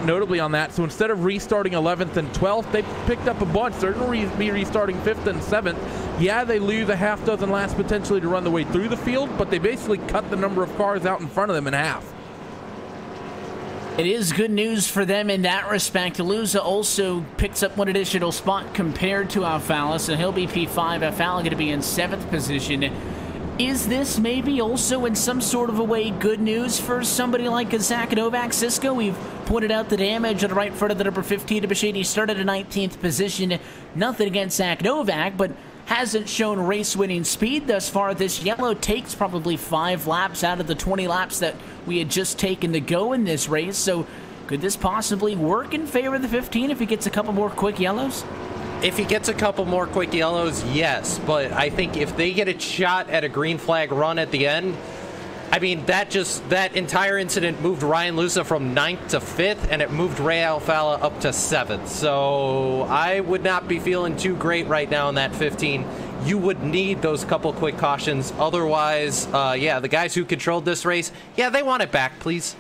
notably on that. So instead of restarting 11th and 12th, they picked up a bunch. They're going to be restarting 5th and 7th. Yeah, they lose a half dozen laps potentially to run the way through the field, but they basically cut the number of cars out in front of them in half.
It is good news for them in that respect. Luza also picks up one additional spot compared to Alfala, so he'll be P5. Alfala going to be in 7th position. Is this maybe also in some sort of a way good news for somebody like Zach Novak? Cisco, we've pointed out the damage on the right front of the number 15 machine. He started in 19th position. Nothing against Zach Novak, but hasn't shown race-winning speed thus far. This yellow takes probably 5 laps out of the 20 laps that we had just taken to go in this race. So could this possibly work in favor of the 15 if he gets a couple more quick yellows?
If he gets a couple more quick yellows, yes. But I think if they get a shot at a green flag run at the end, I mean, that entire incident moved Ryan Luza from 9th to 5th, and it moved Ray Alfala up to 7th. So I would not be feeling too great right now in that 15. You would need those couple quick cautions. Otherwise, yeah, the guys who controlled this race, yeah, they want it back, please.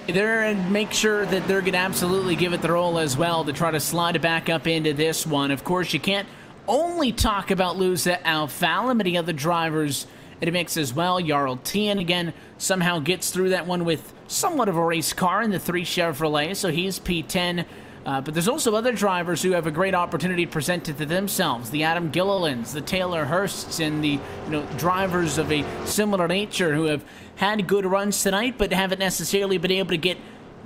They're and make sure that they're going to absolutely give it the roll as well to try to slide it back up into this one. Of course, you can't only talk about Luza Alfala, many other drivers in a mix as well. Jarl Tien, again, somehow gets through that one with somewhat of a race car in the 3 Chevrolet, so he's P10. But there's also other drivers who have a great opportunity presented to themselves. The Adam Gillilands, the Taylor Hursts, and the drivers of a similar nature who have had good runs tonight but haven't necessarily been able to get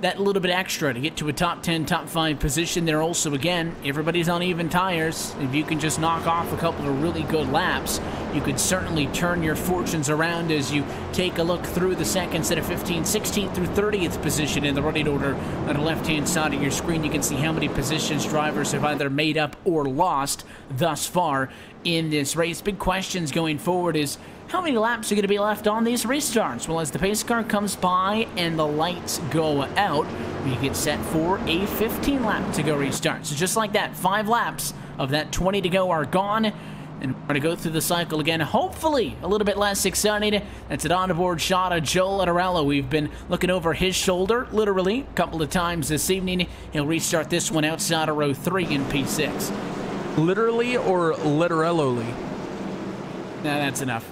that little bit extra to get to a top 10, top 5 position there. Also, again, everybody's on even tires. If you can just knock off a couple of really good laps, you could certainly turn your fortunes around as you take a look through the second set of 15, 16th through 30th position in the running order. On the left-hand side of your screen, you can see how many positions drivers have either made up or lost thus far in this race. Big questions going forward is, how many laps are going to be left on these restarts? Well, as the pace car comes by and the lights go out, we get set for a 15-lap to go restart. So just like that, 5 laps of that 20 to go are gone. And we're going to go through the cycle again, hopefully a little bit less exciting. That's an on-board shot of Joe Letterello. We've been looking over his shoulder, literally, a couple of times this evening. He'll restart this one outside of row 3 in P6.
Literally or Letterello-ly?
No, that's enough.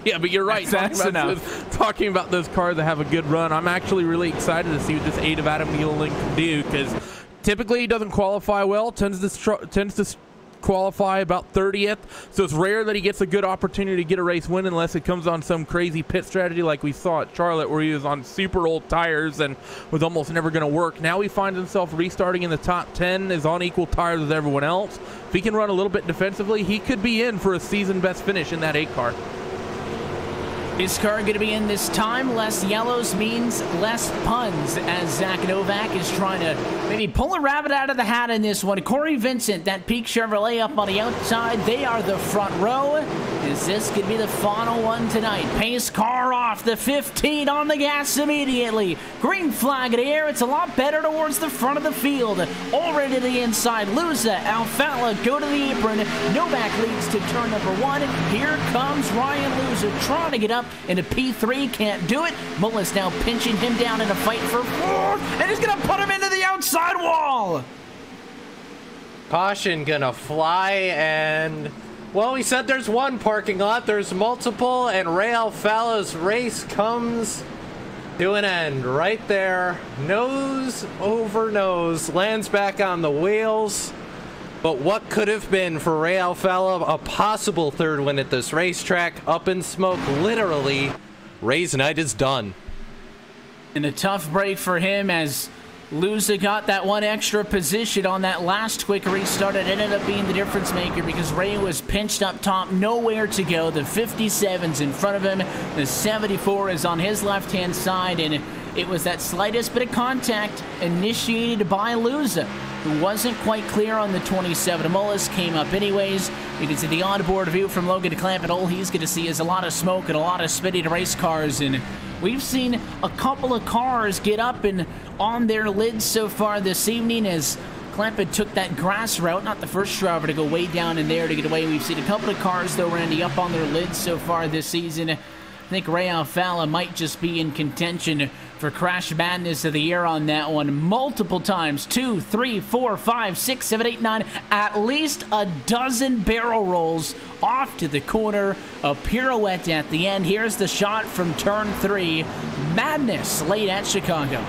Yeah, but you're right. Talking about those cars that have a good run, I'm actually really excited to see what this 8 of Adam Nealon can do, because typically he doesn't qualify well, tends to qualify about 30th, so it's rare that he gets a good opportunity to get a race win unless it comes on some crazy pit strategy like we saw at Charlotte, where he was on super old tires and was almost never going to work. Now he finds himself restarting in the top 10, is on equal tires with everyone else. If he can run a little bit defensively, he could be in for a season best finish in that 8 car.
This car going to be in this time. Less yellows means less puns, as Zach Novak is trying to maybe pull a rabbit out of the hat in this one. Corey Vincent, that Peak Chevrolet up on the outside. They are the front row. Is this going to be the final one tonight? Pace car off, the 15 on the gas immediately. Green flag in the air. It's a lot better towards the front of the field. Already to the inside. Luza, Alfala go to the apron. Novak leads to turn number 1. Here comes Ryan Luza trying to get up into P3, can't do it. Mullis now pinching him down in a fight for 4th, and he's gonna put him into the outside wall.
Caution gonna fly, and well, we said there's one parking lot, there's multiple, and Ray Alfala's race comes to an end right there. Nose over nose, lands back on the wheels. But what could have been for Ray Alfala a possible 3rd win at this racetrack? Up in smoke, literally. Ray's night is done.
And a tough break for him as Luza got that 1 extra position on that last quick restart. It ended up being the difference maker because Ray was pinched up top, nowhere to go. The 57's in front of him. The 74 is on his left-hand side, and it was that slightest bit of contact initiated by Luza, who wasn't quite clear on the 27. Mullis came up anyways. You can see the onboard view from Logan to Clampett. All he's going to see is a lot of smoke and a lot of spitty race cars. And we've seen a couple of cars get up and on their lids so far this evening as Clampett took that grass route, not the first driver to go way down in there to get away. We've seen a couple of cars, though, Randy, up on their lids so far this season. I think Ray Alfala might just be in contention for Crash Madness of the Year on that one multiple times. 2, 3, 4, 5, 6, 7, 8, 9. At least a dozen barrel rolls off to the corner. A pirouette at the end. Here's the shot from turn 3. Madness late at Chicago.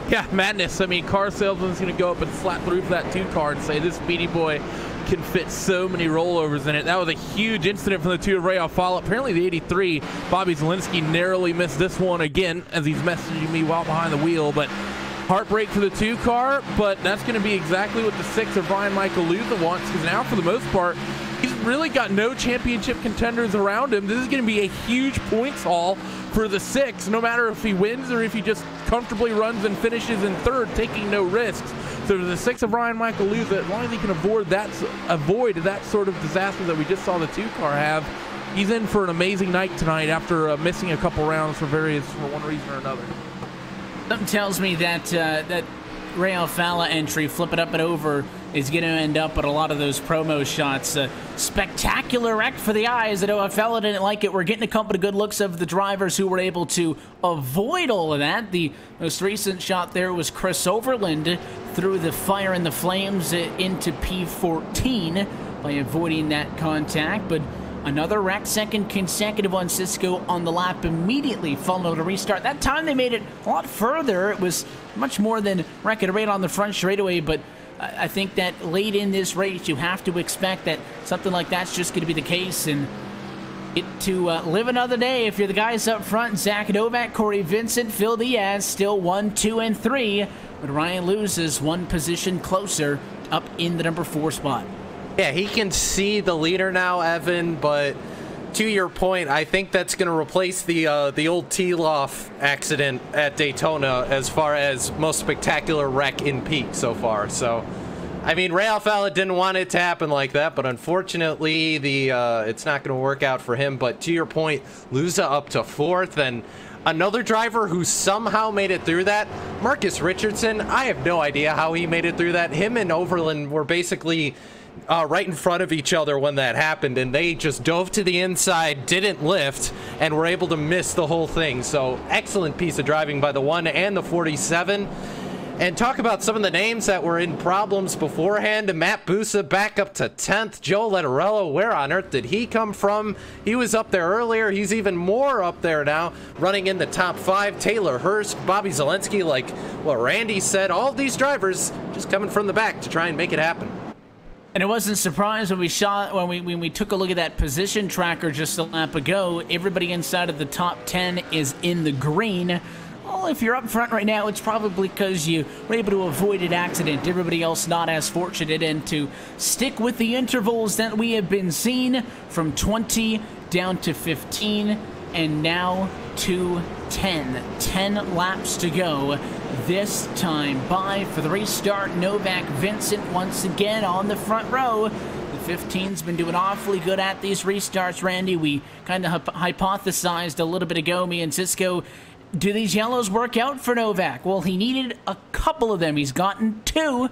Yeah, madness. I mean, car salesman's going to go up and slap the roof of that 2 car and say, this speedy boy can fit so many rollovers in it. That was a huge incident from the 2 of Ray Alfala. Apparently the 83, Bobby Zielinski, narrowly missed this one again as he's messaging me while behind the wheel. But heartbreak for the 2 car, but that's going to be exactly what the 6 of Brian Michael Luther wants, because now for the most part, he's really got no championship contenders around him. This is going to be a huge points haul for the 6, no matter if he wins or if he just comfortably runs and finishes in 3rd, taking no risks. So the 6 of Ryan Michael Luther, as long as he can avoid that sort of disaster that we just saw the 2 car have, he's in for an amazing night tonight after missing a couple rounds for one reason or another.
Something tells me that that Ray Alfala entry, flip it up and over, is going to end up at a lot of those promo shots. Spectacular wreck for the eyes. I know Alfala didn't like it. We're getting a couple of good looks of the drivers who were able to avoid all of that. The most recent shot there was Chris Overland through the fire and the flames into P14 by avoiding that contact. But another wreck, 2nd consecutive on Cisco on the lap immediately followed a restart. That time they made it a lot further. It was much more than record rate on the front straightaway, but I think that late in this race, you have to expect that something like that's just going to be the case. And Get to live another day if you're the guys up front. Zach Novak, Corey Vincent, Phil Diaz, still 1, 2, and 3. But Ryan loses one position closer up in the number 4 spot.
Yeah, he can see the leader now, Evan, but to your point, I think that's going to replace the old T-Loft accident at Daytona as far as most spectacular wreck in Peak so far. So, I mean, Ray Alfala didn't want it to happen like that, but unfortunately, it's not going to work out for him. But to your point, Luza up to 4th, and another driver who somehow made it through that, Marcus Richardson. I have no idea how he made it through that. Him and Overland were basically right in front of each other when that happened, and they just dove to the inside, didn't lift, and were able to miss the whole thing. So excellent piece of driving by the 1 and the 47. And talk about some of the names that were in problems beforehand. Matt Busa back up to 10th. Joe Letterello, where on earth did he come from? He was up there earlier. He's even more up there now, running in the top 5. Taylor Hurst, Bobby Zelensky, like what Randy said, all of these drivers just coming from the back to try and make it happen.
And it wasn't surprised when we took a look at that position tracker just a lap ago. Everybody inside of the top 10 is in the green. Well, if you're up front right now, it's probably because you were able to avoid an accident. Everybody else not as fortunate, and to stick with the intervals that we have been seeing from 20 down to 15 and now to 10. 10 laps to go. This time by for the restart, Novak Vincent once again on the front row. The 15's been doing awfully good at these restarts, Randy. We kind of hypothesized a little bit ago, me and Cisco, do these yellows work out for Novak? Well, he needed a couple of them. He's gotten 2.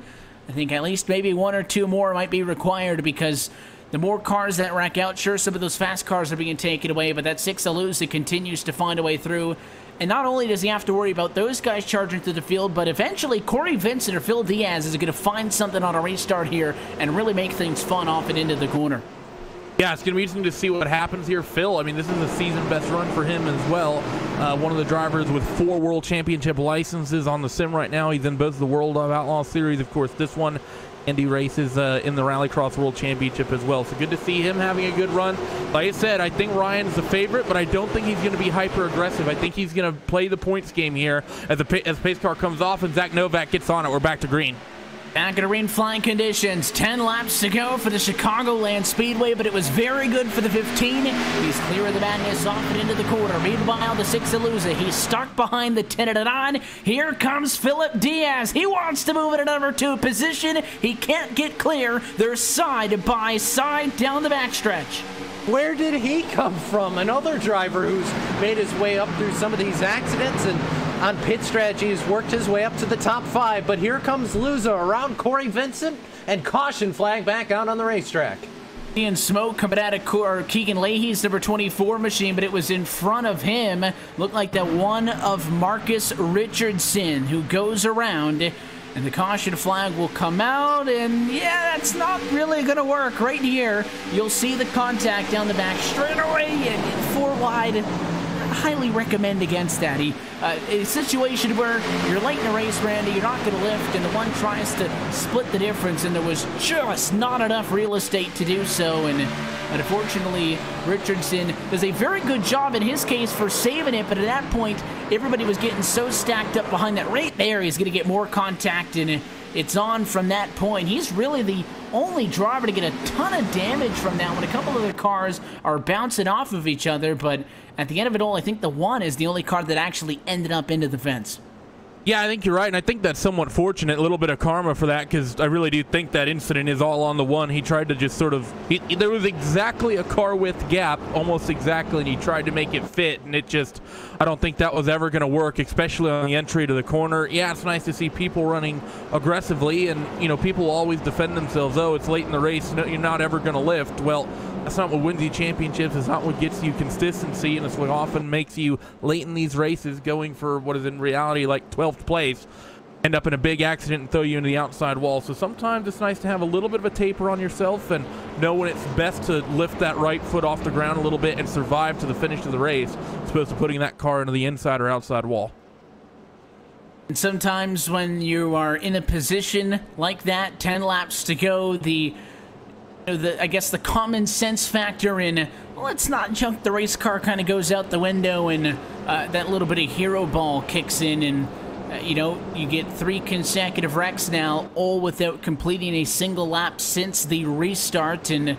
I think at least maybe 1 or 2 more might be required, because the more cars that rack out, sure, some of those fast cars are being taken away, but that 6 Alusa continues to find a way through. And not only does he have to worry about those guys charging through the field, but eventually Corey Vincent or Phil Diaz is going to find something on a restart here and really make things fun off and into the corner.
Yeah, it's going to be interesting to see what happens here. Phil, I mean, this is a season-best run for him as well. One of the drivers with 4 World Championship licenses on the sim right now. He's in both the World of Outlaw Series, of course, this one, and he races in the Rallycross World Championship as well. So good to see him having a good run. Like I said, I think Ryan's the favorite, but I don't think he's going to be hyper-aggressive. I think he's going to play the points game here as the pace car comes off and Zach Novak gets on it. We're back to green.
Back in green flying conditions. 10 laps to go for the Chicagoland Speedway, but it was very good for the 15. He's clear of the madness off and into the corner. Meanwhile, the 6 Alusa, he's stuck behind the 10 and a 9. Here comes Philip Diaz. He wants to move in a number 2 position. He can't get clear. They're side by side down the backstretch.
Where did he come from? Another driver who's made his way up through some of these accidents and on pit strategy has worked his way up to the top 5. But here comes Luza around Corey Vincent, and caution flag back out on the racetrack.
Seeing smoke coming out of Keegan Leahy's number 24 machine, but it was in front of him. Looked like that one of Marcus Richardson, who goes around, and the caution flag will come out, and yeah, that's not really going to work. Right here, you'll see the contact down the back straight away and 4 wide. Highly recommend against that. A situation where you're late in a race, Randy, you're not going to lift, and the one tries to split the difference, and there was just not enough real estate to do so, and unfortunately, Richardson does a very good job in his case for saving it, but at that point, everybody was getting so stacked up behind that right there, he's going to get more contact, and it's on from that point. He's really the only driver to get a ton of damage from that when a couple of the cars are bouncing off of each other, but at the end of it all, I think the 1 is the only car that actually ended up into the fence.
Yeah, I think you're right, and I think that's somewhat fortunate, a little bit of karma for that, because I really do think that incident is all on the 1. He tried to just sort of, there was exactly a car width gap, almost exactly, and he tried to make it fit, and it just, I don't think that was ever going to work, especially on the entry to the corner. Yeah, it's nice to see people running aggressively, and, you know, people always defend themselves. Oh, it's late in the race, no, you're not ever going to lift. Well, that's not what wins you championships. It's not what gets you consistency, and it's what often makes you late in these races going for what is in reality like 12th place, end up in a big accident and throw you into the outside wall. So sometimes it's nice to have a little bit of a taper on yourself and know when it's best to lift that right foot off the ground a little bit and survive to the finish of the race, as opposed to putting that car into the inside or outside wall.
And sometimes when you are in a position like that, 10 laps to go, the I guess the common sense factor in, let's not junk the race car, kind of goes out the window, and that little bit of hero ball kicks in, and you know, you get 3 consecutive wrecks now, all without completing a single lap since the restart, and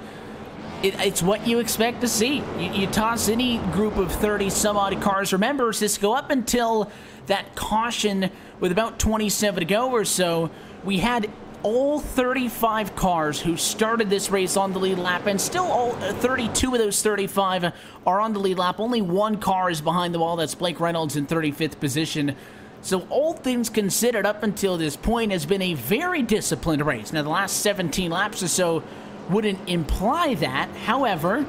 it's what you expect to see. You toss any group of 30 some odd cars. Remember, Cisco, up until that caution with about 27 to go or so, we had all 35 cars who started this race on the lead lap, and still all 32 of those 35 are on the lead lap. Only 1 car is behind the wall. That's Blake Reynolds in 35th position. So all things considered, up until this point, has been a very disciplined race. Now, the last 17 laps or so wouldn't imply that. However,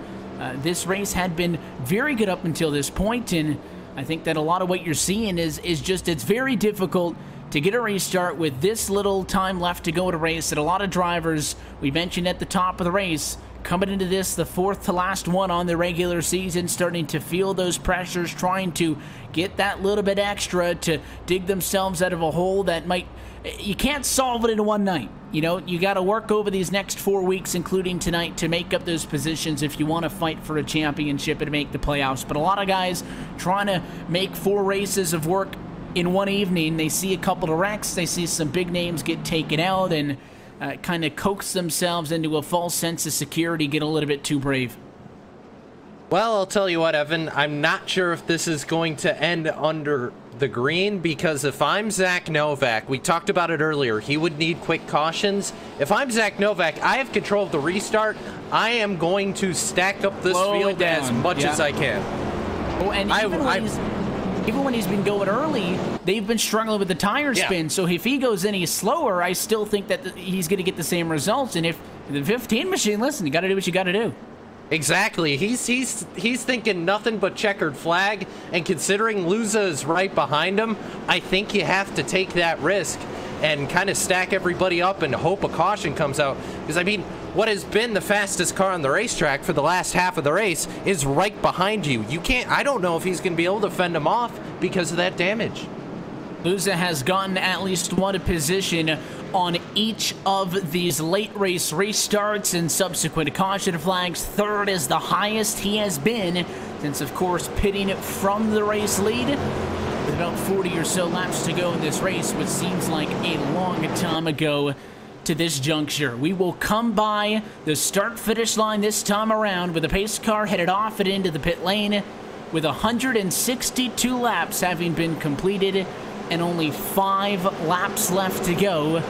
this race had been very good up until this point, and I think that a lot of what you're seeing is just it's very difficult to get a restart with this little time left to go to race. And a lot of drivers, we mentioned at the top of the race, coming into this, the 4th to last one on the regular season, starting to feel those pressures, trying to get that little bit extra to dig themselves out of a hole that might, you can't solve it in one night. You know, you got to work over these next 4 weeks, including tonight, to make up those positions if you want to fight for a championship and make the playoffs. But a lot of guys trying to make 4 races of work in one evening, they see a couple of wrecks, they see some big names get taken out, and kind of coax themselves into a false sense of security, get a little bit too brave.
Well, I'll tell you what, Evan, I'm not sure if this is going to end under the green, because if I'm Zach Novak, we talked about it earlier, he would need quick cautions. If I'm Zach Novak, I have control of the restart. I am going to stack up this field as much as I can.
Oh, and even when he's been going early, they've been struggling with the tire spin. So if he goes any slower, I still think that he's going to get the same results. And if the 15 machine, listen, you got to do what you got to do.
Exactly. He's thinking nothing but checkered flag, and considering Luza is right behind him, I think you have to take that risk and kind of stack everybody up and hope a caution comes out. Because, I mean, what has been the fastest car on the racetrack for the last half of the race is right behind you. You can't, I don't know if he's going to be able to fend him off because of that damage.
Luza has gotten at least one position on each of these late race restarts and subsequent caution flags. 3rd is the highest he has been since, of course, pitting from the race lead. With about 40 or so laps to go in this race, which seems like a long time ago to this juncture. We will come by the start-finish line this time around with the pace car headed off and into the pit lane, with 162 laps having been completed and only 5 laps left to go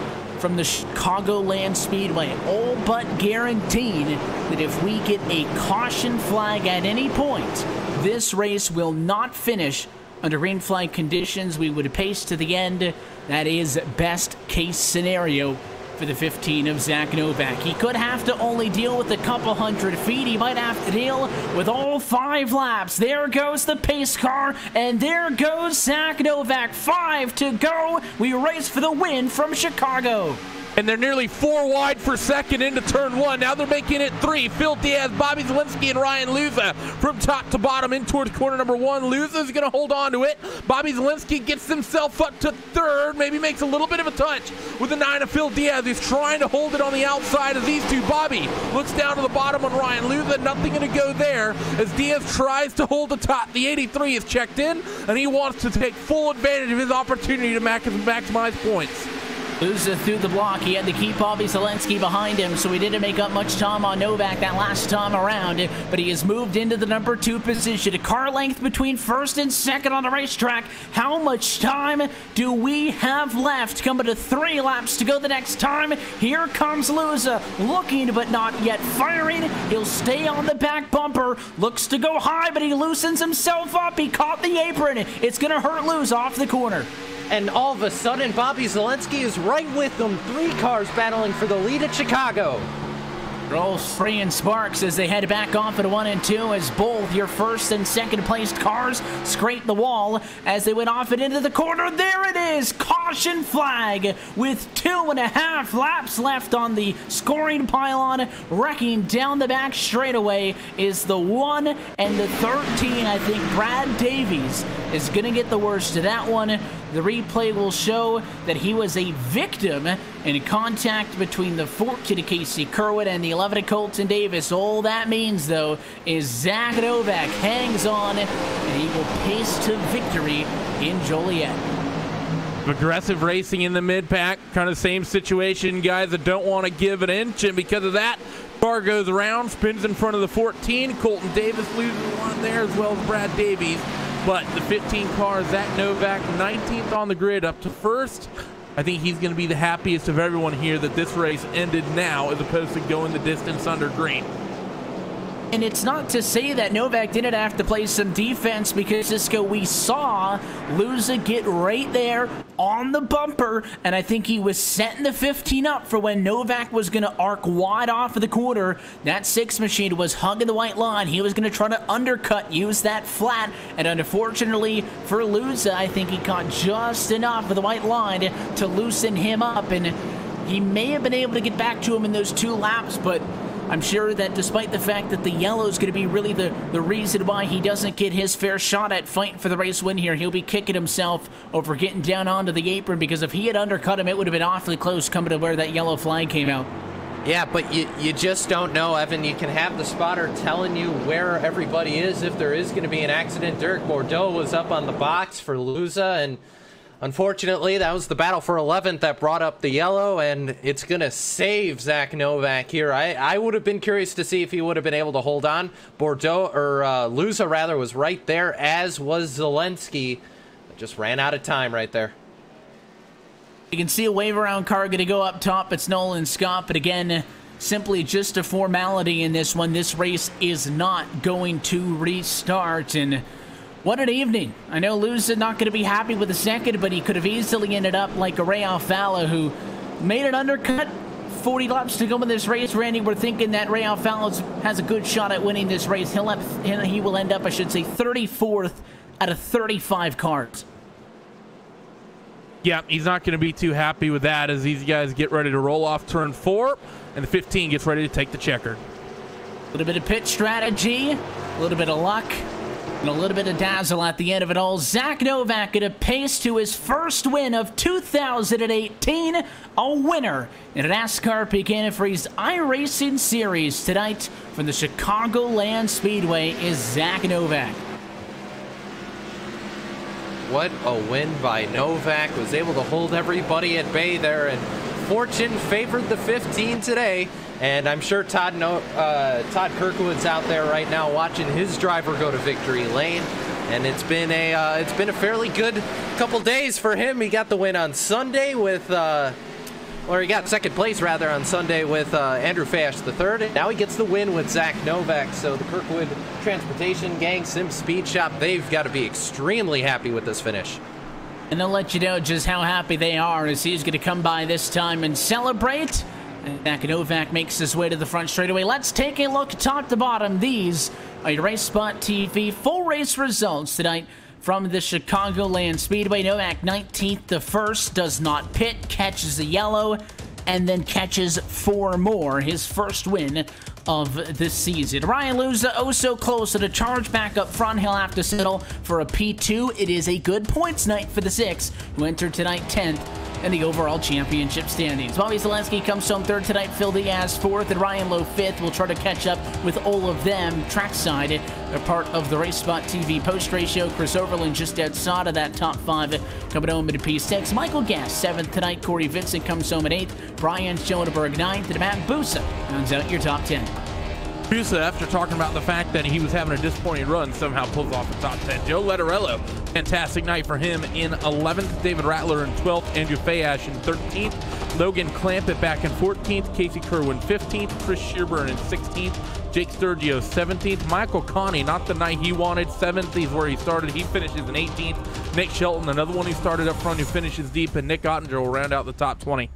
from the Chicagoland Speedway, all but guaranteed that if we get a caution flag at any point, this race will not finish under green flag conditions. We would pace to the end. That is best case scenario for the 15 of Zach Novak. He could have to only deal with a couple 100 feet. He might have to deal with all 5 laps. There goes the pace car, and there goes Zach Novak. 5 to go. We race for the win from Chicago.
And they're nearly 4 wide for second into turn 1. Now they're making it 3. Phil Diaz, Bobby Zielinski, and Ryan Luza from top to bottom in towards corner number 1. Luza's going to hold on to it. Bobby Zielinski gets himself up to 3rd, maybe makes a little bit of a touch with the 9 of Phil Diaz. He's trying to hold it on the outside of these two. Bobby looks down to the bottom on Ryan Luza. Nothing going to go there as Diaz tries to hold the top. The 83 is checked in, and he wants to take full advantage of his opportunity to maximize points.
Luza through the block. He had to keep Bobby Zielinski behind him, so he didn't make up much time on Novak that last time around, but he has moved into the number 2 position. A car length between 1st and 2nd on the racetrack. How much time do we have left? Coming to 3 laps to go the next time. Here comes Luza, looking but not yet firing. He'll stay on the back bumper. Looks to go high, but he loosens himself up. He caught the apron. It's going to hurt Luza off the corner.
And all of a sudden, Bobby Zielinski is right with them. 3 cars battling for the lead at Chicago.
Rolls spraying sparks as they head back off at 1 and 2 as both your 1st and 2nd placed cars scrape the wall as they went off and into the corner. There it is! Caution flag with 2.5 laps left on the scoring pylon. Wrecking down the back straightaway is the 1 and the 13. I think Brad Davies is going to get the worst of that one. The replay will show that he was a victim in contact between the 14 of Casey Kerwin and the 11 of Colton Davis. All that means, though, is Zach Novak hangs on, and he will pace to victory in Joliet.
Aggressive racing in the mid-pack, kind of same situation, guys that don't want to give an inch, and because of that, car goes around, spins in front of the 14. Colton Davis loses one there, as well as Brad Davies. But the 15 car, Zach Novak, 19th on the grid, up to first. I think he's going to be the happiest of everyone here that this race ended now, as opposed to going the distance under green.
And it's not to say that Novak didn't have to play some defense, because Cisco, we saw Luza get right there on the bumper, and I think he was setting the 15 up for when Novak was going to arc wide off of the corner. That 6 machine was hugging the white line. He was going to try to undercut, use that flat, and unfortunately for Luza, I think he caught just enough of the white line to loosen him up, and he may have been able to get back to him in those 2 laps, but I'm sure that despite the fact that the yellow is going to be really the reason why he doesn't get his fair shot at fighting for the race win here, he'll be kicking himself over getting down onto the apron, because if he had undercut him, it would have been awfully close coming to where that yellow flag came out.
Yeah, but you just don't know, Evan. You can have the spotter telling you where everybody is if there is going to be an accident. Derek Bordeaux was up on the box for Luza, and unfortunately, that was the battle for 11th that brought up the yellow, and it's going to save Zach Novak here. I would have been curious to see if he would have been able to hold on. Bordeaux, or Luza rather, was right there, as was Zelensky. Just ran out of time right there.
You can see a wave around car going to go up top. It's Nolan Scott, but again, simply just a formality in this one. This race is not going to restart, and what an evening. I know Luza not going to be happy with the second, but he could have easily ended up like a Ray Alfala, who made an undercut. 40 laps to go in this race. Randy, we're thinking that Ray Alfala has a good shot at winning this race. He will end up, I should say, 34th out of 35 cars.
Yeah, he's not going to be too happy with that, as these guys get ready to roll off turn 4, and the 15 gets ready to take the checkered.
A little bit of pit strategy, a little bit of luck, and a little bit of dazzle at the end of it all. Zach Novak at a pace to his first win of 2018. A winner in a NASCAR Peak Antifreeze iRacing Series tonight from the Chicagoland Speedway is Zach Novak.
What a win by Novak. Was able to hold everybody at bay there, and fortune favored the 15 today. And I'm sure Todd Kirkwood's out there right now watching his driver go to victory lane. And it's been a fairly good couple days for him. He got the win on Sunday with, or he got second place rather on Sunday with Andrew Fash III. And now he gets the win with Zach Novak. So the Kirkwood Transportation Gang, Sim Speed Shop, they've got to be extremely happy with this finish.
And they'll let you know just how happy they are as he's going to come by this time and celebrate. And Zach Novak makes his way to the front straightaway. Let's take a look top to bottom. These are your RaceSpot TV full race results tonight from the Chicagoland Speedway. Novak 19th to first, does not pit, catches the yellow, and then catches 4 more. His first win of this season. Ryan Luza, oh so close to the charge back up front. He'll have to settle for a P2. It is a good points night for the 6, who entered tonight 10th in the overall championship standings. Bobby Zelensky comes home 3rd tonight, Phil Diaz 4th, and Ryan Lowe 5th. We'll try to catch up with all of them trackside. They're part of the RaceSpot TV post ratio. Chris Overland just outside of that top 5, coming home at a P6. Michael Gass 7th tonight. Corey Vincent comes home at 8th. Brian Schoenberg 9th, and Matt Busa rounds out your top 10.
Busa, after talking about the fact that he was having a disappointing run, somehow pulls off the top 10. Joe Letterello, fantastic night for him in 11th. David Rattler in 12th. Andrew Fayash in 13th. Logan Clampett back in 14th. Casey Kerwin 15th. Chris Shearburn in 16th. Jake Sturgio 17th. Michael Connie, not the night he wanted. 7th is where he started. He finishes in 18th. Nick Shelton, another one who started up front, who finishes deep. And Nick Ottinger will round out the top 20.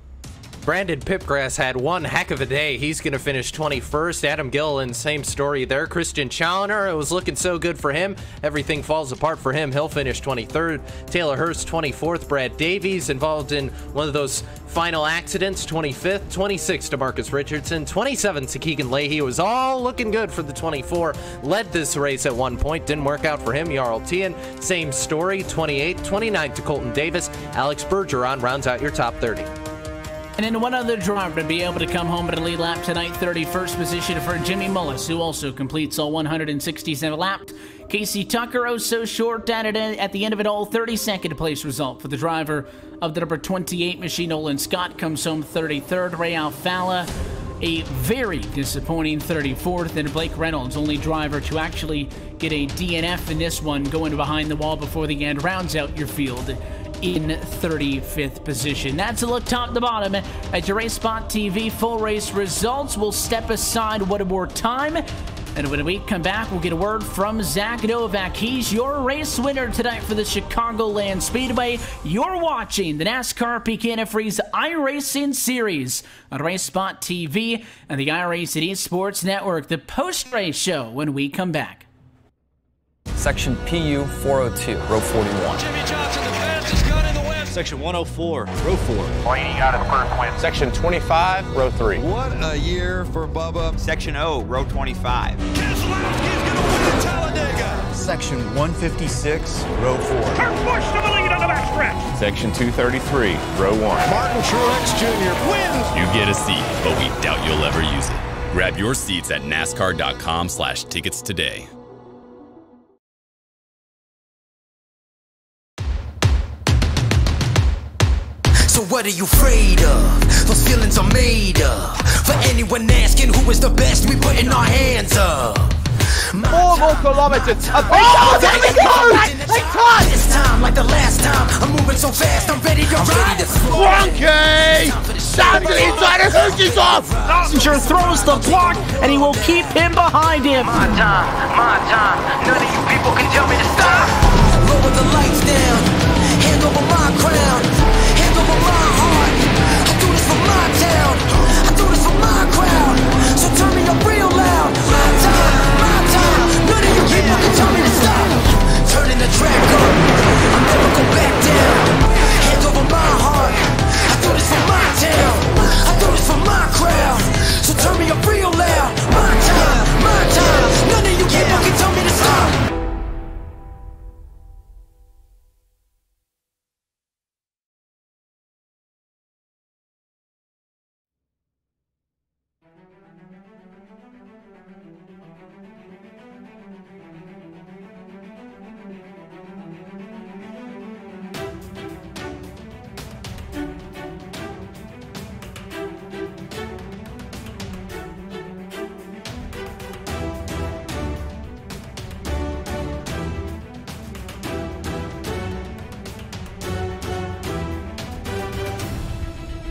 Brandon Pipgrass had one heck of a day. He's going to finish 21st. Adam Gilliland, same story there. Christian Challoner, it was looking so good for him. Everything falls apart for him. He'll finish 23rd. Taylor Hurst, 24th. Brad Davies involved in one of those final accidents, 25th. 26th to Marcus Richardson. 27th to Keegan Leahy. It was all looking good for the 24. Led this race at one point. Didn't work out for him. Jarl Tien, same story. 28th. 29th to Colton Davis. Alex Bergeron rounds out your top 30.
And then one other driver to be able to come home at a lead lap tonight, 31st position for Jimmy Mullis, who also completes all 167 laps. Casey Tucker, oh so short at the end of it all, 32nd place result for the driver of the number 28 machine. Olin Scott comes home 33rd. Ray Alfala, a very disappointing 34th. And Blake Reynolds, only driver to actually get a DNF in this one, going behind the wall before the end, rounds out your field in 35th position. That's a look top to bottom at your RaceSpot TV full race results. We'll step aside one more time, and when we come back, we'll get a word from Zach Novak. He's your race winner tonight for the Chicagoland Speedway. You're watching the NASCAR Peak Antifreeze iRacing Series on RaceSpot TV and the iRacing eSports Network. The post-race show when we come back.
Section PU 402, row 41.
Jimmy Johnson, the fastest gun in the West.
Section 104, row 4.
Blaney got it first win.
Section 25, row 3.
What a year for Bubba.
Section O, row 25.
Keselowski's going to win at Talladega.
Section 156, row 4.
Kurt Busch to the lead on the backstretch.
Section 233, row 1.
Martin Truex Jr. wins.
You get a seat, but we doubt you'll ever use it. Grab your seats at NASCAR.com/tickets today.
So what are you afraid of? Those feelings are made up. For anyone asking who is the best, we putting our hands up.
4 more kilometers. Oh, there we go! They touch!
This time, like the last time, I'm moving so fast, I'm ready to ride.
Frankie! Down to the inside of Hoosie's off!
Ottinger throws the block, and he will keep him behind him.
My time. None of you people can tell me to stop. Lower the lights down. Hand over my crown. Hand over my heart. I do this for my town. I do this for my crowd. So turn me up real loud. My time. None of you people can tell me to stop. Turning the track up. I'll never go back down. Hand over my heart. I do this for my town. I do this for my crowd. So turn me up real loud. My time. None of you people can tell me to stop.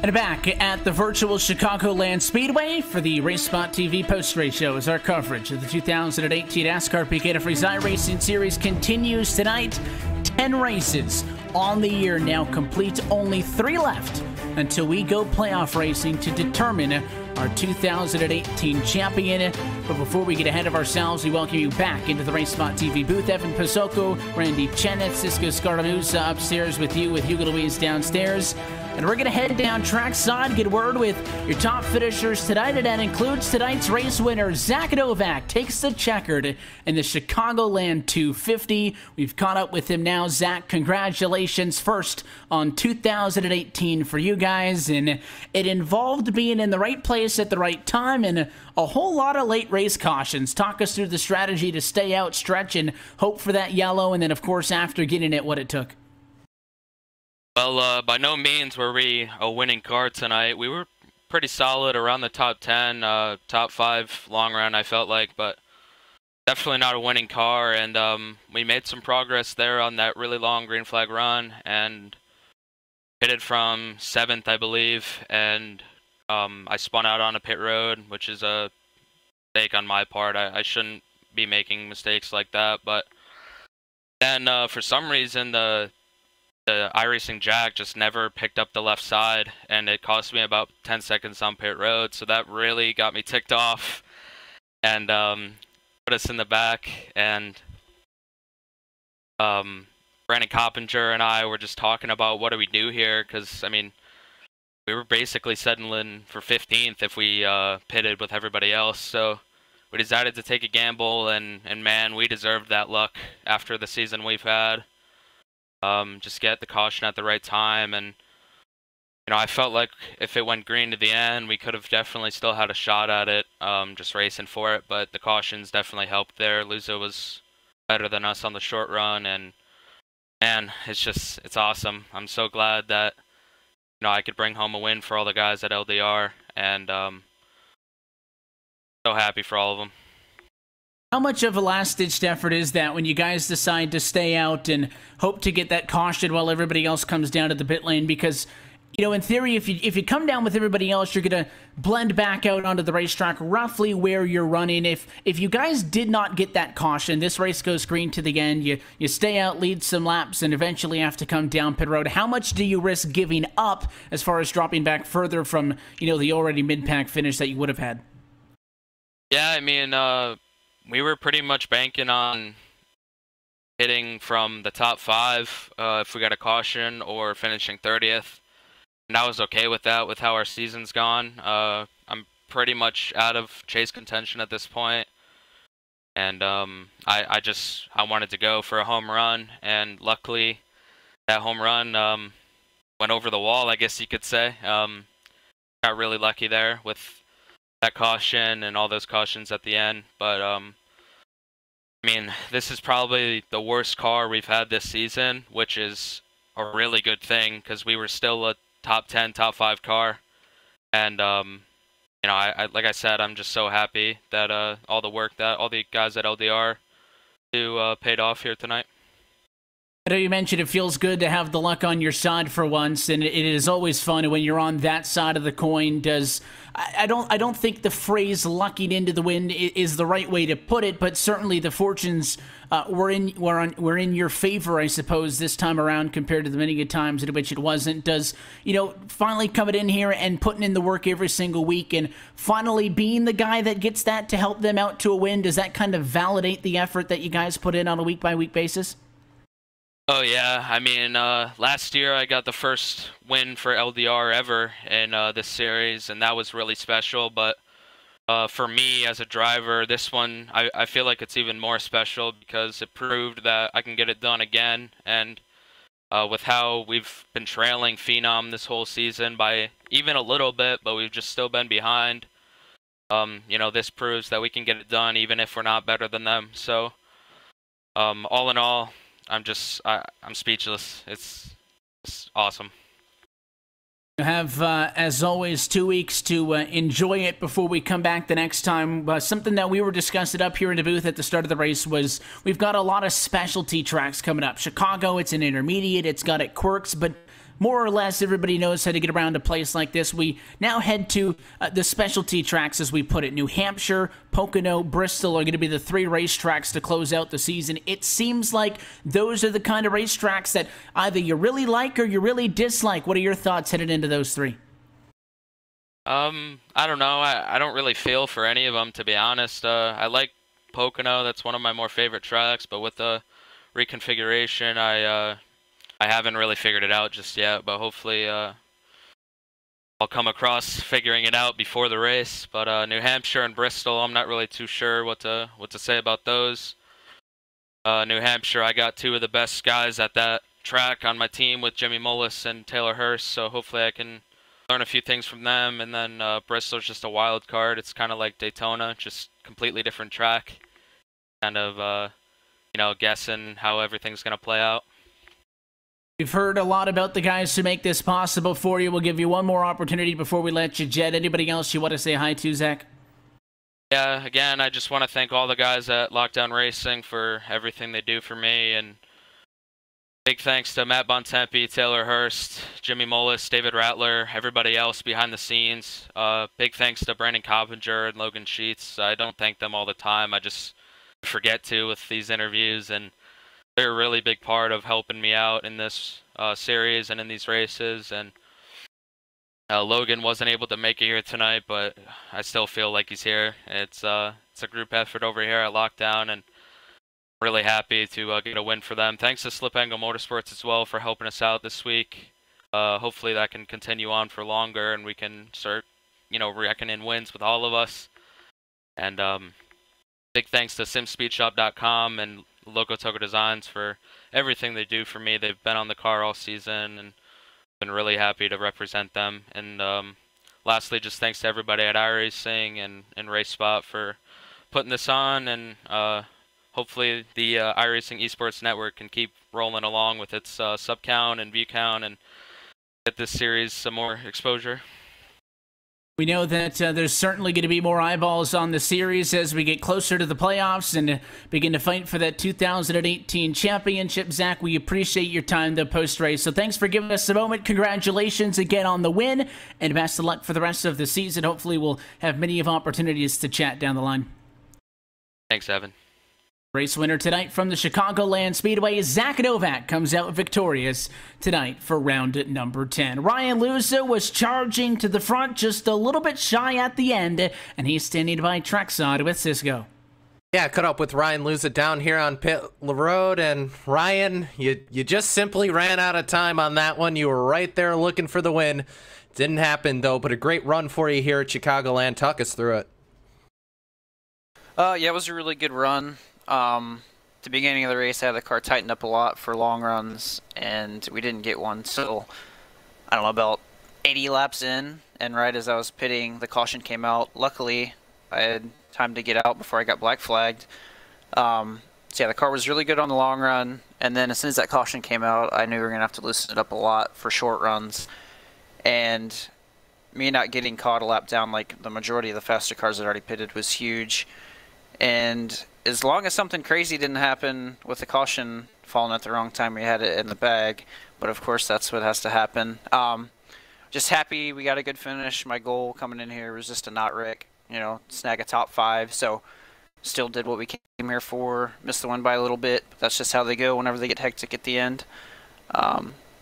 And back at the virtual Chicagoland Speedway for the RaceSpot TV post-race show as our coverage of the 2018 NASCAR Peak Antifreeze iRacing Series continues tonight. 10 races on the year now complete, only 3 left until we go playoff racing to determine our 2018 champion. But before we get ahead of ourselves, we welcome you back into the RaceSpot TV booth. Evan Pasoko, Randy Cheneth, Cisco Scardamusa upstairs with you, with Hugo Louise downstairs. And we're going to head down trackside, get a word with your top finishers tonight, and that includes tonight's race winner. Zach Novak takes the checkered in the Chicagoland 250. We've caught up with him now. Zach, congratulations first on 2018 for you guys. And it involved being in the right place at the right time and a whole lot of late race cautions. Talk us through the strategy to stay out, stretch, and hope for that yellow, and then, of course, after getting it, what it took.
Well, by no means were we a winning car tonight. We were pretty solid around the top 10, top 5 long run, I felt like, but definitely not a winning car. And we made some progress there on that really long green flag run and pitted from 7th, I believe. And I spun out on a pit road, which is a mistake on my part. I shouldn't be making mistakes like that. But then for some reason, the the iRacing jack just never picked up the left side, and it cost me about 10 seconds on pit road, so that really got me ticked off and put us in the back. And Brandon Coppinger and I were just talking about what do we do here, because, I mean, we were basically settling for 15th if we pitted with everybody else, so we decided to take a gamble, and man, we deserved that luck after the season we've had. Just get the caution at the right time, and you know, I felt like if it went green to the end, we could have definitely still had a shot at it, just racing for it, but the cautions definitely helped there. Luzo was better than us on the short run, and man, it's awesome. I'm so glad that, you know, I could bring home a win for all the guys at LDR, and so happy for all of them.
How much of a last-ditched effort is that when you guys decide to stay out and hope to get that caution while everybody else comes down to the pit lane? Because, you know, in theory, if you come down with everybody else, you're going to blend back out onto the racetrack roughly where you're running. If you guys did not get that caution, this race goes green to the end, you stay out, lead some laps, and eventually have to come down pit road, how much do you risk giving up as far as dropping back further from, you know, the already mid-pack finish that you would have had?
Yeah, I mean, we were pretty much banking on hitting from the top 5 if we got a caution, or finishing 30th. And I was okay with that, with how our season's gone. I'm pretty much out of chase contention at this point. And I wanted to go for a home run, and luckily that home run went over the wall, I guess you could say. Got really lucky there with that caution and all those cautions at the end. But I mean, this is probably the worst car we've had this season, which is a really good thing, because we were still a top 10, top 5 car. And you know, I like I said, I'm just so happy that all the work that all the guys at LDR do paid off here tonight.
I know you mentioned it feels good to have the luck on your side for once, and it is always fun when you're on that side of the coin. I don't think the phrase "luckied into the wind" is the right way to put it, but certainly the fortunes were in your favor, I suppose, this time around compared to the many times in which it wasn't. Does, you know, finally coming in here and putting in the work every single week and finally being the guy that gets that to help them out to a win, does that kind of validate the effort that you guys put in on a week-by-week basis?
Oh yeah, I mean, last year I got the first win for LDR ever in this series, and that was really special. But for me as a driver, this one, I feel like it's even more special because it proved that I can get it done again. And with how we've been trailing Phenom this whole season by even a little bit, but we've just still been behind, you know, this proves that we can get it done even if we're not better than them. So all in all, I'm speechless. It's awesome.
You have, as always, 2 weeks to enjoy it before we come back the next time. Something that we were discussing up here in the booth at the start of the race was we've got a lot of specialty tracks coming up. Chicago, it's an intermediate. It's got its quirks, but more or less everybody knows how to get around a place like this. We now head to the specialty tracks, as we put it. New Hampshire, Pocono, Bristol are going to be the 3 racetracks to close out the season. It seems like those are the kind of racetracks that either you really like or you really dislike. What are your thoughts headed into those 3?
I don't know. I don't really feel for any of them, to be honest. I like Pocono. That's one of my more favorite tracks, but with the reconfiguration, I haven't really figured it out just yet, but hopefully I'll come across figuring it out before the race. But New Hampshire and Bristol, I'm not really too sure what to say about those. New Hampshire, I got 2 of the best guys at that track on my team with Jimmy Mullis and Taylor Hurst, so hopefully I can learn a few things from them. And then Bristol's just a wild card. It's kind of like Daytona, just completely different track. Kind of, you know, guessing how everything's going to play out.
We've heard a lot about the guys who make this possible for you. We'll give you one more opportunity before we let you jet. Anybody else you want to say hi to, Zach?
Yeah, again, I just want to thank all the guys at Lockdown Racing for everything they do for me. And big thanks to Matt Bontempi, Taylor Hurst, Jimmy Mullis, David Rattler, everybody else behind the scenes. Big thanks to Brandon Coppinger and Logan Sheets. I don't thank them all the time. I just forget to with these interviews. And they're a really big part of helping me out in this series and in these races. And Logan wasn't able to make it here tonight, but I still feel like he's here. It's a group effort over here at Lockdown, and really happy to get a win for them. Thanks to Slip Angle Motorsports as well for helping us out this week. Hopefully that can continue on for longer, and we can start, reckoning wins with all of us. And big thanks to SimSpeedShop.com and Loco Toco Designs for everything they do for me. They've been on the car all season, and been really happy to represent them. And lastly, just thanks to everybody at iRacing and RaceSpot for putting this on, and hopefully the iRacing eSports network can keep rolling along with its sub count and view count and get this series some more exposure.
We know that there's certainly going to be more eyeballs on the series as we get closer to the playoffs and begin to fight for that 2018 championship. Zach, we appreciate your time the post-race, so thanks for giving us a moment. Congratulations again on the win, and best of luck for the rest of the season. Hopefully we'll have many of opportunities to chat down the line.
Thanks, Evan.
Race winner tonight from the Chicagoland Speedway, Zach Novak, comes out victorious tonight for round number 10. Ryan Luza was charging to the front, just a little bit shy at the end, and he's standing by trackside with Cisco.
Yeah, caught up with Ryan Luza down here on pit road, and Ryan, you just simply ran out of time on that one. You were right there looking for the win. Didn't happen, though, but a great run for you here at Chicagoland. Talk us through it.
Yeah, it was a really good run. The beginning of the race, I had the car tightened up a lot for long runs, and we didn't get one till, I don't know, about 80 laps in, and right as I was pitting, the caution came out. Luckily, I had time to get out before I got black flagged. So yeah, the car was really good on the long run, and then as soon as that caution came out, I knew we were going to have to loosen it up a lot for short runs, and me not getting caught a lap down like the majority of the faster cars that already pitted was huge. And as long as something crazy didn't happen with the caution falling at the wrong time, we had it in the bag. But of course, that's what has to happen. Just happy we got a good finish. My goal coming in here was just to not wreck, snag a top 5. So still did what we came here for. Missed the win by a little bit. But that's just how they go whenever they get hectic at the end.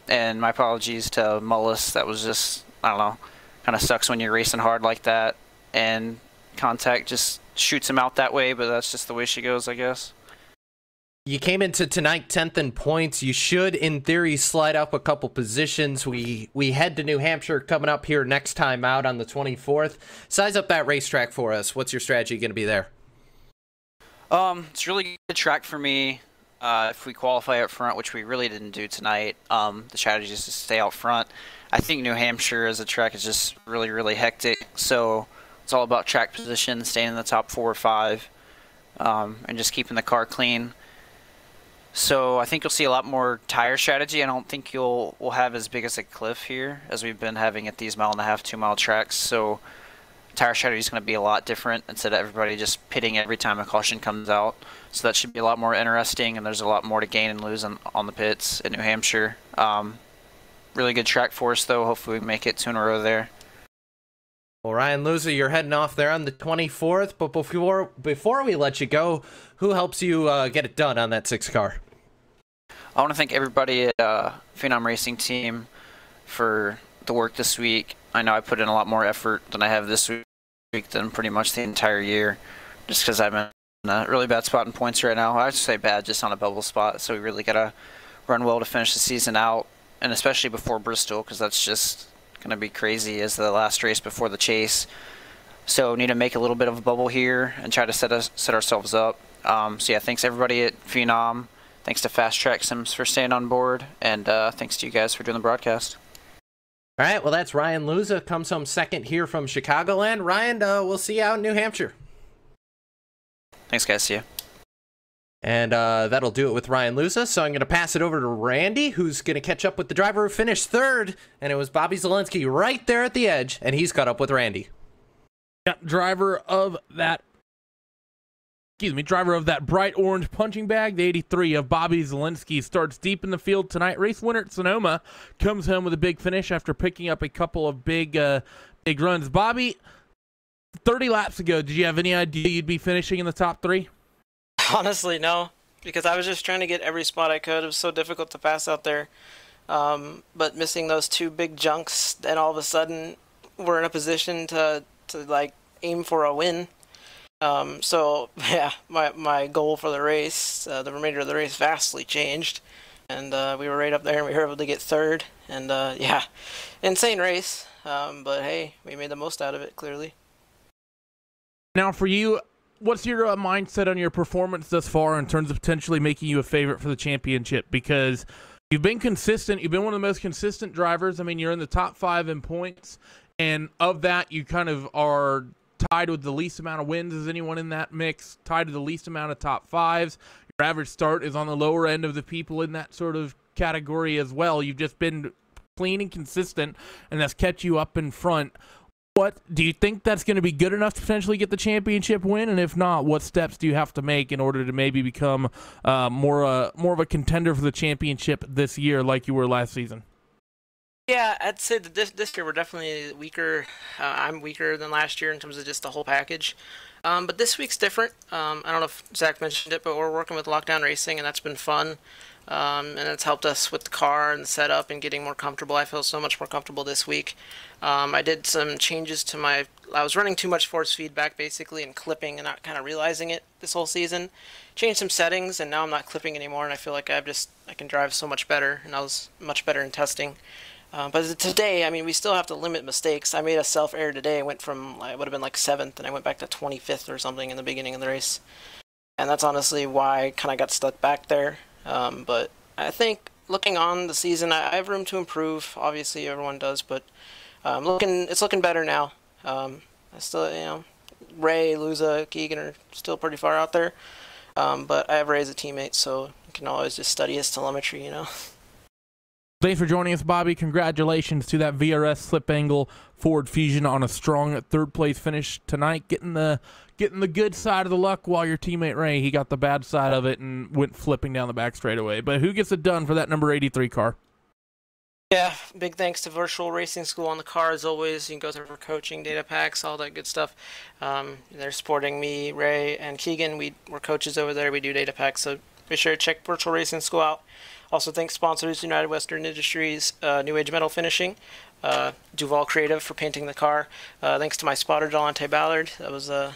And my apologies to Mullis. That was just, I don't know, kind of sucks when you're racing hard like that. And contact just shoots him out that way, but that's just the way she goes, I guess.
You came into tonight 10th in points. You should, in theory, slide up a couple positions. We head to New Hampshire coming up here next time out on the 24th. Size up that racetrack for us. What's your strategy going to be there?
It's a really good track for me. If we qualify up front, which we really didn't do tonight, the strategy is to stay out front. I think New Hampshire as a track is just really, really hectic, so it's all about track position, staying in the top 4 or 5, and just keeping the car clean. So I think you'll see a lot more tire strategy. I don't think we'll have as big as a cliff here as we've been having at these 1.5 mile, 2 mile tracks. So tire strategy is going to be a lot different instead of everybody just pitting every time a caution comes out. So that should be a lot more interesting, and there's a lot more to gain and lose on the pits in New Hampshire. Really good track for us, though. Hopefully we make it 2 in a row there.
Well, Ryan Luza, you're heading off there on the 24th, but before we let you go, who helps you get it done on that 6 car?
I want to thank everybody at Phenom Racing Team for the work this week. I know I put in a lot more effort than I have this week than pretty much the entire year, just because I'm in a really bad spot in points right now. I would say bad, just on a bubble spot, so we really got to run well to finish the season out, and especially before Bristol, because that's just going to be crazy as the last race before the chase. So need to make a little bit of a bubble here and try to set ourselves up. So yeah, thanks everybody at Phenom. Thanks to Fast Track Sims for staying on board, and thanks to you guys for doing the broadcast.
All right, well, that's Ryan Luza, comes home second here from Chicagoland. Ryan, we'll see you out in New Hampshire.
Thanks, guys. See you.
And that'll do it with Ryan Luza. So I'm going to pass it over to Randy, who's going to catch up with the driver who finished 3rd. And it was Bobby Zelensky right there at the edge, and he's caught up with Randy.
Yeah, driver of that bright orange punching bag, the 83 of Bobby Zelensky, starts deep in the field tonight. Race winner at Sonoma comes home with a big finish after picking up a couple of big runs. Bobby, 30 laps ago, did you have any idea you'd be finishing in the top 3?
Honestly, no.
because I was just trying to get every spot I could. It was so difficult to pass out there. But missing those two big junks, and all of a sudden we're in a position to like aim for a win. So yeah, my goal for the race, the remainder of the race, vastly changed, and we were right up there, and we were able to get third. And yeah, insane race. But hey, we made the most out of it, clearly.
Now for you, what's your mindset on your performance thus far in terms of potentially making you a favorite for the championship? Because you've been consistent. You've been one of the most consistent drivers. I mean, you're in the top 5 in points, and of that, you kind of are tied with the least amount of wins as anyone in that mix, tied to the least amount of top 5s. Your average start is on the lower end of the people in that sort of category as well. You've just been clean and consistent, and that's kept you up in front. What do you think that's going to be good enough to potentially get the championship win? And if not, what steps do you have to make in order to maybe become more of a contender for the championship this year like you were last season?
Yeah, I'd say that this year we're definitely weaker. I'm weaker than last year in terms of just the whole package. But this week's different. I don't know if Zach mentioned it, but we're working with Lockdown Racing, and that's been fun. And it's helped us with the car and the setup and getting more comfortable. I feel so much more comfortable this week. I did some changes to I was running too much force feedback basically and clipping and not kind of realizing it this whole season. Changed some settings, and now I'm not clipping anymore, and I feel like I can drive so much better, and I was much better in testing. But today, I mean, we still have to limit mistakes. I made a self-error today. I went from, I would have been like 7th, and I went back to 25th or something in the beginning of the race. And that's honestly why I kind of got stuck back there. But I think looking on the season, I have room to improve. Obviously, everyone does, but it's looking better now. I still, Ray, Luza, Keegan are still pretty far out there. But I have Ray as a teammate, so you can always just study his telemetry,
Thanks for joining us, Bobby. Congratulations to that VRS slip angle Ford Fusion on a strong 3rd place finish tonight, getting the good side of the luck, while your teammate Ray, he got the bad side of it and went flipping down the back straightaway. But who gets it done for that number 83 car?
Yeah, big thanks to Virtual Racing School on the car as always. You can go there for coaching, data packs, all that good stuff. They're supporting me, Ray, and Keegan. We're coaches over there. We do data packs, so be sure to check Virtual Racing School out. Also, thanks sponsors United Western Industries, New Age Metal Finishing, Duval Creative for painting the car. Thanks to my spotter, Delonte Ballard. That was a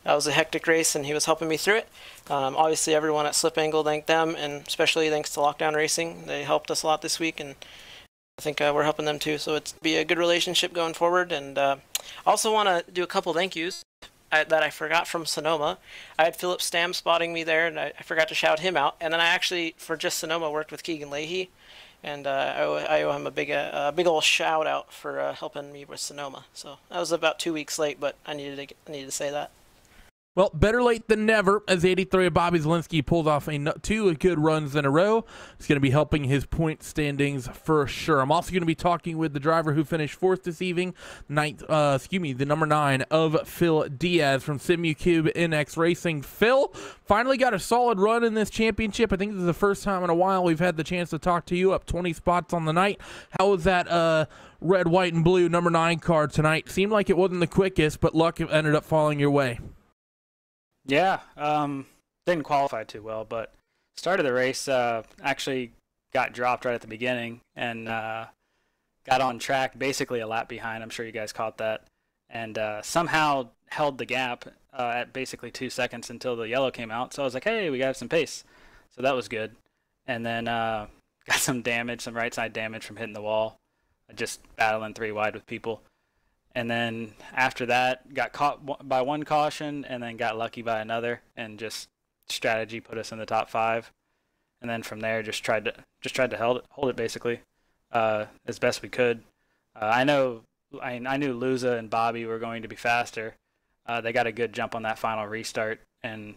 hectic race, and he was helping me through it. Obviously, everyone at Slip Angle, thank them, and especially thanks to Lockdown Racing. They helped us a lot this week, and I think we're helping them too. So it's be a good relationship going forward. And also want to do a couple thank yous that I forgot from Sonoma. I had Philip Stam spotting me there, and I forgot to shout him out. And then I actually, for just Sonoma, worked with Keegan Leahy, and I owe him a big old shout out for helping me with Sonoma. So I was about 2 weeks late, but I needed to say that.
Well, better late than never, as 83 of Bobby Zielinski pulls off 2 good runs in a row. It's going to be helping his point standings for sure. I'm also going to be talking with the driver who finished 4th this evening, the number 9 of Phil Diaz from SimuCube NX Racing. Phil finally got a solid run in this championship. I think this is the first time in a while we've had the chance to talk to you, up 20 spots on the night. How was that red, white, and blue number 9 car tonight? Seemed like it wasn't the quickest, but luck ended up falling your way.
Yeah, didn't qualify too well, but started the race, actually got dropped right at the beginning and got on track basically a lap behind. I'm sure you guys caught that. And somehow held the gap at basically 2 seconds until the yellow came out. So I was like, hey, we got some pace. So that was good. And then got some damage, some right side damage from hitting the wall, just battling 3 wide with people. And then after that, got caught by 1 caution and then got lucky by another, and just strategy put us in the top 5. And then from there, just tried to hold it basically as best we could. I knew Luza and Bobby were going to be faster. They got a good jump on that final restart, and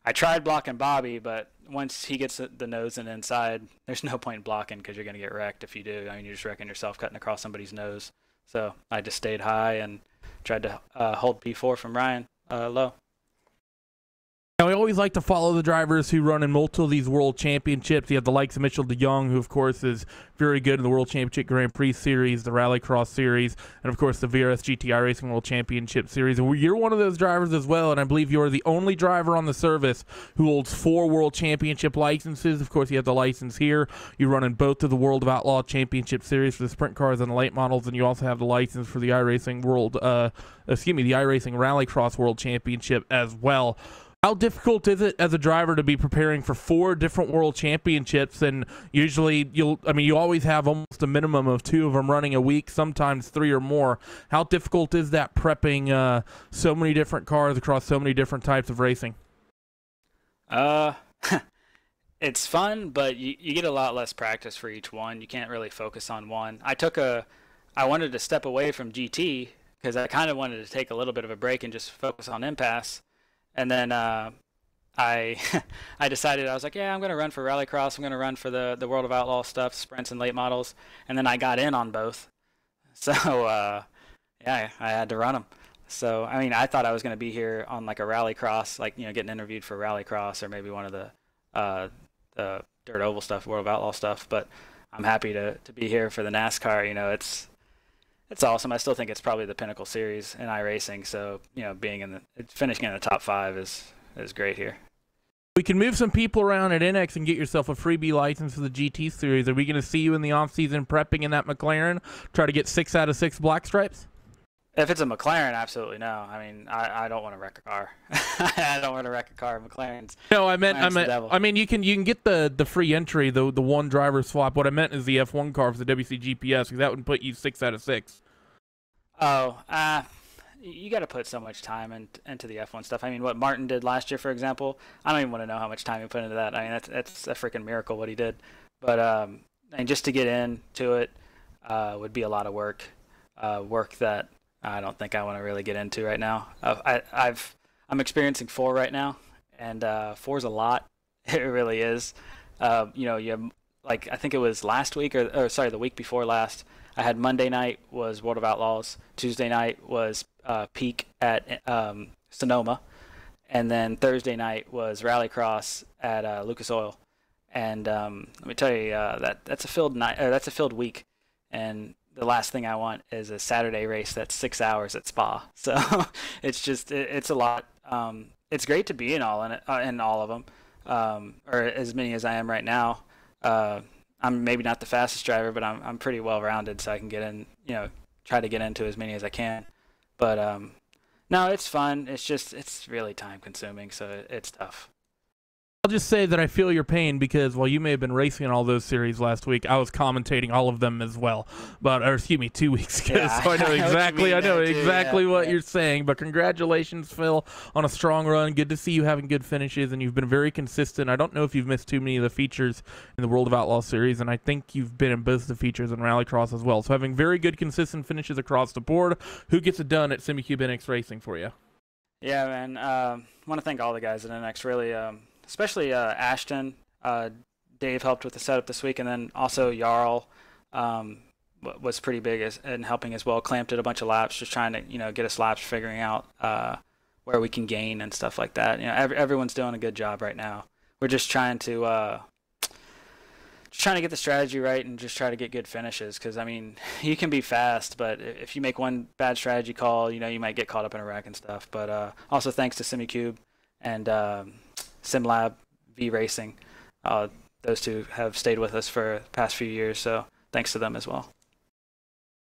I tried blocking Bobby, but once he gets the nose and inside, there's no point in blocking because you're going to get wrecked if you do. I mean, you're just wrecking yourself cutting across somebody's nose. So I just stayed high and tried to hold P4 from Ryan low.
Now, we always like to follow the drivers who run in multiple of these world championships. You have the likes of Mitchell DeYoung, who, of course, is very good in the World Championship Grand Prix Series, the Rallycross Series, and, of course, the VRS GTI Racing World Championship Series. And you're one of those drivers as well, and I believe you're the only driver on the service who holds 4 World Championship licenses. Of course, you have the license here. You run in both of the World of Outlaw Championship Series for the sprint cars and the late models, and you also have the license for the iRacing the iRacing Rallycross World Championship as well. How difficult is it as a driver to be preparing for 4 different world championships? And usually you always have almost a minimum of 2 of them running a week, sometimes 3 or more. How difficult is that prepping so many different cars across so many different types of racing?
It's fun, but you get a lot less practice for each one. You can't really focus on one. I wanted to step away from GT because I kind of wanted to take a little bit of a break and just focus on impasse. And then I decided, I was like, yeah, I'm going to run for Rallycross. I'm going to run for the World of Outlaw stuff, sprints and late models. And then I got in on both. So, yeah, I had to run them. So, I mean, I thought I was going to be here on like a Rallycross, like, you know, getting interviewed for Rallycross or maybe one of the Dirt Oval stuff, World of Outlaw stuff. But I'm happy to be here for the NASCAR. You know, it's awesome. I still think it's probably the pinnacle series in iRacing. So, you know, finishing in the top 5 is great here.
We can move some people around at NX and get yourself a freebie license for the GT series. Are we going to see you in the off-season prepping in that McLaren? Try to get 6 out of 6 black stripes?
If it's a McLaren, absolutely no. I mean, I don't want to wreck a car. I don't want to wreck a car. McLaren's.
No, I mean, you can get the free entry, the one driver swap. What I meant is the F1 car for the WC GPS, because that would put you 6 out of 6.
Oh, you got to put so much time into the F1 stuff. I mean, what Martin did last year, for example, I don't even want to know how much time he put into that. I mean, that's a freaking miracle what he did. But and just to get into it would be a lot of work that I don't think I want to really get into right now. I'm experiencing 4 right now, and 4's a lot. It really is. You know, you have, like, I think it was last week the week before last. I had Monday night was World of Outlaws. Tuesday night was Peak at Sonoma, and then Thursday night was Rallycross at Lucas Oil. And let me tell you, that's a filled night, or that's a filled week. And the last thing I want is a Saturday race that's 6 hours at Spa. So it's a lot. It's great to be in all of them, or as many as I am right now. I'm maybe not the fastest driver, but I'm pretty well rounded, so I can get in. You know, try to get into as many as I can. But no, it's fun. It's really time consuming, so it's tough.
I'll just say that I feel your pain because while you may have been racing in all those series last week, I was commentating all of them as well. But, or excuse me, 2 weeks ago.
Yeah,
so I know exactly what you're saying. But congratulations, Phil, on a strong run. Good to see you having good finishes, and you've been very consistent. I don't know if you've missed too many of the features in the World of Outlaw series, and I think you've been in both the features in Rallycross as well. So having very good, consistent finishes across the board. Who gets it done at SimiCube NX Racing for you?
Yeah, man. Want to thank all the guys at NX, really. Especially Ashton. Dave helped with the setup this week, and then also Jarl was pretty big in helping as well. Clamped it a bunch of laps, just trying to get us laps, figuring out where we can gain and stuff like that. Everyone's doing a good job right now. We're just trying to get the strategy right and just try to get good finishes. Because I mean, you can be fast, but if you make one bad strategy call, you might get caught up in a wreck and stuff. But also thanks to SimiCube and SimLab V Racing. Those two have stayed with us for the past few years, so thanks to them as well.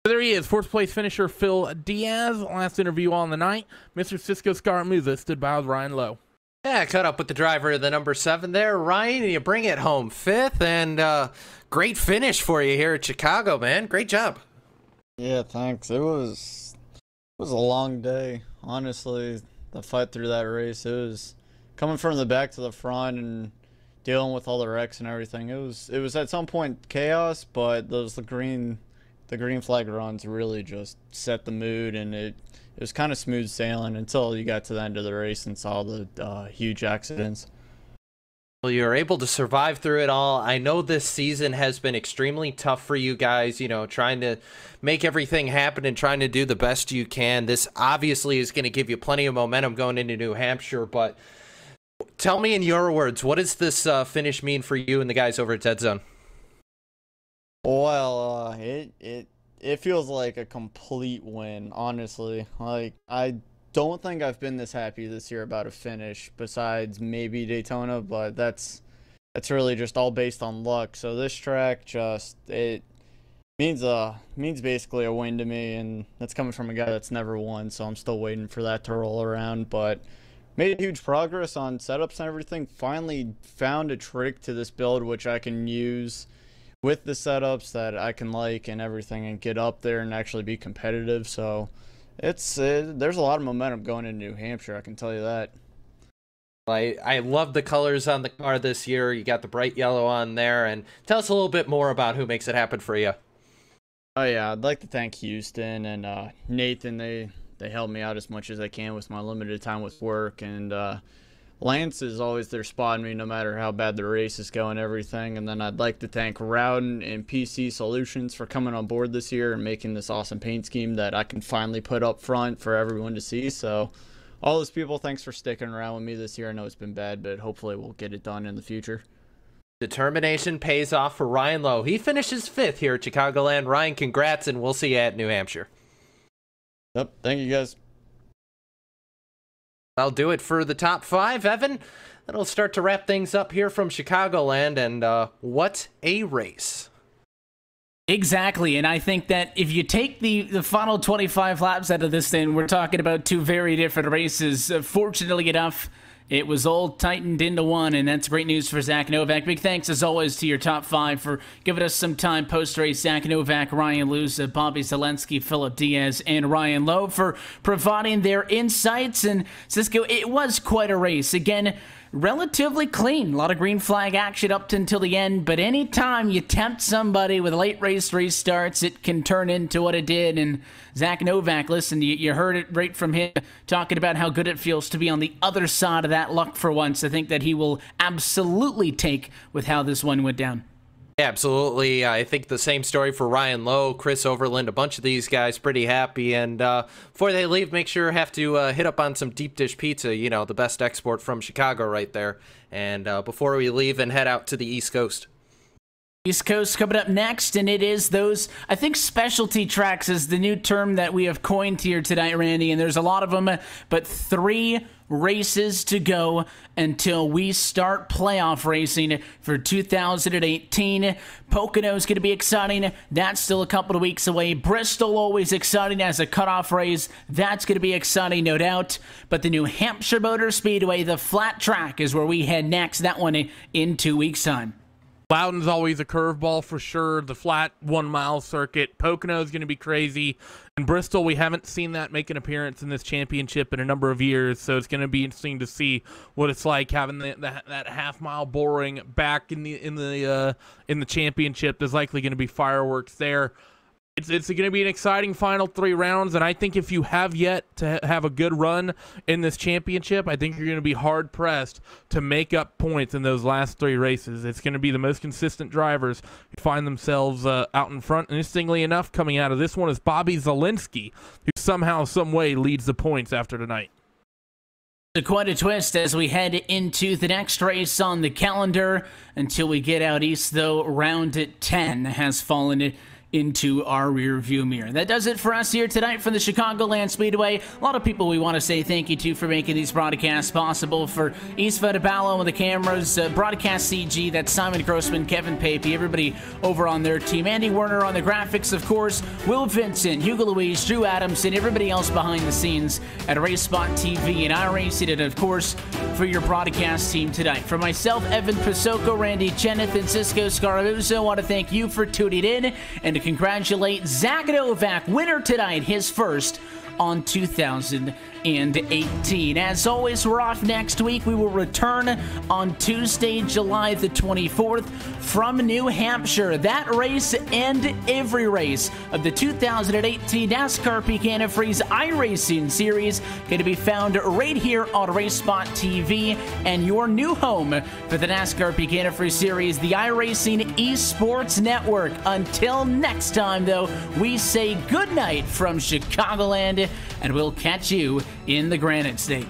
There he is, fourth place finisher Phil Diaz. Last interview on the night. Mr. Cisco Scaramuza stood by with Ryan Lowe.
Yeah, caught up with the driver of the number 7 there, Ryan, and you bring it home 5th, and great finish for you here at Chicago, man. Great job.
Yeah, thanks. It was a long day, honestly. The fight through that race, it was coming from the back to the front and dealing with all the wrecks and everything. It was at some point chaos, but the green flag runs really just set the mood, and it was kind of smooth sailing until you got to the end of the race and saw the huge accidents.
Well, you were able to survive through it all. I know this season has been extremely tough for you guys, trying to make everything happen and trying to do the best you can. This obviously is going to give you plenty of momentum going into New Hampshire, but
Tell me in your words, what does this finish mean for you and the guys over at Dead Zone?
Well, it feels like a complete win, honestly. Like, I don't think I've been this happy this year about a finish, besides maybe Daytona, but that's really just all based on luck. So this track it means basically a win to me, and that's coming from a guy that's never won, so I'm still waiting for that to roll around. But made huge progress on setups and everything. Finally found a trick to this build which I can use with the setups that I can like and everything, and get up there and actually be competitive. So there's a lot of momentum going into New Hampshire, I can tell you that.
I love the colors on the car this year. You got the bright yellow on there, and tell us a little bit more about who makes it happen for you.
Oh yeah, I'd like to thank Houston and Nathan. They help me out as much as I can with my limited time with work, and Lance is always there spotting me no matter how bad the race is going and everything. And then I'd like to thank Rowden and PC Solutions for coming on board this year and making this awesome paint scheme that I can finally put up front for everyone to see. So all those people, thanks for sticking around with me this year. I know it's been bad, but hopefully we'll get it done in the future.
Determination pays off for Ryan Lowe. He finishes 5th here at Chicagoland. Ryan, congrats, and we'll see you at New Hampshire.
Yep, thank you guys.
I'll do it for the top 5, Evan. That'll start to wrap things up here from Chicagoland, and what a race.
Exactly, and I think that if you take the final 25 laps out of this thing, we're talking about 2 very different races. Fortunately enough, it was all tightened into one, and that's great news for Zach Novak. Big thanks, as always, to your top 5 for giving us some time post-race. Zach Novak, Ryan Luce, Bobby Zelensky, Philip Diaz, and Ryan Lowe for providing their insights. And Cisco, it was quite a race. Again, relatively clean. A lot of green flag action up until the end, but anytime you tempt somebody with late race restarts, it can turn into what it did. And Zach Novak, listen, you heard it right from him talking about how good it feels to be on the other side of that luck for once. I think that he will absolutely take with how this one went down.
Absolutely. I think the same story for Ryan Lowe, Chris Overland, a bunch of these guys pretty happy. And before they leave, make sure you have to hit up on some deep dish pizza, you know, the best export from Chicago right there. And before we leave and head out to the East Coast.
East Coast coming up next, and it is those, I think specialty tracks is the new term that we have coined here tonight, Randy, and there's a lot of them, but 3 races to go until we start playoff racing for 2018. Pocono's going to be exciting. That's still a couple of weeks away. Bristol, always exciting as a cutoff race. That's going to be exciting, no doubt. But the New Hampshire Motor Speedway, the flat track, is where we head next. That one in 2 weeks' time.
Loudon's always a curveball for sure. The flat 1 mile circuit. Pocono's going to be crazy. And Bristol, we haven't seen that make an appearance in this championship in a number of years. So it's going to be interesting to see what it's like having that half mile boring back in the championship. There's likely going to be fireworks there. It's going to be an exciting final 3 rounds, and I think if you have yet to have a good run in this championship, I think you're going to be hard-pressed to make up points in those last 3 races. It's going to be the most consistent drivers who find themselves out in front. And interestingly enough, coming out of this one is Bobby Zelensky, who somehow, some way leads the points after tonight.
Quite a twist as we head into the next race on the calendar. Until we get out east, though, round 10 has fallen into our rear view mirror. That does it for us here tonight from the Chicagoland Speedway. A lot of people we want to say thank you to for making these broadcasts possible. For East Fedabalo on the cameras, Broadcast CG, that's Simon Grossman, Kevin Papey, everybody over on their team. Andy Werner on the graphics, of course, Will Vincent, Hugo Louise, Drew Adamson, everybody else behind the scenes at RaceSpot TV and iRacing, and of course, for your broadcast team tonight. For myself, Evan Pasoko, Randy Cheneth, and Cisco Scaravuzzo, I want to thank you for tuning in and to congratulate Zach Novak, winner tonight, his first on 2018. As always, we're off next week. We will return on Tuesday, July the 24th from New Hampshire. That race and every race of the 2018 NASCAR Peak Antifreeze iRacing Series going to be found right here on RaceSpot TV, and your new home for the NASCAR Peak Antifreeze Series, the iRacing eSports Network. Until next time, though, we say good night from Chicagoland, and we'll catch you in the Granite State.